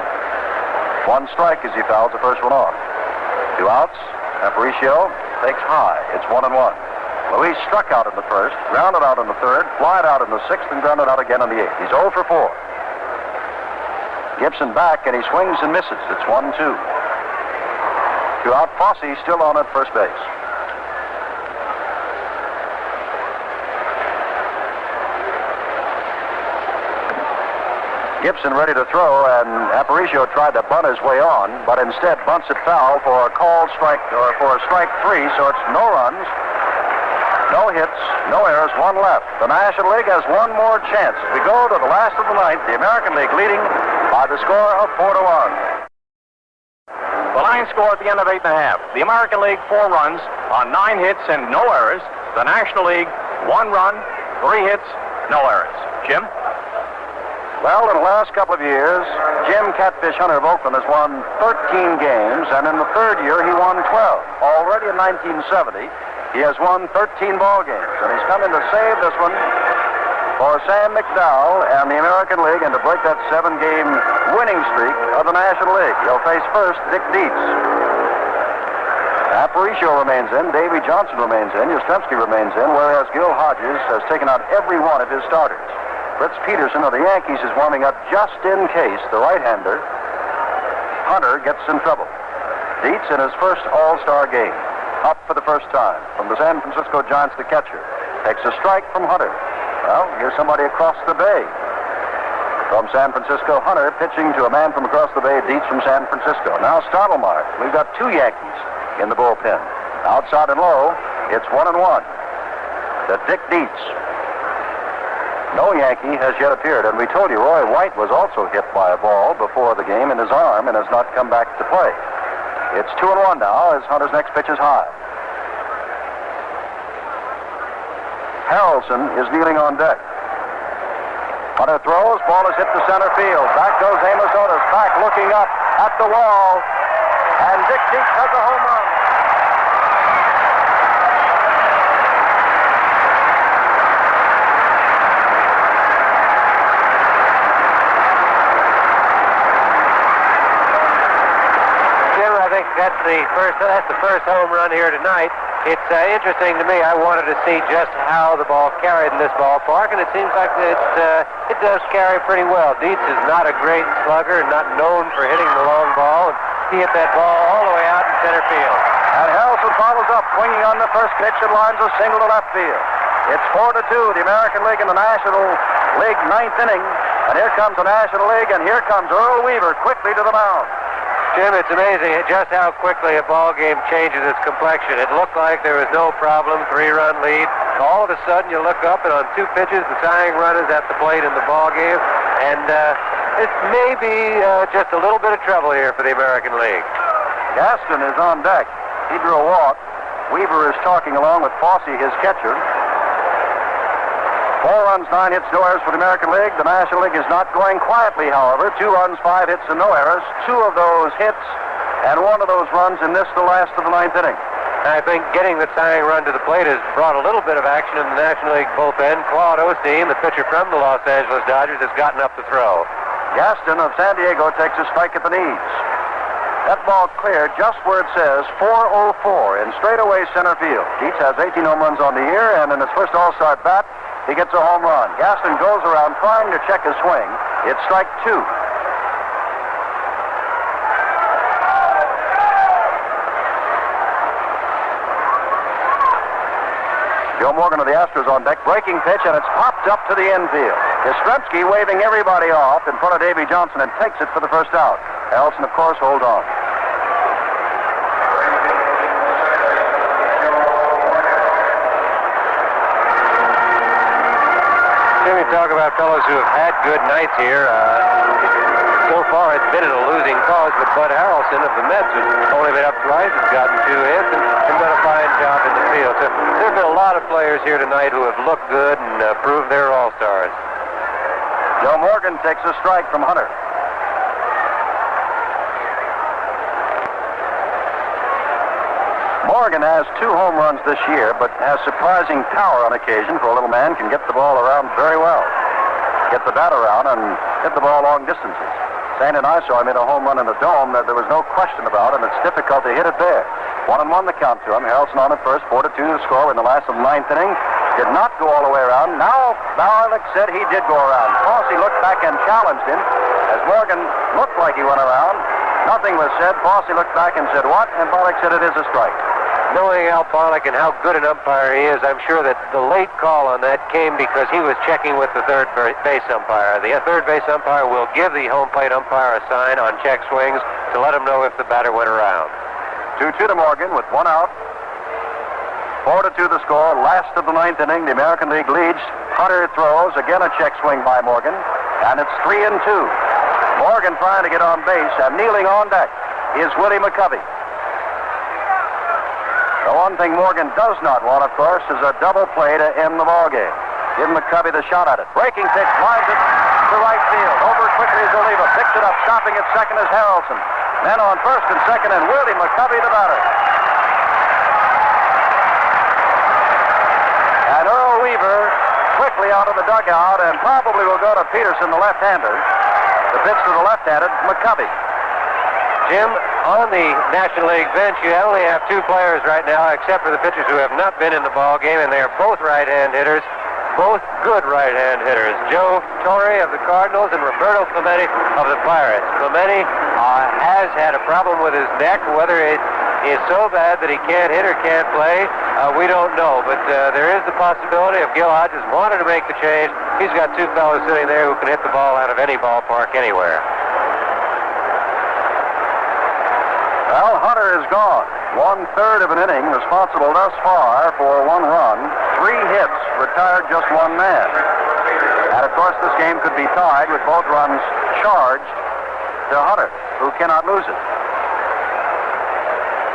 Speaker 1: One strike as he fouls the first one off. 2 outs. Aparicio takes high. It's 1-1. Luis struck out in the first, grounded out in the third, flied out in the sixth, and grounded out again in the eighth. He's 0 for 4. Gibson back, and he swings and misses. It's 1-2. 2 out. Fosse still on at first base. Gibson ready to throw, and Aparicio tried to bunt his way on, but instead bunts it foul for a called strike, or for a strike 3, so it's no runs, no hits, no errors, 1 left. The National League has one more chance. We go to the last of the ninth, the American League leading by the score of 4-1.
Speaker 3: The line score at the end of 8 1/2. The American League 4 runs on 9 hits and no errors. The National League 1 run, 3 hits, no errors. Jim?
Speaker 1: Well, in the last couple of years, Jim Catfish Hunter of Oakland has won 13 games, and in the third year he won 12. Already in 1970, he has won 13 ball games, and he's come in to save this one for Sam McDowell and the American League, and to break that 7-game winning streak of the National League. He'll face first Dick Dietz. Aparicio remains in, Davy Johnson remains in, Yastrzemski remains in, whereas Gil Hodges has taken out every one of his starters. Fritz Peterson of the Yankees is warming up just in case the right-hander, Hunter, gets in trouble. Dietz in his first All-Star game, up for the first time from the San Francisco Giants, the catcher, takes a strike from Hunter. Well, here's somebody across the bay from San Francisco. Hunter pitching to a man from across the bay, Dietz from San Francisco. Now Stottlemyre. We've got 2 Yankees in the bullpen. Outside and low, it's 1-1 to Dick Dietz. No Yankee has yet appeared, and we told you Roy White was also hit by a ball before the game in his arm and has not come back to play. It's 2-1 now as Hunter's next pitch is high. Harrelson is kneeling on deck. Hunter throws, ball is hit to center field. Back goes Amos Otis, back looking up at the wall, and Dick Dietz has a home run.
Speaker 2: That's the first home run here tonight. It's interesting to me. I wanted to see just how the ball carried in this ballpark, and it seems like it does carry pretty well. Dietz is not a great slugger, not known for hitting the long ball, and he hit that ball all the way out in center field.
Speaker 1: And Harrelson follows up, swinging on the first pitch and lines a single to left field. It's 4-2, the American League and the National League 9th inning. And here comes the National League, and here comes Earl Weaver quickly to the mound.
Speaker 2: Jim, it's amazing just how quickly a ball game changes its complexion. It looked like there was no problem, 3-run lead. All of a sudden, you look up, and on 2 pitches, the tying run is at the plate in the ball game. And it may be just a little bit of trouble here for the American League.
Speaker 1: Gaston is on deck. He drew a walk. Weaver is talking along with Fosse, his catcher. 4 runs, 9 hits, no errors for the American League. The National League is not going quietly, however. 2 runs, 5 hits, and no errors. 2 of those hits and 1 of those runs in this, the last of the 9th inning.
Speaker 2: I think getting the tying run to the plate has brought a little bit of action in the National League bullpen. Claude Osteen, the pitcher from the Los Angeles Dodgers, has gotten up to throw.
Speaker 1: Gaston of San Diego takes a strike at the knees. That ball cleared just where it says 404 in straightaway center field. Dietz has 18 home runs on the year, and in his first All-Star bat, he gets a home run. Gaston goes around trying to check his swing. It's strike 2. Joe Morgan of the Astros on deck, breaking pitch, and it's popped up to the infield. Yastrzemski waving everybody off in front of Davy Johnson and takes it for the first out. Harrelson, of course, holds on.
Speaker 2: talk about fellows who have had good nights here. So far, it's been in a losing cause, but Bud Harrelson of the Mets has only been up twice, has gotten 2 hits, and done a fine job in the field. So there have been a lot of players here tonight who have looked good and proved they're all-stars.
Speaker 1: Joe Morgan takes a strike from Hunter. Morgan has 2 home runs this year, but has surprising power on occasion for a little man, can get the ball around very well. Get the bat around and hit the ball long distances. Sandy and I saw him hit a home run in the Dome that there was no question about, and it's difficult to hit it there. 1-1 the count to him. Harrelson on at first, 4-2 the score in the last of the 9th inning. Did not go all the way around. Now, Barlick said he did go around. Fosse looked back and challenged him. As Morgan looked like he went around, nothing was said. Fosse looked back and said, what? And Barlick said it is a strike.
Speaker 2: Knowing Al Barlick and how good an umpire he is, I'm sure that the late call on that came because he was checking with the third base umpire. The third base umpire will give the home plate umpire a sign on check swings to let him know if the batter went around.
Speaker 1: 2-2 to Morgan with 1 out. 4-2 the score. Last of the 9th inning. The American League leads. Hunter throws. Again a check swing by Morgan. And it's 3-2. Morgan trying to get on base, and kneeling on deck is Willie McCovey. The one thing Morgan does not want, of course, is a double play to end the ball game. Give McCovey the shot at it. Breaking pitch, lines it to right field. Over quickly is Oliva. Picks it up. Stopping at second is Harrelson. Men on first and second, and Willie McCovey the batter. And Earl Weaver quickly out of the dugout, and probably will go to Peterson, the left-hander. The pitch to the left-handed McCovey.
Speaker 2: Jim, on the National League bench, you only have 2 players right now, except for the pitchers who have not been in the ball game, and they are both right-hand hitters, both good right-hand hitters. Joe Torre of the Cardinals and Roberto Clemente of the Pirates. Clemente has had a problem with his neck. Whether it is so bad that he can't hit or can't play, we don't know. But there is the possibility if Gil Hodges wanted to make the change, he's got 2 fellows sitting there who can hit the ball out of any ballpark anywhere.
Speaker 1: Well, Hunter is gone. 1/3 of an inning, responsible thus far for 1 run, 3 hits, retired just 1 man. And of course, this game could be tied with both runs charged to Hunter, who cannot lose it.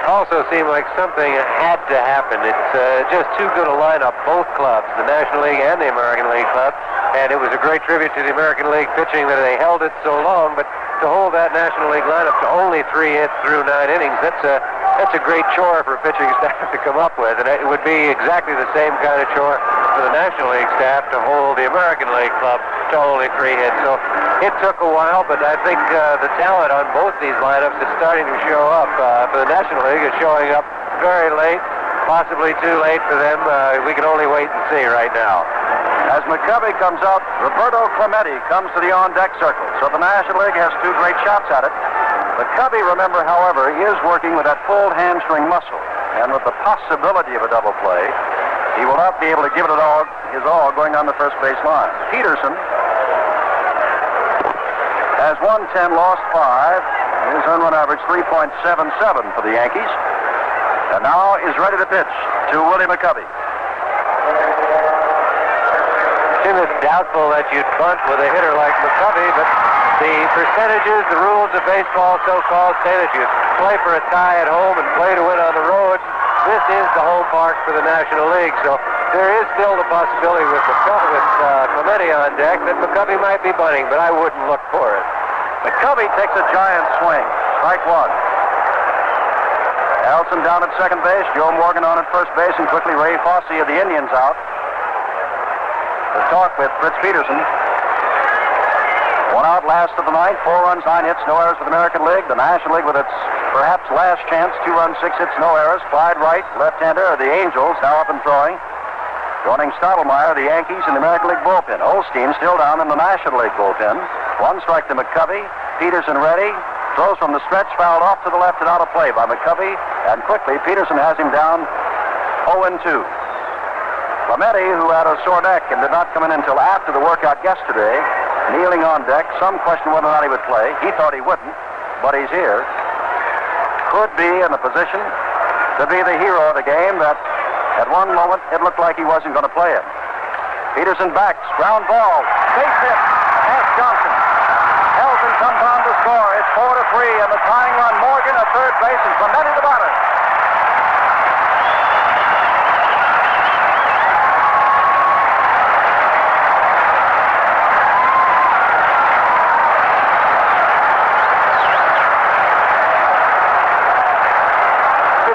Speaker 2: Also seemed like something had to happen. It's just too good a lineup, both clubs, the National League and the American League club. And it was a great tribute to the American League pitching that they held it so long, but to hold that National League lineup to only 3 hits through 9 innings, that's a great chore for a pitching staff to come up with. And it would be exactly the same kind of chore for the National League staff to hold the American League club to only 3 hits. So it took a while, but I think the talent on both these lineups is starting to show up. For the National League, it's showing up very late, possibly too late for them. We can only wait and see right now.
Speaker 1: As McCovey comes out, Roberto Clemente comes to the on-deck circle. So the National League has 2 great shots at it. McCovey, remember, however, is working with that full hamstring muscle. And with the possibility of a double play, he will not be able to give it his all going on the first base line. Peterson has 110, lost 5. His earned run average 3.77 for the Yankees. And now is ready to pitch to Willie McCovey.
Speaker 2: Jim, it's doubtful that you'd bunt with a hitter like McCovey, but the percentages, the rules of baseball so-called say that you play for a tie at home and play to win on the road. This is the home park for the National League, so there is still the possibility with Clemente on deck that McCovey might be bunting, but I wouldn't look for it.
Speaker 1: McCovey takes a giant swing. Strike 1. Harrelson down at second base, Joe Morgan on at first base, and quickly Ray Fosse of the Indians out to talk with Fritz Peterson. 1 out, last of the 9th, 4 runs, 9 hits, no errors for the American League. The National League with its perhaps last chance, 2 runs, 6 hits, no errors. Clyde Wright, left-hander of the Angels, now up and throwing. Joining Stottlemyre, the Yankees in the American League bullpen. Osteen still down in the National League bullpen. 1 strike to McCovey. Peterson ready. Throws from the stretch, fouled off to the left and out of play by McCovey. And quickly, Peterson has him down 0-2. Clemente, who had a sore neck and did not come in until after the workout yesterday, kneeling on deck. Some question whether or not he would play. He thought he wouldn't, but he's here. Could be in a position to be the hero of the game that at one moment it looked like he wasn't going to play it. Peterson backs, ground ball, base hit, past Johnson. Helton comes on to score. It's 4-3, and the tying run, Morgan at third base, and Clemente the batter.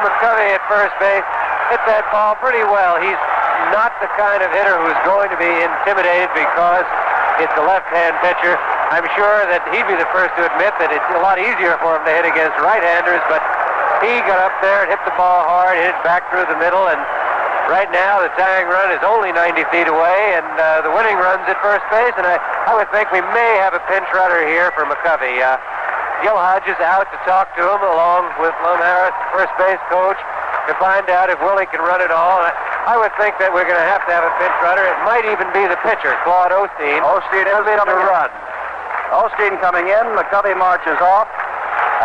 Speaker 2: McCovey at first base hit that ball pretty well. He's not the kind of hitter who's going to be intimidated because it's a left-hand pitcher. I'm sure that he'd be the first to admit that it's a lot easier for him to hit against right-handers, but he got up there and hit the ball hard, hit it back through the middle, and right now the tying run is only 90 feet away, and the winning run's at first base, and I would think we may have a pinch runner here for McCovey. Gil Hodges out to talk to him along with Lum Harris, first base coach, to find out if Willie can run it all. I would think that we're going to have a pinch runner. It might even be the pitcher, Claude Osteen.
Speaker 1: Osteen is coming to run. Osteen coming in, McCovey marches off,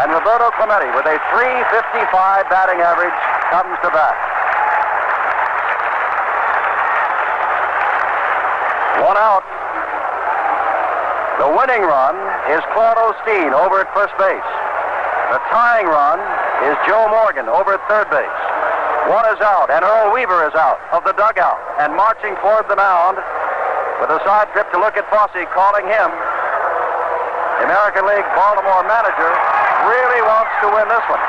Speaker 1: and Roberto Clemente with a .355 batting average comes to bat. One out. The winning run is Claude Osteen over at first base. The tying run is Joe Morgan over at third base. One is out, and Earl Weaver is out of the dugout and marching toward the mound with a side trip to look at Fosse, calling him. The American League Baltimore manager really wants to win this one.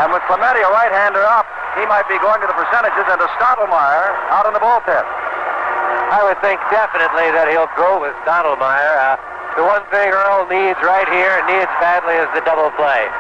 Speaker 1: And with Clemente, a right-hander up, he might be going to the percentages, and to Stottlemyre out in the bullpen.
Speaker 2: I would think definitely that he'll go with Stottlemyre. The one thing Earl needs right here, needs badly, is the double play.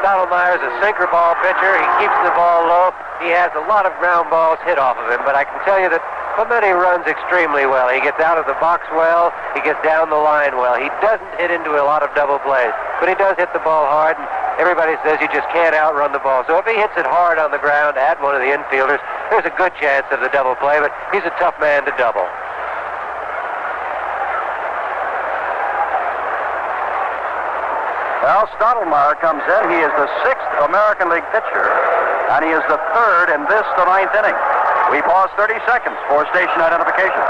Speaker 2: Stottlemyre is a sinker ball pitcher. He keeps the ball low. He has a lot of ground balls hit off of him, but I can tell you that Clemente runs extremely well. He gets out of the box well. He gets down the line well. He doesn't hit into a lot of double plays, but he does hit the ball hard, and everybody says you just can't outrun the ball. So if he hits it hard on the ground at one of the infielders, there's a good chance of the double play, but he's a tough man to double.
Speaker 1: Well, Stottlemyre comes in. He is the 6th American League pitcher, and he is the 3rd in this, the 9th inning. We pause 30 seconds for station identification.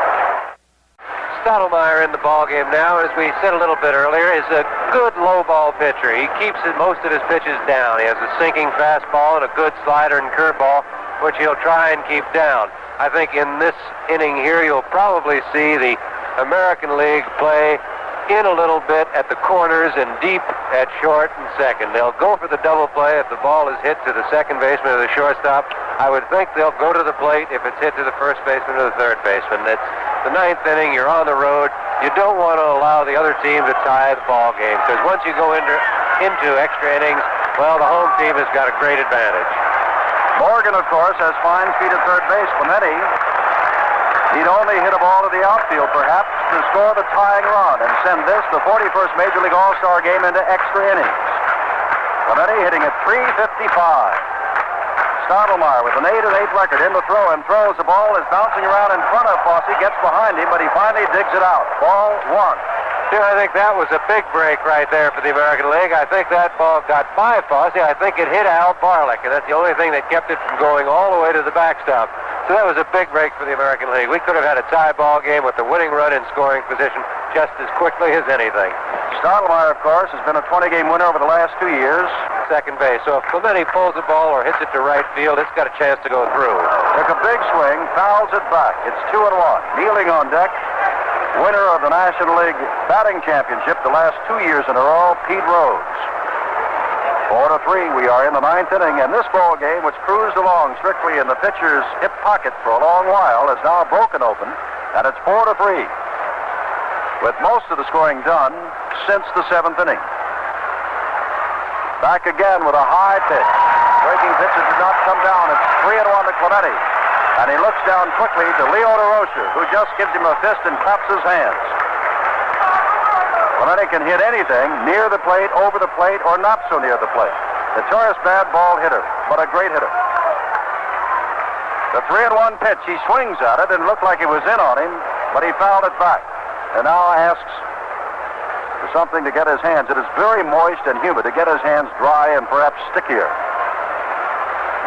Speaker 2: Stottlemyre in the ballgame now, as we said a little bit earlier, is a good low ball pitcher. He keeps most of his pitches down. He has a sinking fastball and a good slider and curveball, which he'll try and keep down. I think in this inning here, you'll probably see the American League play in a little bit at the corners and deep at short and second. They'll go for the double play if the ball is hit to the second baseman or the shortstop. I would think they'll go to the plate if it's hit to the first baseman or the third baseman. It's the 9th inning. You're on the road. You don't want to allow the other team to tie the ball game, because once you go into extra innings, well, the home team has got a great advantage.
Speaker 1: Morgan, of course, has fine speed at third base. Clemente, he'd only hit a ball to the outfield, perhaps, to score the tying run and send this, the 41st Major League All Star Game, into extra innings. Clemente hitting at .355. Stottlemyre with an 8-8 record in the throw, and throws. The ball is bouncing around in front of Fosse, gets behind him, but he finally digs it out. Ball 1.
Speaker 2: I think that was a big break right there for the American League. I think that ball got by Fosse. I think it hit Al Barlick, and that's the only thing that kept it from going all the way to the backstop. So that was a big break for the American League. We could have had a tie ball game with the winning run in scoring position just as quickly as anything.
Speaker 1: Stottlemyre, of course, has been a 20-game winner over the last 2 years.
Speaker 2: Second base. So if Clemente pulls the ball or hits it to right field, it's got a chance to go through.
Speaker 1: Took a big swing, fouls it back. It's 2-1. Kneeling on deck, winner of the National League batting championship the last 2 years in a row, Pete Rose. 4-3, we are in the 9th inning, and this ball game, which cruised along strictly in the pitcher's hip pocket for a long while, is now broken open, and it's 4-3, with most of the scoring done since the 7th inning. Back again with a high pitch. Breaking pitches did not come down. It's 3-1 to Clemente, and he looks down quickly to Leo DeRocher, who just gives him a fist and claps his hands. Clemente can hit anything, near the plate, over the plate, or not so near the plate. Notorious bad ball hitter, but a great hitter. The 3-1 pitch, he swings at it and looked like it was in on him, but he fouled it back. And now asks for something to get his hands. It is very moist and humid, to get his hands dry and perhaps stickier.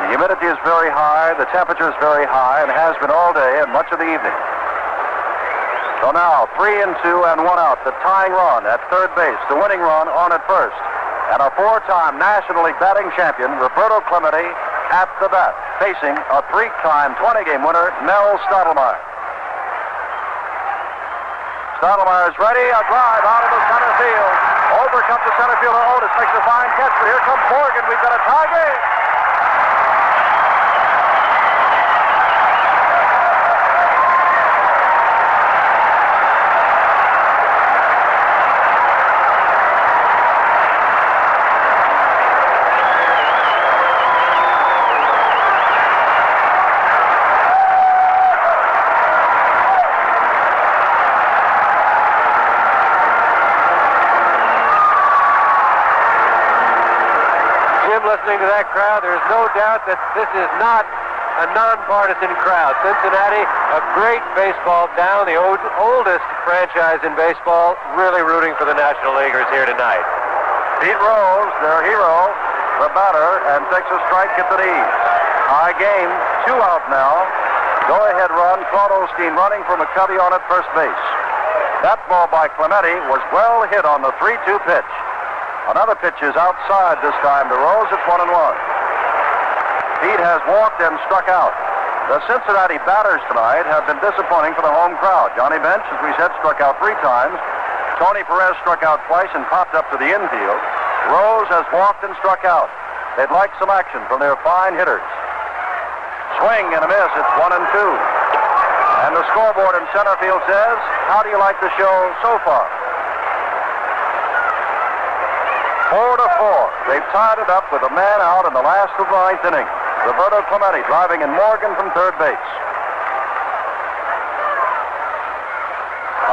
Speaker 1: The humidity is very high, the temperature is very high, and has been all day and much of the evening. So now 3-2 and 1 out. The tying run at third base. The winning run on at first. And a 4-time National League batting champion, Roberto Clemente, at the bat, facing a 3-time 20-game winner, Mel Stottlemyre. Stottlemyre's ready. A drive out of the center field. Over comes the center fielder. Otis makes a fine catch, but here comes Morgan. We've got a tie game.
Speaker 2: Listening to that crowd, there's no doubt that this is not a nonpartisan crowd. Cincinnati, a great baseball town, the oldest franchise in baseball, really rooting for the National Leaguers here tonight.
Speaker 1: Pete Rose, their hero, the batter, and takes a strike at the knees. High game, 2 out now. Go-ahead run, Claude Osteen running for McCovey on at first base. That ball by Clemente was well hit on the 3-2 pitch. Another pitch is outside this time to Rose. It's 1-1. Pete has walked and struck out. The Cincinnati batters tonight have been disappointing for the home crowd. Johnny Bench, as we said, struck out 3 times. Tony Perez struck out twice and popped up to the infield. Rose has walked and struck out. They'd like some action from their fine hitters. Swing and a miss. It's 1-2. And the scoreboard in center field says, how do you like the show so far? 4-4. They've tied it up with a man out in the last of the 9th inning. Roberto Clemente driving in Morgan from third base.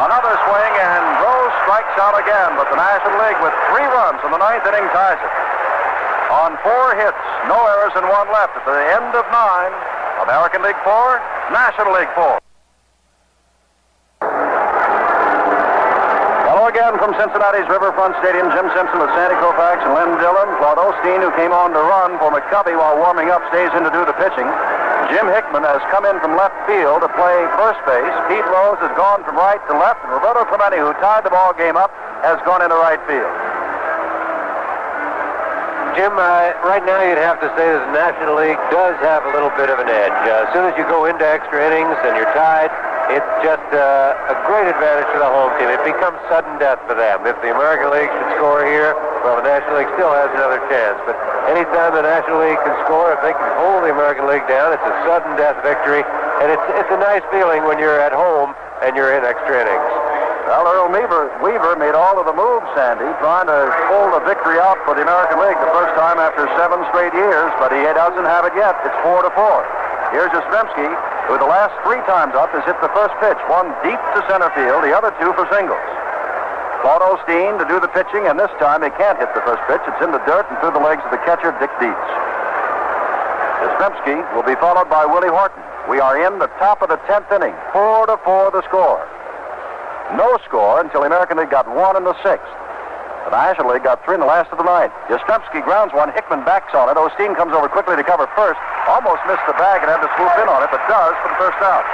Speaker 1: Another swing, and Rose strikes out again, but the National League with 3 runs in the 9th inning ties it. On 4 hits, no errors and 1 left at the end of 9. American League 4, National League 4. Again from Cincinnati's Riverfront Stadium, Jim Simpson with Sandy Koufax and Len Dillon. Claude Osteen, who came on to run for McCovey while warming up, stays in to do the pitching. Jim Hickman has come in from left field to play first base. Pete Rose has gone from right to left, and Roberto Clemente, who tied the ball game up, has gone into right field.
Speaker 2: Jim, right now you'd have to say that the National League does have a little bit of an edge. As soon as you go into extra innings and you're tied, it's just a great advantage to the home team. It becomes sudden death for them. If the American League should score here, well, the National League still has another chance. But anytime the National League can score, if they can hold the American League down, it's a sudden death victory. And it's a nice feeling when you're at home and you're in extra innings.
Speaker 1: Well, Earl Weaver made all of the moves, Sandy, trying to pull the victory out for the American League the first time after 7 straight years, but he doesn't have it yet. It's 4-4. Here's Yastrzemski, who the last 3 times up has hit the first pitch, one deep to center field, the other 2 for singles. Claude Osteen to do the pitching, and this time he can't hit the first pitch. It's in the dirt and through the legs of the catcher, Dick Dietz. Yastrzemski will be followed by Willie Horton. We are in the top of the 10th inning, 4-4 the score. No score until the American League got 1 in the 6th. The National League got 3 in the last of the 9th. Yastrzemski grounds one. Hickman backs on it. Osteen comes over quickly to cover first. Almost missed the bag and had to swoop in on it, but does for the first out.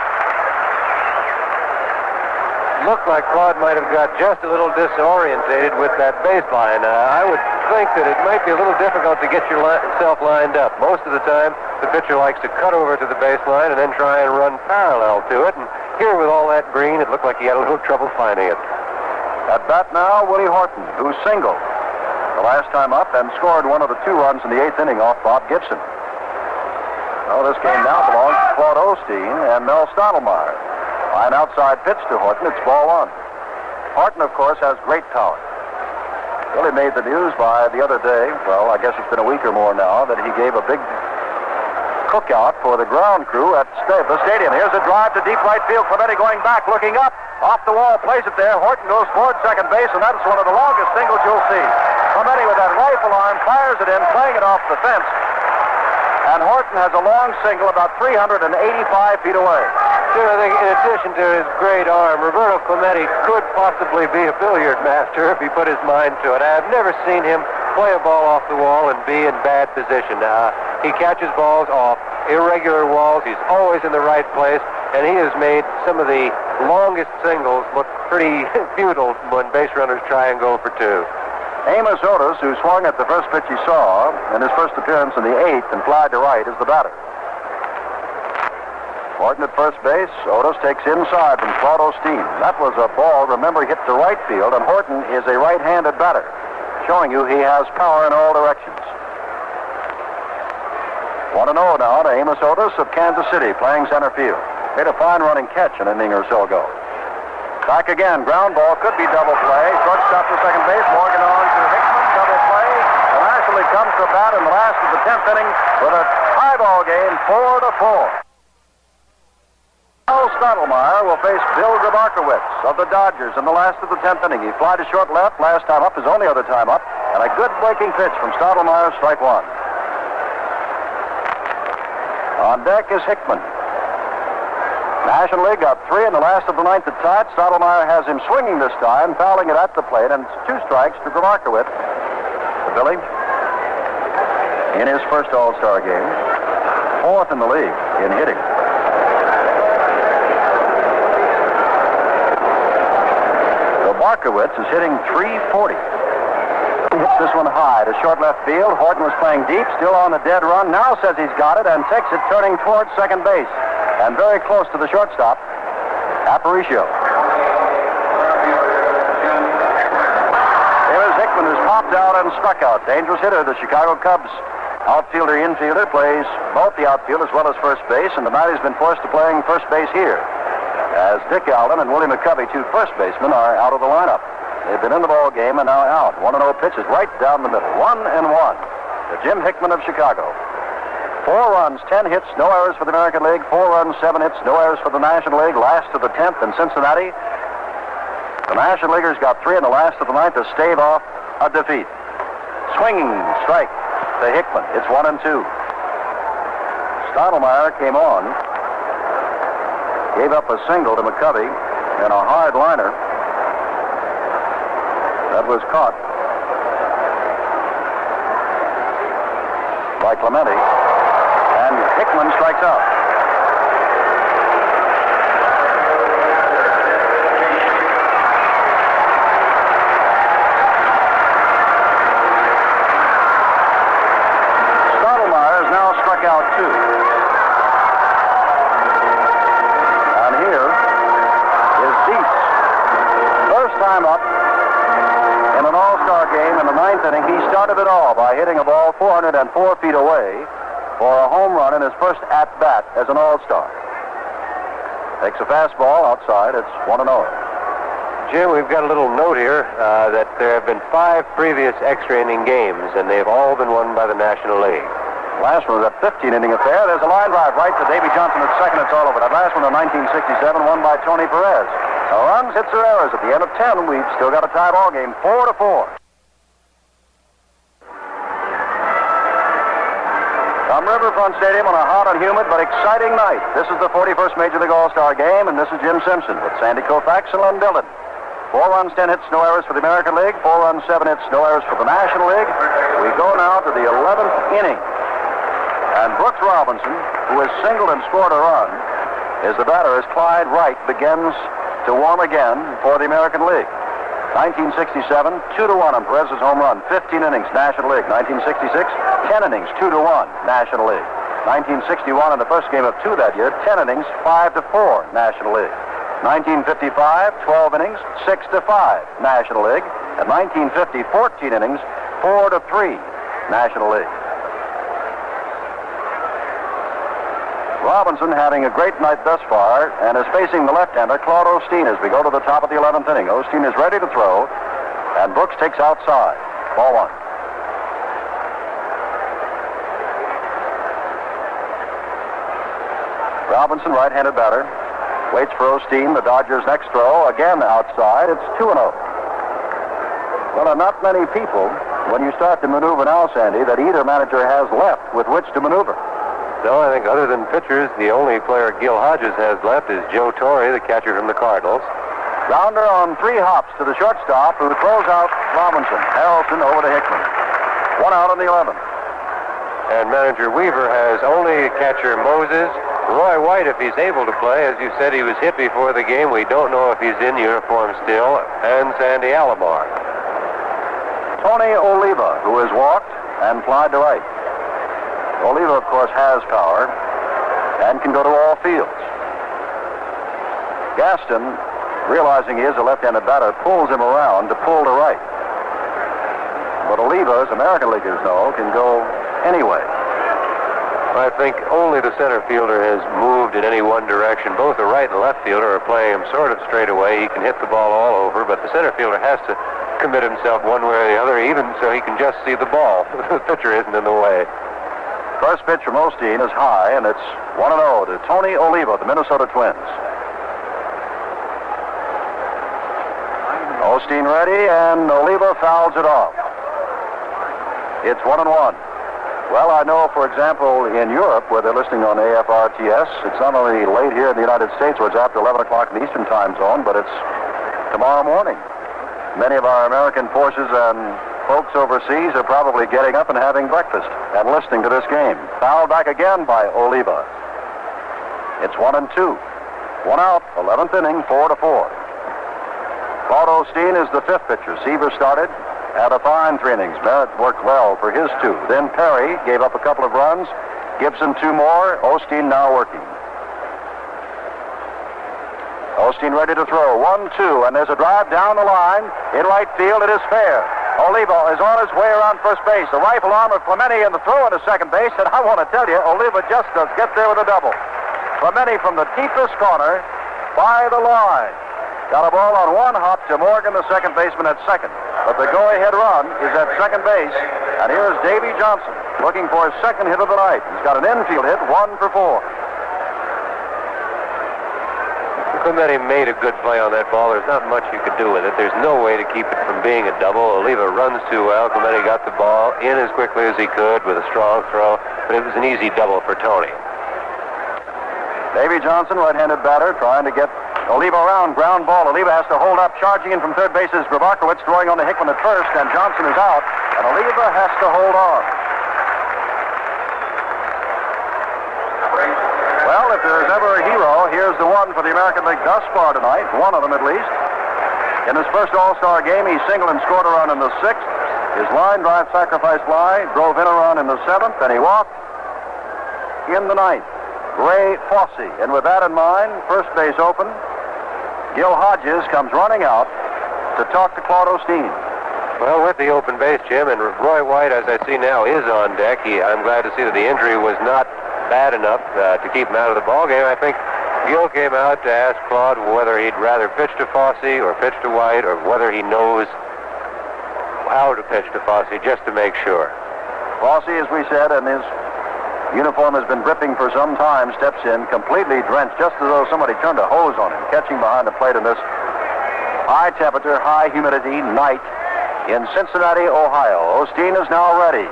Speaker 2: Looked like Claude might have got just a little disorientated with that baseline. I would think that it might be a little difficult to get yourself lined up. Most of the time, the pitcher likes to cut over to the baseline and then try and run parallel to it. And here with all that green, it looked like he had a little trouble finding it.
Speaker 1: At bat now, Willie Horton, who singled the last time up and scored one of the 2 runs in the 8th inning off Bob Gibson. Well, this game now belongs to Claude Osteen and Mel Stottlemyre. By an outside pitch to Horton, it's ball 1. Horton, of course, has great power. Willie made the news by the other day, well, I guess it's been a week or more now, that he gave a big cookout for the ground crew at the stadium. Here's a drive to deep right field. Clemente going back, looking up. Off the wall, plays it there. Horton goes toward second base, and that's one of the longest singles you'll see. Clemente with that rifle arm fires it in, playing it off the fence. And Horton has a long single about 385 feet away.
Speaker 2: I think in addition to his great arm, Roberto Clemente could possibly be a billiard master if he put his mind to it. I've never seen him play a ball off the wall and be in bad position. He catches balls off irregular walls. He's always in the right place, and he has made some of the longest singles look pretty futile when base runners try and go for two.
Speaker 1: Amos Otis, who swung at the first pitch he saw in his first appearance in the 8th and flied to right, is the batter. Horton at first base. Otis takes inside from Claude Osteen. That was a ball, remember, hit to right field, and Horton is a right-handed batter, showing you he has power in all directions. 1-0 now to Amos Otis of Kansas City, playing center field. Made a fine running catch an inning or so ago. Back again, ground ball, could be double play. Shortstop to second base, Morgan on to Hickman, double play. The National League comes to bat in the last of the 10th inning with a tie ball game, 4-4. Al Stottlemyre will face Bill Grabarkowitz of the Dodgers in the last of the 10th inning. He fly to short left, last time up, his only other time up, and a good breaking pitch from Stottlemyre, strike one. On deck is Hickman. National League got 3 in the last of the 9th at tied. Stottlemyre has him swinging this time, fouling it at the plate, and it's 2 strikes to Grabarkowitz. Billy, in his first All-Star game, 4th in the league in hitting. Grabarkowitz is hitting .340. Hits this one high to short left field. Horton was playing deep, still on the dead run. Now says he's got it and takes it, turning towards second base. And very close to the shortstop, Aparicio. Here's Hickman, who's popped out and struck out. Dangerous hitter. The Chicago Cubs outfielder, infielder, plays both the outfield as well as first base, and tonight he's been forced to playing first base here, as Dick Allen and Willie McCovey, 2 first basemen, are out of the lineup. They've been in the ball game and now out. 1-0 pitch is right down the middle. 1-1 to Jim Hickman of Chicago. 4 runs, 10 hits, no errors for the American League. 4 runs, 7 hits, no errors for the National League. Last of the 10th in Cincinnati. The National Leaguers got 3 in the last of the 9th to stave off a defeat. Swinging strike to Hickman. It's 1-2. Stottlemyre came on. Gave up a single to McCovey and a hard liner. That was caught by Clemente. And Hickman strikes out. Stottlemyre has now struck out 2. And here is Dietz. First time up in an All-Star game in the 9th inning. He started it all by hitting a ball 404 feet away for a home run in his first at-bat as an All-Star. Takes a fastball outside. It's 1-0.
Speaker 2: Jim, we've got a little note here that there have been 5 previous extra inning games, and they've all been won by the National League.
Speaker 1: Last one was a 15-inning affair. There's a line drive right to Davy Johnson at second. It's all over. That last one in 1967, won by Tony Perez. No runs, hits, or errors. At the end of 10, we've still got a tie ball game, 4-4. From Riverfront Stadium on a hot and humid but exciting night. This is the 41st Major League All-Star Game, and this is Jim Simpson with Sandy Koufax and Len Dillon. 4 runs, 10 hits, no errors for the American League. 4 runs, 7 hits, no errors for the National League. We go now to the 11th inning. And Brooks Robinson, who has singled and scored a run, is the batter as Clyde Wright begins to warm again for the American League. 1967, 2-1 on Perez's home run, 15 innings, National League. 1966, 10 innings, 2-1, National League. 1961, in the first game of 2 that year, 10 innings, 5-4, National League. 1955, 12 innings, 6-5, National League. And 1950, 14 innings, 4-3, National League. Robinson having a great night thus far and is facing the left-hander, Claude Osteen, as we go to the top of the 11th inning. Osteen is ready to throw, and Brooks takes outside. Ball 1. Robinson, right-handed batter, waits for Osteen. The Dodgers' next throw, again outside. It's 2-0. Well, there are not many people, when you start to maneuver now, Sandy, that either manager has left with which to maneuver.
Speaker 2: No, I think other than pitchers, the only player Gil Hodges has left is Joe Torre, the catcher from the Cardinals.
Speaker 1: Rounder on 3 hops to the shortstop, who throws out Robinson. Harrelson over to Hickman. 1 out in the 11th.
Speaker 2: And manager Weaver has only catcher Moses Roy White, if he's able to play, as you said, he was hit before the game. We don't know if he's in uniform still. And Sandy Alomar.
Speaker 1: Tony Oliva, who has walked and flied to right. Oliva, of course, has power and can go to all fields. Gaston, realizing he is a left-handed batter, pulls him around to pull to right. But Oliva, as American Leaguers know, can go anyway.
Speaker 2: I think only the center fielder has moved in any one direction. Both the right and left fielder are playing him sort of straight away. He can hit the ball all over, but the center fielder has to commit himself one way or the other, even so he can just see the ball. The pitcher isn't in the way.
Speaker 1: First pitch from Osteen is high, and it's 1-0 to Tony Oliva, the Minnesota Twins. Osteen ready, and Oliva fouls it off. It's 1-1. Well, I know, for example, in Europe, where they're listening on AFRTS, it's not only late here in the United States, where it's after 11 o'clock in the Eastern time zone, but it's tomorrow morning. Many of our American forces and folks overseas are probably getting up and having breakfast and listening to this game. Fouled back again by Oliva. It's 1-2. One out, 11th inning, 4-4. Claude Osteen is the fifth pitcher. Seaver started. Had a fine 3 innings. Merritt worked well for his 2. Then Perry gave up a couple of runs. Gibson 2 more. Osteen now working. Osteen ready to throw. 1-2, and there's a drive down the line. In right field, it is fair. Oliva is on his way around first base. The rifle arm of Clemente in the throw into second base, and I want to tell you, Oliva just does get there with a double. Clemente from the deepest corner by the line. Got a ball on one hop to Morgan, the second baseman, at second. But the go-ahead run is at second base. And here's Davy Johnson looking for his second hit of the night. He's got an infield hit, 1 for 4.
Speaker 2: Clemente made a good play on that ball. There's not much you could do with it. There's no way to keep it from being a double. Oliva runs too well. Clemente got the ball in as quickly as he could with a strong throw. But it was an easy double for Tony.
Speaker 1: Davy Johnson, right-handed batter, trying to get Oliva around. Ground ball. Oliva has to hold up. Charging in from third base is Grabarkowitz, throwing on to Hickman at first, and Johnson is out, and Oliva has to hold on. Well, if there's ever a hero, here's the one for the American League thus far tonight, one of them at least. In his first All-Star game, he singled and scored a run in the 6th. His line drive sacrifice fly drove in a run in the 7th, and he walked in the 9th. Ray Fosse, and with that in mind, first base open. Gil Hodges comes running out to talk to Claude Osteen.
Speaker 2: Well, with the open base, Jim, and Roy White, as I see now, is on deck. I'm glad to see that the injury was not bad enough to keep him out of the ballgame. I think Gil came out to ask Claude whether he'd rather pitch to Fosse or pitch to White, or whether he knows how to pitch to Fosse, just to make sure.
Speaker 1: Fosse, as we said, and his uniform has been dripping for some time, steps in completely drenched, just as though somebody turned a hose on him, catching behind the plate in this high temperature, high humidity night in Cincinnati, Ohio. Osteen is now ready.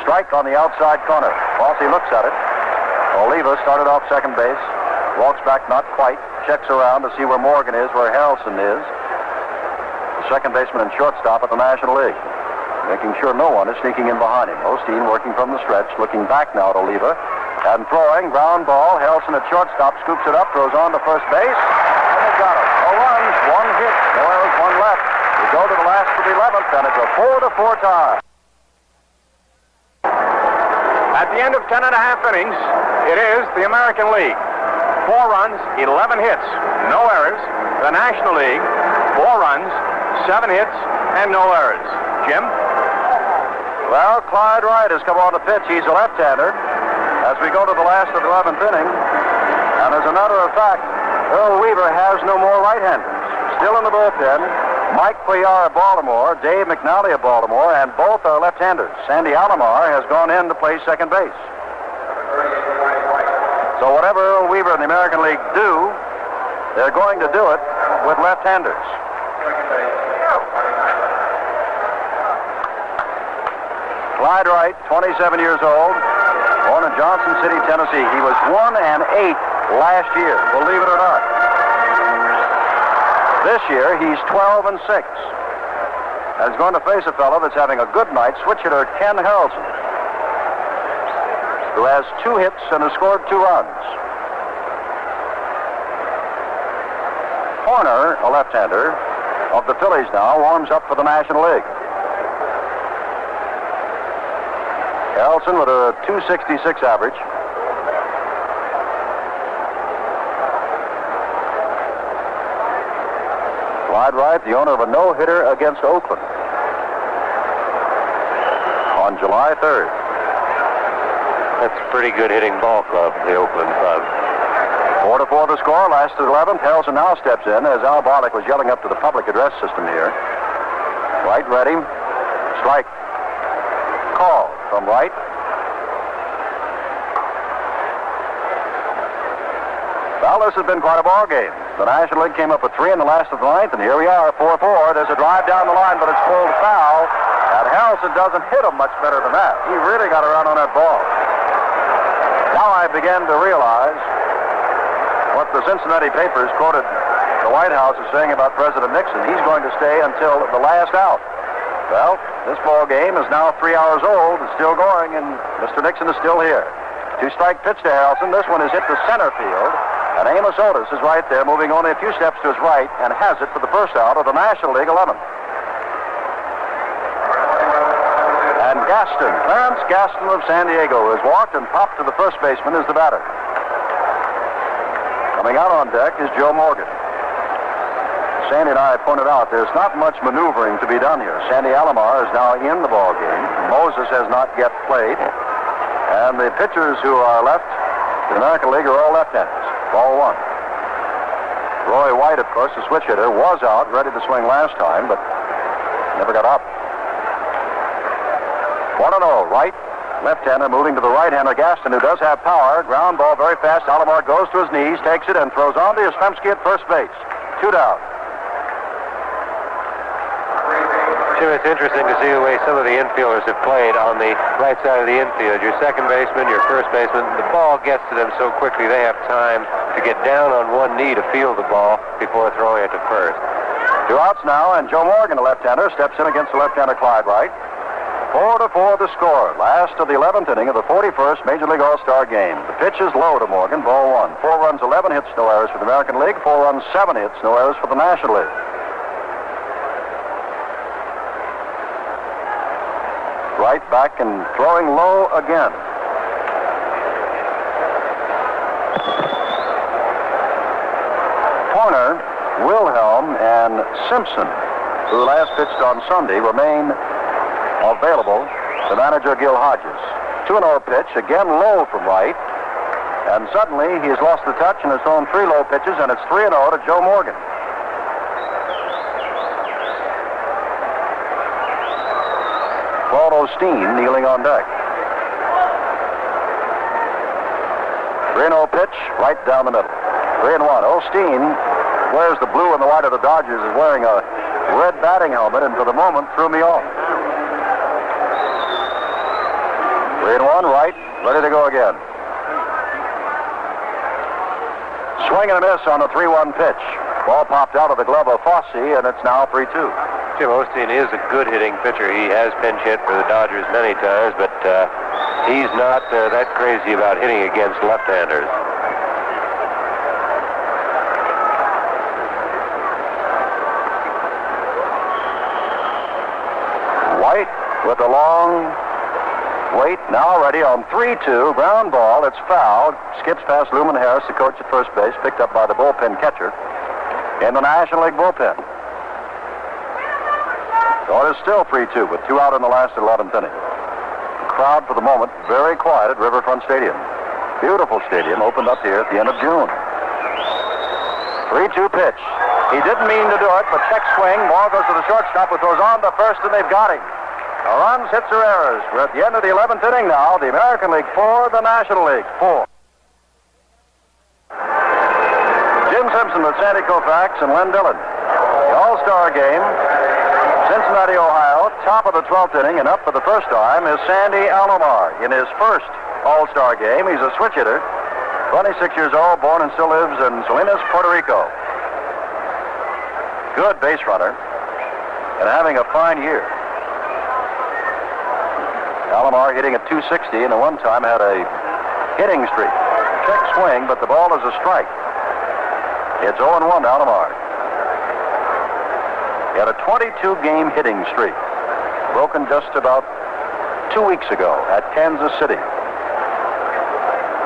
Speaker 1: Strike on the outside corner. Fosse looks at it. Oliva started off second base, walks back not quite, checks around to see where Morgan is, where Harrelson is, the second baseman and shortstop at the National League, making sure no one is sneaking in behind him. Osteen working from the stretch, looking back now at Oliva, and throwing, ground ball. Harrelson at shortstop, scoops it up, throws on to first base, and they got him. No runs, 1 hit, no errors, 1 left. We go to the last of the 11th, and it's a 4-4 tie.
Speaker 3: At the end of 10 and a half innings, it is the American League. 4 runs, 11 hits, no errors. The National League, 4 runs, 7 hits, and no errors. Jim?
Speaker 1: Well, Clyde Wright has come on the pitch. He's a left-hander as we go to the last of the 11th inning. And as a matter of fact, Earl Weaver has no more right-handers. Still in the bullpen, Mike Cuellar of Baltimore, Dave McNally of Baltimore, and both are left-handers. Sandy Alomar has gone in to play second base. So whatever Earl Weaver and the American League do, they're going to do it with left-handers. Clyde Wright, 27 years old, born in Johnson City, Tennessee. He was 1-8 last year, believe it or not. This year, he's 12-6. And he's going to face a fellow that's having a good night, switch hitter Ken Harrelson, who has 2 hits and has scored 2 runs. Horner, a left-hander of the Phillies now, warms up for the National League. Harrelson with a .266 average. Clyde Wright, the owner of a no-hitter against Oakland on July 3rd.
Speaker 2: That's a pretty good hitting ball club, the Oakland club.
Speaker 1: 4-4 the score, last to the 11th. Harrelson now steps in as Al Barlick was yelling up to the public address system here. Wright ready. Strike. Call from Wright. Well, this has been quite a ball game. The National League came up with 3 in the last of the 9th, and here we are, 4-4. There's a drive down the line, but it's pulled foul. And Harrelson doesn't hit him much better than that. He really got around on that ball. Now I began to realize what the Cincinnati papers quoted the White House as saying about President Nixon. He's going to stay until the last out. Well, this ball game is now 3 hours old. It's still going, and Mr. Nixon is still here. 2-strike pitch to Harrelson. This one is hit to center field. And Amos Otis is right there, moving only a few steps to his right, and has it for the first out of the National League 11. And Gaston, Clarence Gaston of San Diego, has walked and popped to the first baseman as the batter. Coming out on deck is Joe Morgan. Sandy and I pointed out there's not much maneuvering to be done here. Sandy Alomar is now in the ball game. Moses has not yet played. And the pitchers who are left in the American League are all left-handers. Ball 1. Roy White, of course, the switch hitter, was out, ready to swing last time, but never got up. 1-0. Wright, left-hander, moving to the right-hander, Gaston, who does have power. Ground ball very fast. Alomar goes to his knees, takes it, and throws on to Yastrzemski at first base. 2 down.
Speaker 2: Jim, it's interesting to see the way some of the infielders have played on the right side of the infield. Your second baseman, your first baseman, the ball gets to them so quickly they have time to get down on one knee to field the ball before throwing it to first.
Speaker 1: 2 outs now, and Joe Morgan, a left-hander, steps in against the left-hander Clyde Wright. 4-4 the score. Last of the 11th inning of the 41st Major League All Star Game. The pitch is low to Morgan, ball 1. 4 runs, 11 hits, no errors for the American League. 4 runs, 7 hits, no errors for the National League. Right back and throwing low again. Horner, Wilhelm, and Simpson, who last pitched on Sunday, remain available to manager Gil Hodges. 2-0 pitch, again low from Wright. And suddenly he has lost the touch and has thrown 3 low pitches, and it's 3-0 to Joe Morgan. Claude Osteen kneeling on deck. 3-0 pitch, right down the middle. 3-1. Osteen wears the blue and the white of the Dodgers, is wearing a red batting helmet, and for the moment threw me off. 3-1, right, ready to go again. Swing and a miss on the 3-1 pitch. Ball popped out of the glove of Fosse, and it's now 3-2.
Speaker 2: Jim, Osteen is a good hitting pitcher. He has pinch hit for the Dodgers many times, but he's not that crazy about hitting against left-handers.
Speaker 1: White with a long wait, now ready on 3-2. Ground ball, it's fouled. Skips past Luman Harris, the coach at first base, picked up by the bullpen catcher in the National League bullpen. So it is still 3-2 with 2 out in the last 11th inning. The crowd for the moment very quiet at Riverfront Stadium. Beautiful stadium, opened up here at the end of June. 3-2 pitch. He didn't mean to do it, but check swing. Ball goes to the shortstop, who throws on to first, and they've got him. Runs, hits, or errors. We're at the end of the 11th inning now. The American League 4, the National League 4. Jim Simpson with Sandy Koufax and Len Dillon. The All Star Game. Cincinnati, Ohio, top of the 12th inning, and up for the first time is Sandy Alomar. In his first All-Star game, he's a switch hitter, 26 years old, born and still lives in Salinas, Puerto Rico. Good base runner, and having a fine year. Alomar hitting at 260, and at one time had a hitting streak. Check swing, but the ball is a strike. It's 0-1 to Alomar. He had a 22-game hitting streak, broken just about 2 weeks ago at Kansas City.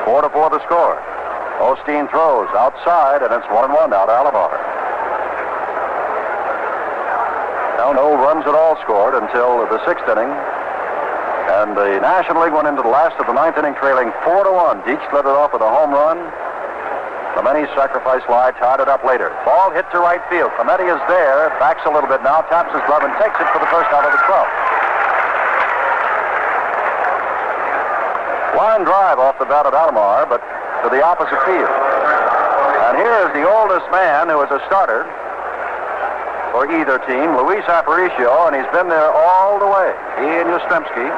Speaker 1: 4-4 the score. Osteen throws outside, and it's 1-1 now to Alomar. Now no runs at all scored until the 6th inning. And the National League went into the last of the 9th inning trailing 4-1. Dietz led it off with a home run. Clemente sacrifice fly tied it up later. Ball hit to right field. Clemente is there, backs a little bit now, taps his glove, and takes it for the first out of the 12th. Line drive off the bat of Alomar, but to the opposite field. And here is the oldest man who is a starter for either team, Luis Aparicio, and he's been there all the way. He and Yastrzemski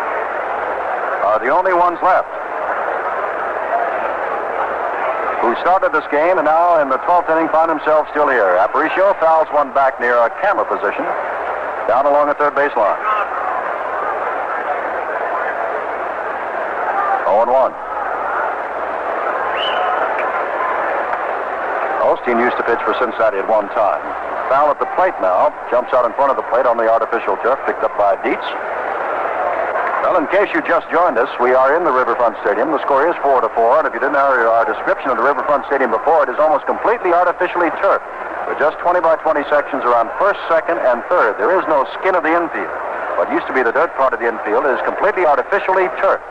Speaker 1: are the only ones left who started this game, and now in the 12th inning find himself still here. Aparicio fouls one back near a camera position, down along the third baseline. 0-1. Osteen used to pitch for Cincinnati at one time. Foul at the plate now. Jumps out in front of the plate on the artificial turf, picked up by Dietz. Well, in case you just joined us, we are in the Riverfront Stadium. The score is 4-4, and if you didn't hear our description of the Riverfront Stadium before, it is almost completely artificially turfed, with just 20 by 20 sections around first, second, and third. There is no skin of the infield. What used to be the dirt part of the infield is completely artificially turfed.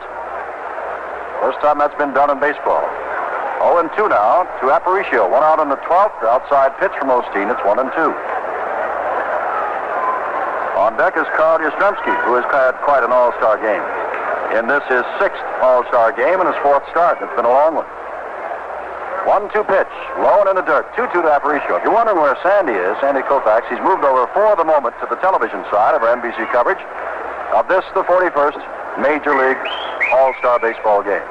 Speaker 1: First time that's been done in baseball. 0-2 now to Aparicio. One out on the 12th. Outside pitch from Osteen. It's 1-2. On deck is Carl Yastrzemski, who has had quite an all-star game. In this, his 6th all-star game and his 4th start. It's been a long one. 1-2 pitch. Low and in the dirt. 2-2 to Aparicio. If you're wondering where Sandy is, Sandy Koufax, he's moved over for the moment to the television side of our NBC coverage of this, the 41st Major League All-Star Baseball game.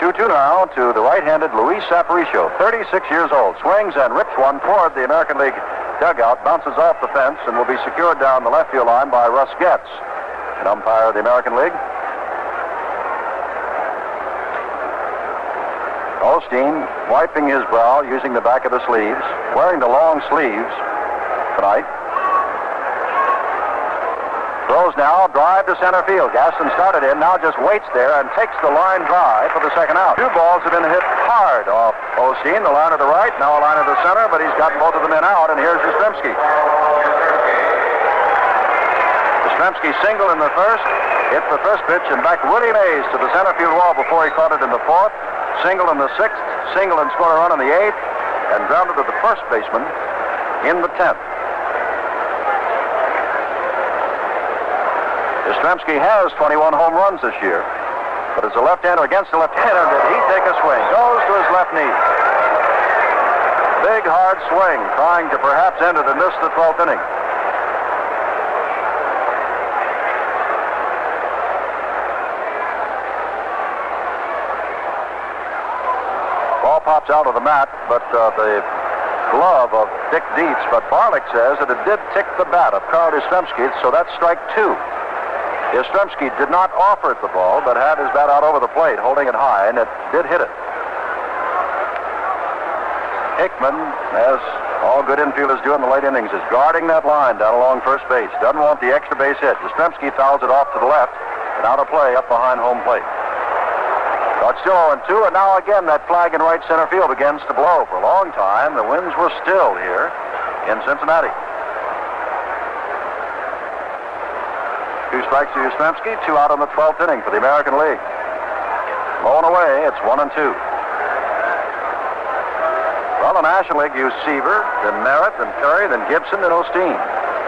Speaker 1: 2-2 now to the right-handed Luis Aparicio, 36 years old. Swings and rips one toward the American League dugout, bounces off the fence, and will be secured down the left field line by Russ Getz, an umpire of the American League. Osteen wiping his brow using the back of the sleeves, wearing the long sleeves tonight. Throws now, drive to center field. Gaston started in, now just waits there and takes the line drive for the second out. 2 balls have been hit hard off Osteen, the line to the right, now a line to the center, but he's gotten both of them in out, and here's Yastrzemski. Yastrzemski single in the first, hit the first pitch, and back Willie Mays to the center field wall before he caught it in the 4th. Single in the 6th, single and scored a run in the 8th, and grounded to the first baseman in the 10th. Yastrzemski has 21 home runs this year, but as a left-hander against a left-hander, did he take a swing? Goes to his left knee. Big, hard swing, trying to perhaps end it in this, the 12th inning. Ball pops out of the mat, but the glove of Dick Dietz, but Barlick says that it did tick the bat of Carl Yastrzemski, so that's strike 2. Yastrzemski did not offer it the ball, but had his bat out over the plate, holding it high, and it did hit it. Hickman, as all good infielders do in the late innings, is guarding that line down along first base. Doesn't want the extra base hit. Yastrzemski fouls it off to the left, and out of play up behind home plate. So it's still 0-2, and now again that flag in right center field begins to blow. For a long time, the winds were still here in Cincinnati. 2 strikes to Yastrzemski, 2 out in the 12th inning for the American League. Blown away, it's 1-2. Well, the National League used Seaver, then Merritt, then Perry, then Gibson, then Osteen.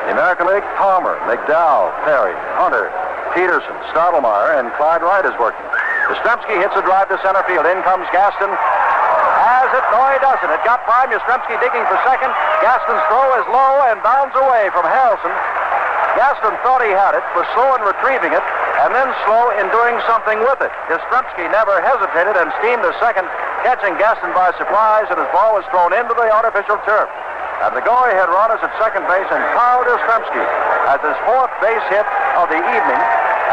Speaker 1: The American League, Palmer, McDowell, Perry, Hunter, Peterson, Stottlemyre, and Clyde Wright is working. Yastrzemski hits a drive to center field. In comes Gaston. Has it? No, he doesn't. It got prime. Yastrzemski digging for second. Gaston's throw is low and bounds away from Harrelson. Gaston thought he had it, was slow in retrieving it, and then slow in doing something with it. Yastrzemski never hesitated and steamed to second, catching Gaston by surprise, and his ball was thrown into the artificial turf. And the go-ahead run is at second base, and Carl Yastrzemski has his 4th base hit of the evening,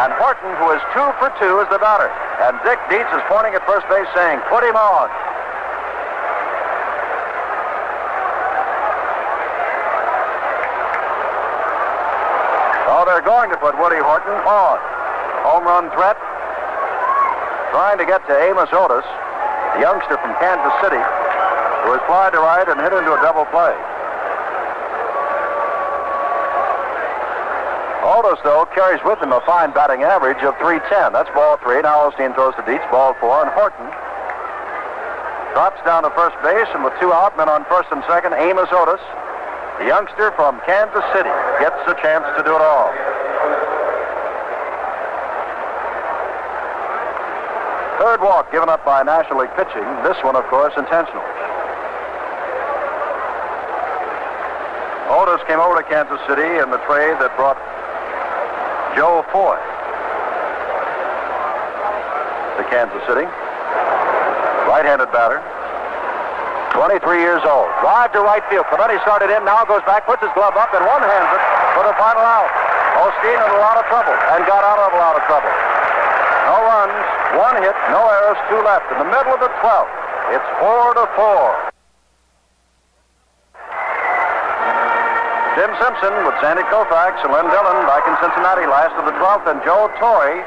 Speaker 1: and Horton, who is 2 for 2, is the batter. And Dick Dietz is pointing at first base saying, "Put him on." they're going to put Woody Horton on. Home run threat. Trying to get to Amos Otis, the youngster from Kansas City, who was fly to right and hit into a double play. Otis, though, carries with him a fine batting average of .310. That's ball 3. Now Osteen throws to Dietz, ball 4, and Horton drops down to first base, and with 2 out, men on first and second, Amos Otis, the youngster from Kansas City, gets a chance to do it all. Third walk given up by National League pitching. This one, of course, intentional. Otis came over to Kansas City in the trade that brought Joe Foy to Kansas City. Right-handed batter. 23 years old. Drive to right field. Clemente started in, now goes back, puts his glove up, and one-hands it for the final out. Osteen in a lot of trouble, and got out of a lot of trouble. No runs, 1 hit, no errors, 2 left. In the middle of the 12th, it's 4-4. Jim Simpson with Sandy Koufax and Len Dillon back in Cincinnati, last of the 12th, and Joe Torre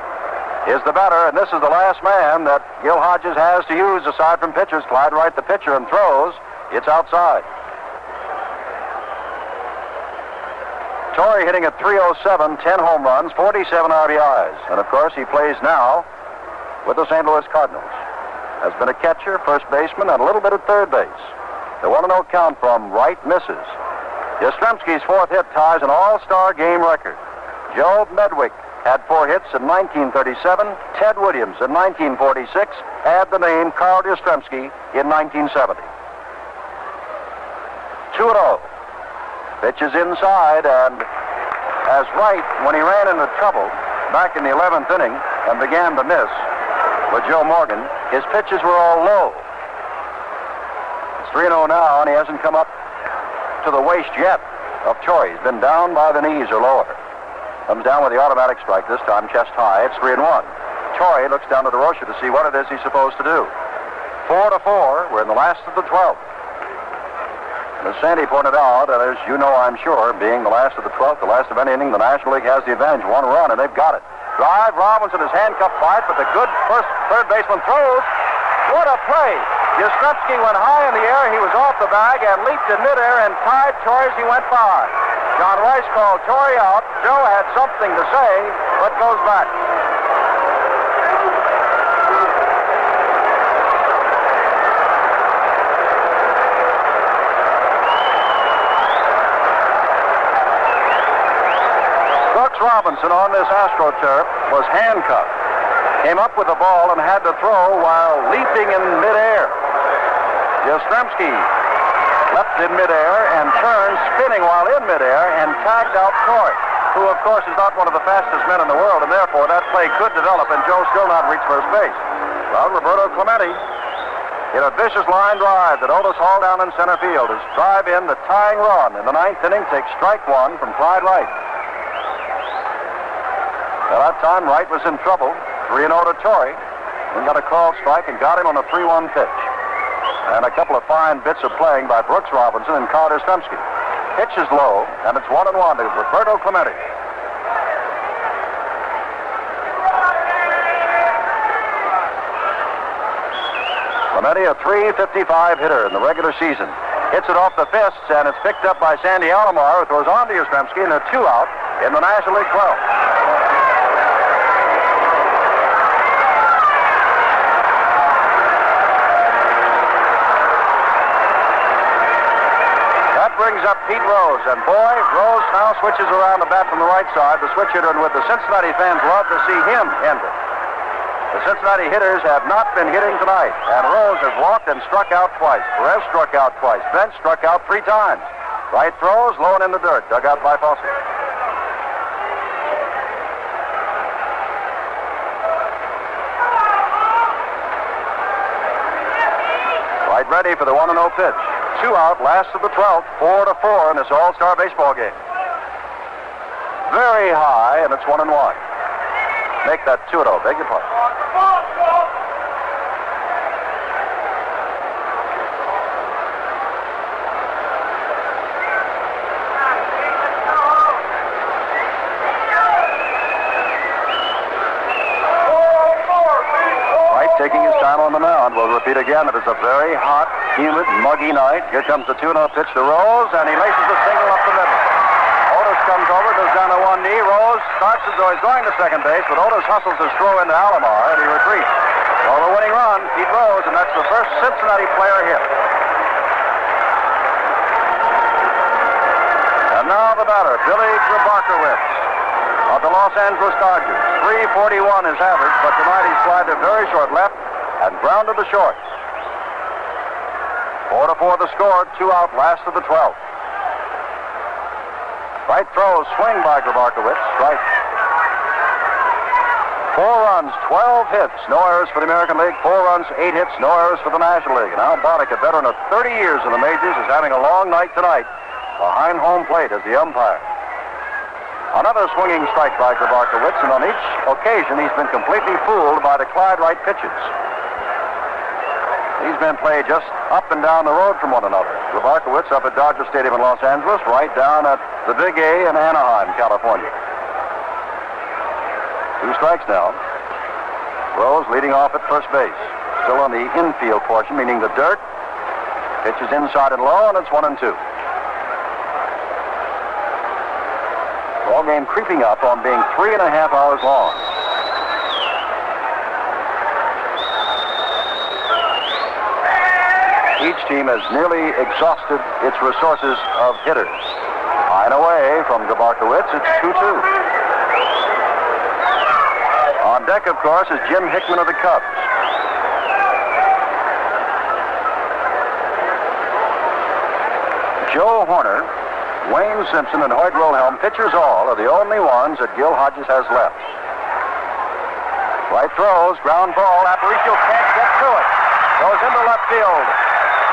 Speaker 1: is the batter, and this is the last man that Gil Hodges has to use aside from pitchers. Clyde Wright, the pitcher, and throws. It's outside. Torre hitting at .307, 10 home runs, 47 RBIs. And, of course, he plays now with the St. Louis Cardinals. Has been a catcher, first baseman, and a little bit at third base. The 1-0 count from Wright misses. Yastrzemski's 4th hit ties an All-Star Game record. Joe Medwick had 4 hits in 1937. Ted Williams in 1946. Add the name Carl Yastrzemski in 1970. 2-0. Pitches inside, and as Wright, when he ran into trouble back in the 11th inning and began to miss with Joe Morgan, his pitches were all low. It's 3-0 now, and he hasn't come up to the waist yet of Torre. He's been down by the knees or lower. Comes down with the automatic strike, this time chest high. It's 3-1. Torre looks down to DeRocha to see what it is he's supposed to do. 4-4. We're in the last of the 12th. And as Sandy pointed out, and as you know, I'm sure, being the last of the 12th, the last of any inning, the National League has the advantage. 1 run, and they've got it. Drive, Robinson is handcuffed by it, but the good third baseman throws. What a play! Yastrzemski went high in the air. He was off the bag and leaped in midair and tied Torre as he went by. John Rice called Torre out. Joe had something to say, but goes back. Brooks Robinson on this AstroTurf was handcuffed. Came up with the ball and had to throw while leaping in midair. Yastrzemski leapt in midair and turned, spinning while in midair, and tagged out Torre, who, of course, is not one of the fastest men in the world, and therefore that play could develop, and Joe still not reach first base. Well, Roberto Clemente hit a vicious line drive that Otis hauled down in center field. His drive in, the tying run in the 9th inning, takes strike 1 from Clyde Wright. At that time, Wright was in trouble. 3-0 to Torre. Then got a called strike and got him on a 3-1 pitch. And a couple of fine bits of playing by Brooks Robinson and Carl Yastrzemski. Pitch is low, and it's 1-1 to Roberto Clemente. Clemente, a .355 hitter in the regular season. Hits it off the fists, and it's picked up by Sandy Alomar, who throws on to Yastrzemski, and a 2-out in the National League 12. Brings up Pete Rose, and boy, Rose now switches around the bat from the right side, the switch hitter, and with the Cincinnati fans love to see him end it. The Cincinnati hitters have not been hitting tonight, and Rose has walked and struck out twice. Perez struck out twice. Bench struck out 3 times. Right throws, low and in the dirt, dug out by Fossey. Right ready for the 1-0 pitch. 2 out, last of the 12th, 4-4 in this All-Star baseball game. Very high, and it's 1-1. Make that 2-0, beg your pardon. feet again. It is a very hot, humid, muggy night. Here comes the 2-0 pitch to Rose, and he laces a single up the middle. Otis comes over, goes down to one knee. Rose starts as though he's going to second base, but Otis hustles his throw into Alomar, and he retreats. So the winning run, Pete Rose, and that's the first Cincinnati player hit. And now the batter, Billy Grabarkowitz of the Los Angeles Dodgers. 341 is average, but tonight he's flied to very short left and grounded to short. 4-4 the score, 2 out, last of the 12th. Right throw, swing by Grabarkowitz, strike. 4 runs, 12 hits, no errors for the American League. 4 runs, 8 hits, no errors for the National League. And Al Boddick, a veteran of 30 years in the majors, is having a long night tonight behind home plate as the umpire. Another swinging strike by Grabarkowitz, and on each occasion he's been completely fooled by the Clyde Wright pitches. These men play just up and down the road from one another. Grabarkowitz up at Dodger Stadium in Los Angeles, right down at the Big A in Anaheim, California. 2 strikes now. Rose leading off at first base. Still on the infield portion, meaning the dirt. Pitch is inside and low, and it's 1-2. Ball game creeping up on being 3.5 hours long. Each team has nearly exhausted its resources of hitters. High and away from Grabarkowitz, it's 2-2. On deck, of course, is Jim Hickman of the Cubs. Joe Horner, Wayne Simpson, and Hoyt Wilhelm, pitchers all, are the only ones that Gil Hodges has left. Right throws, ground ball. Aparicio can't get to it. Goes into left field.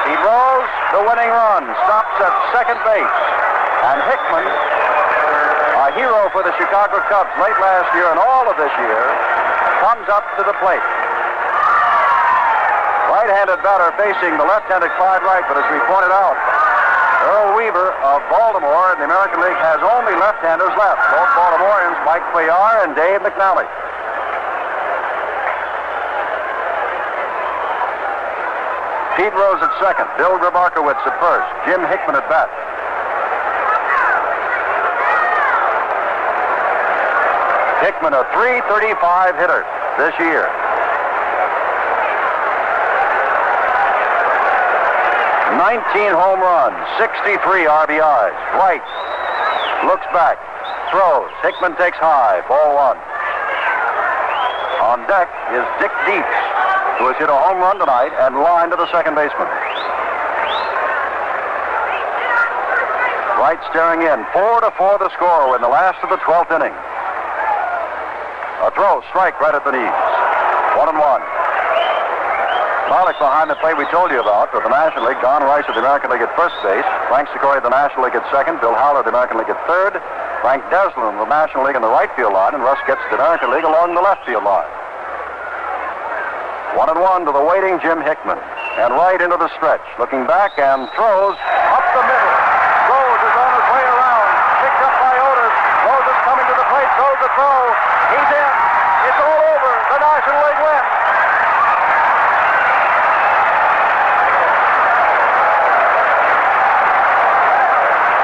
Speaker 1: Pete Rose, the winning run, stops at second base. And Hickman, a hero for the Chicago Cubs late last year and all of this year, comes up to the plate. Right-handed batter facing the left-handed Clyde Wright, but as we pointed out, Earl Weaver of Baltimore in the American League has only left-handers left. Both Baltimoreans, Mike Cuellar and Dave McNally. Pete Rose at second, Bill Grabarkowitz at first, Jim Hickman at bat. Hickman, a .335 hitter this year. "19 home runs, 63 RBIs. Wright looks back, throws. Hickman takes high, ball 1. On deck is Dick Dietz, who has hit a home run tonight and lined to the second baseman. Wright staring in. 4-4 the score in the last of the 12th inning. A throw, strike right at the knees. 1-1. Pollock behind the plate we told you about for the National League. Don Rice of the American League at first base. Frank Secory of the National League at second. Bill Howler of the American League at third. Frank Deslin of the National League in the right field line. And Russ gets the American League along the left field line. 1-1 to the waiting Jim Hickman. And right into the stretch. Looking back and throws up the middle. Rose is on his way around. Picked up by Otis. Rose is coming to the plate. Throws the throw. He's in. It's all over. The National League wins.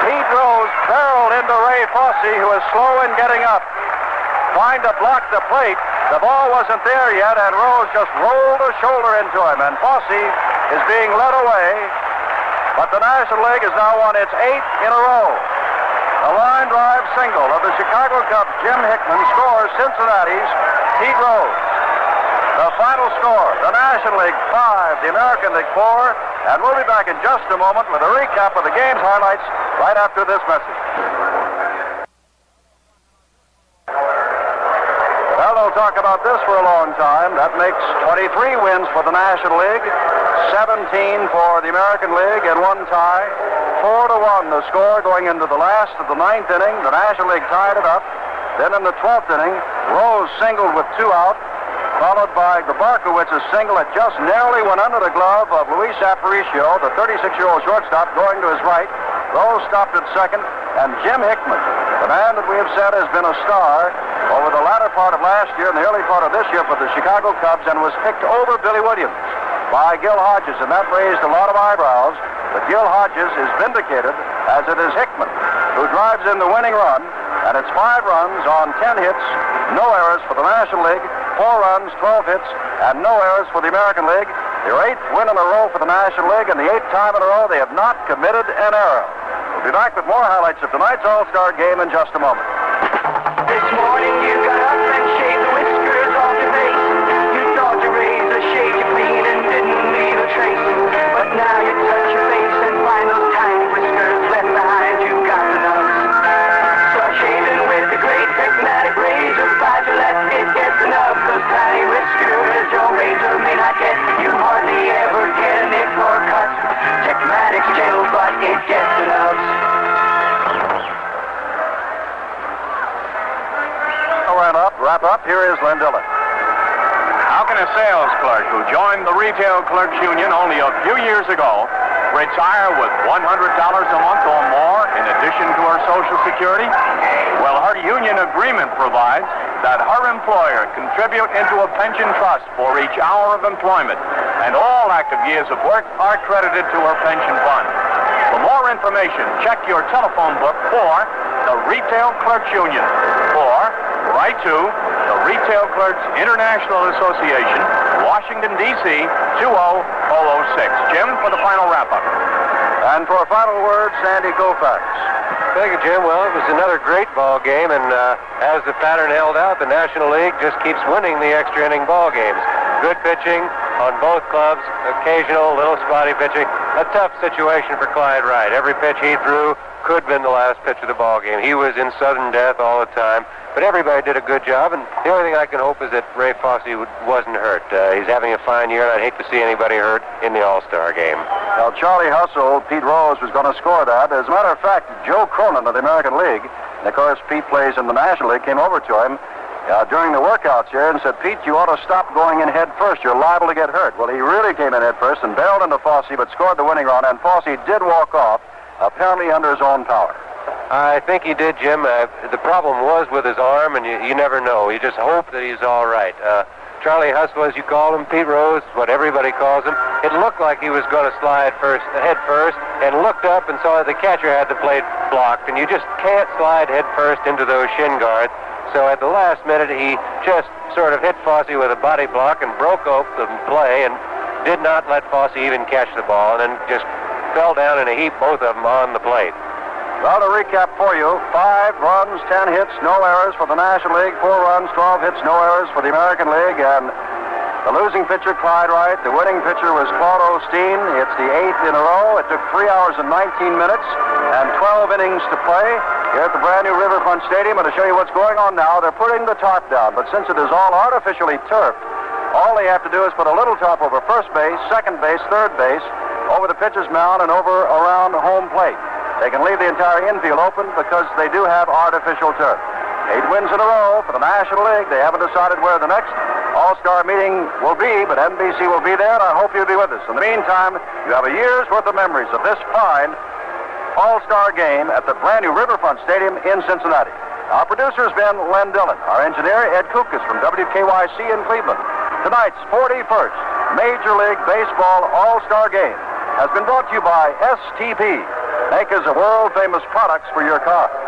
Speaker 1: Pete Rose barreled into Ray Fosse, who is slow in getting up. Trying to block the plate. The ball wasn't there yet, and Rose just rolled a shoulder into him, and Fosse is being led away. But the National League has now won its 8th in a row. A line drive single of the Chicago Cubs, Jim Hickman, scores Cincinnati's Pete Rose. The final score, the National League 5, the American League 4, and we'll be back in just a moment with a recap of the game's highlights right after this message. Talk about this for a long time. That makes 23 wins for the National League, 17 for the American League, and 1 tie. 4-1 the score going into the last of the 9th inning. The National League tied it up. Then in the 12th inning, Rose singled with 2 out, followed by Grabarkowitz's single that just narrowly went under the glove of Luis Aparicio, the 36-year-old shortstop, going to his right. Rose stopped at second, and Jim Hickman, the man that we have said has been a star over the latter part of last year and the early part of this year for the Chicago Cubs, and was picked over Billy Williams. by Gil Hodges, and that raised a lot of eyebrows. But Gil Hodges is vindicated, as it is Hickman, who drives in the winning run, and it's 5 runs on 10 hits, no errors for the National League, 4 runs, 12 hits, and no errors for the American League. Their 8th win in a row for the National League, and the 8th time in a row they have not committed an error. We'll be back with more highlights of tonight's All-Star Game in just a moment.
Speaker 4: This morning you got up and shaved the whiskers off your face. You thought your razor shaved you clean and didn't leave a trace. But now you touch your face and find those tiny whiskers left behind. You got the nubs. Start shaving with the great Techmatic razor by Gillette. It gets the nubs. Those tiny whiskers your razor may not get. You hardly ever get a nick or cut. Techmatic's gentle, but it gets the nubs.
Speaker 1: Wrap up. Here is Len Dillon.
Speaker 3: How can a sales clerk who joined the Retail Clerks Union only a few years ago retire with $100 a month or more in addition to her Social Security? Well, her union agreement provides that her employer contribute into a pension trust for each hour of employment, and all active years of work are credited to her pension fund. For more information, check your telephone book for the Retail Clerks Union, or write to the Retail Clerks International Association, Washington, D.C., 20006. Jim, for the final wrap-up.
Speaker 1: And for a final word, Sandy Koufax.
Speaker 2: Thank you, Jim. Well, it was another great ball game, and as the pattern held out, the National League just keeps winning the extra inning ball games. Good pitching on both clubs, occasional little spotty pitching. A tough situation for Clyde Wright. Every pitch he threw could have been the last pitch of the ball game. He was in sudden death all the time, but everybody did a good job, and the only thing I can hope is that Ray Fosse wasn't hurt. He's having a fine year, and I'd hate to see anybody hurt in the All-Star Game.
Speaker 1: Now, Charlie Hustle, Pete Rose was going to score that. As a matter of fact, Joe Cronin of the American League, and of course Pete plays in the National League, came over to him during the workouts here and said, Pete, you ought to stop going in head first. You're liable to get hurt. Well, he really came in head first and barreled into Fosse, but scored the winning run, and Fosse did walk off, apparently under his own power.
Speaker 2: I think he did, Jim. The problem was with his arm, and you never know. You just hope that he's all right. Charlie Hustle, as you call him, Pete Rose, what everybody calls him, it looked like he was going to slide head first, and looked up and saw that the catcher had the plate blocked, and you just can't slide head first into those shin guards. So at the last minute, he just sort of hit Fosse with a body block and broke up the play and did not let Fosse even catch the ball, and then just fell down in a heap, both of them on the plate.
Speaker 1: Well, to recap for you, 5 runs, 10 hits, no errors for the National League, 4 runs, 12 hits, no errors for the American League, and the losing pitcher, Clyde Wright. The winning pitcher was Claude Osteen. It's the 8th in a row. It took 3 hours and 19 minutes and 12 innings to play here at the brand new Riverfront Stadium. And to show you what's going on now, they're putting the top down, but since it is all artificially turfed, all they have to do is put a little top over first base, second base, third base, over the pitcher's mound, and over around home plate. They can leave the entire infield open because they do have artificial turf. 8 wins in a row for the National League. They haven't decided where the next All-Star meeting will be, but NBC will be there, and I hope you'll be with us. In the meantime, you have a year's worth of memories of this fine All-Star game at the brand new Riverfront Stadium in Cincinnati. Our producer has been Len Dillon. Our engineer, Ed Kukas from WKYC in Cleveland. Tonight's 41st Major League Baseball All-Star Game has been brought to you by STP, makers of world-famous products for your car.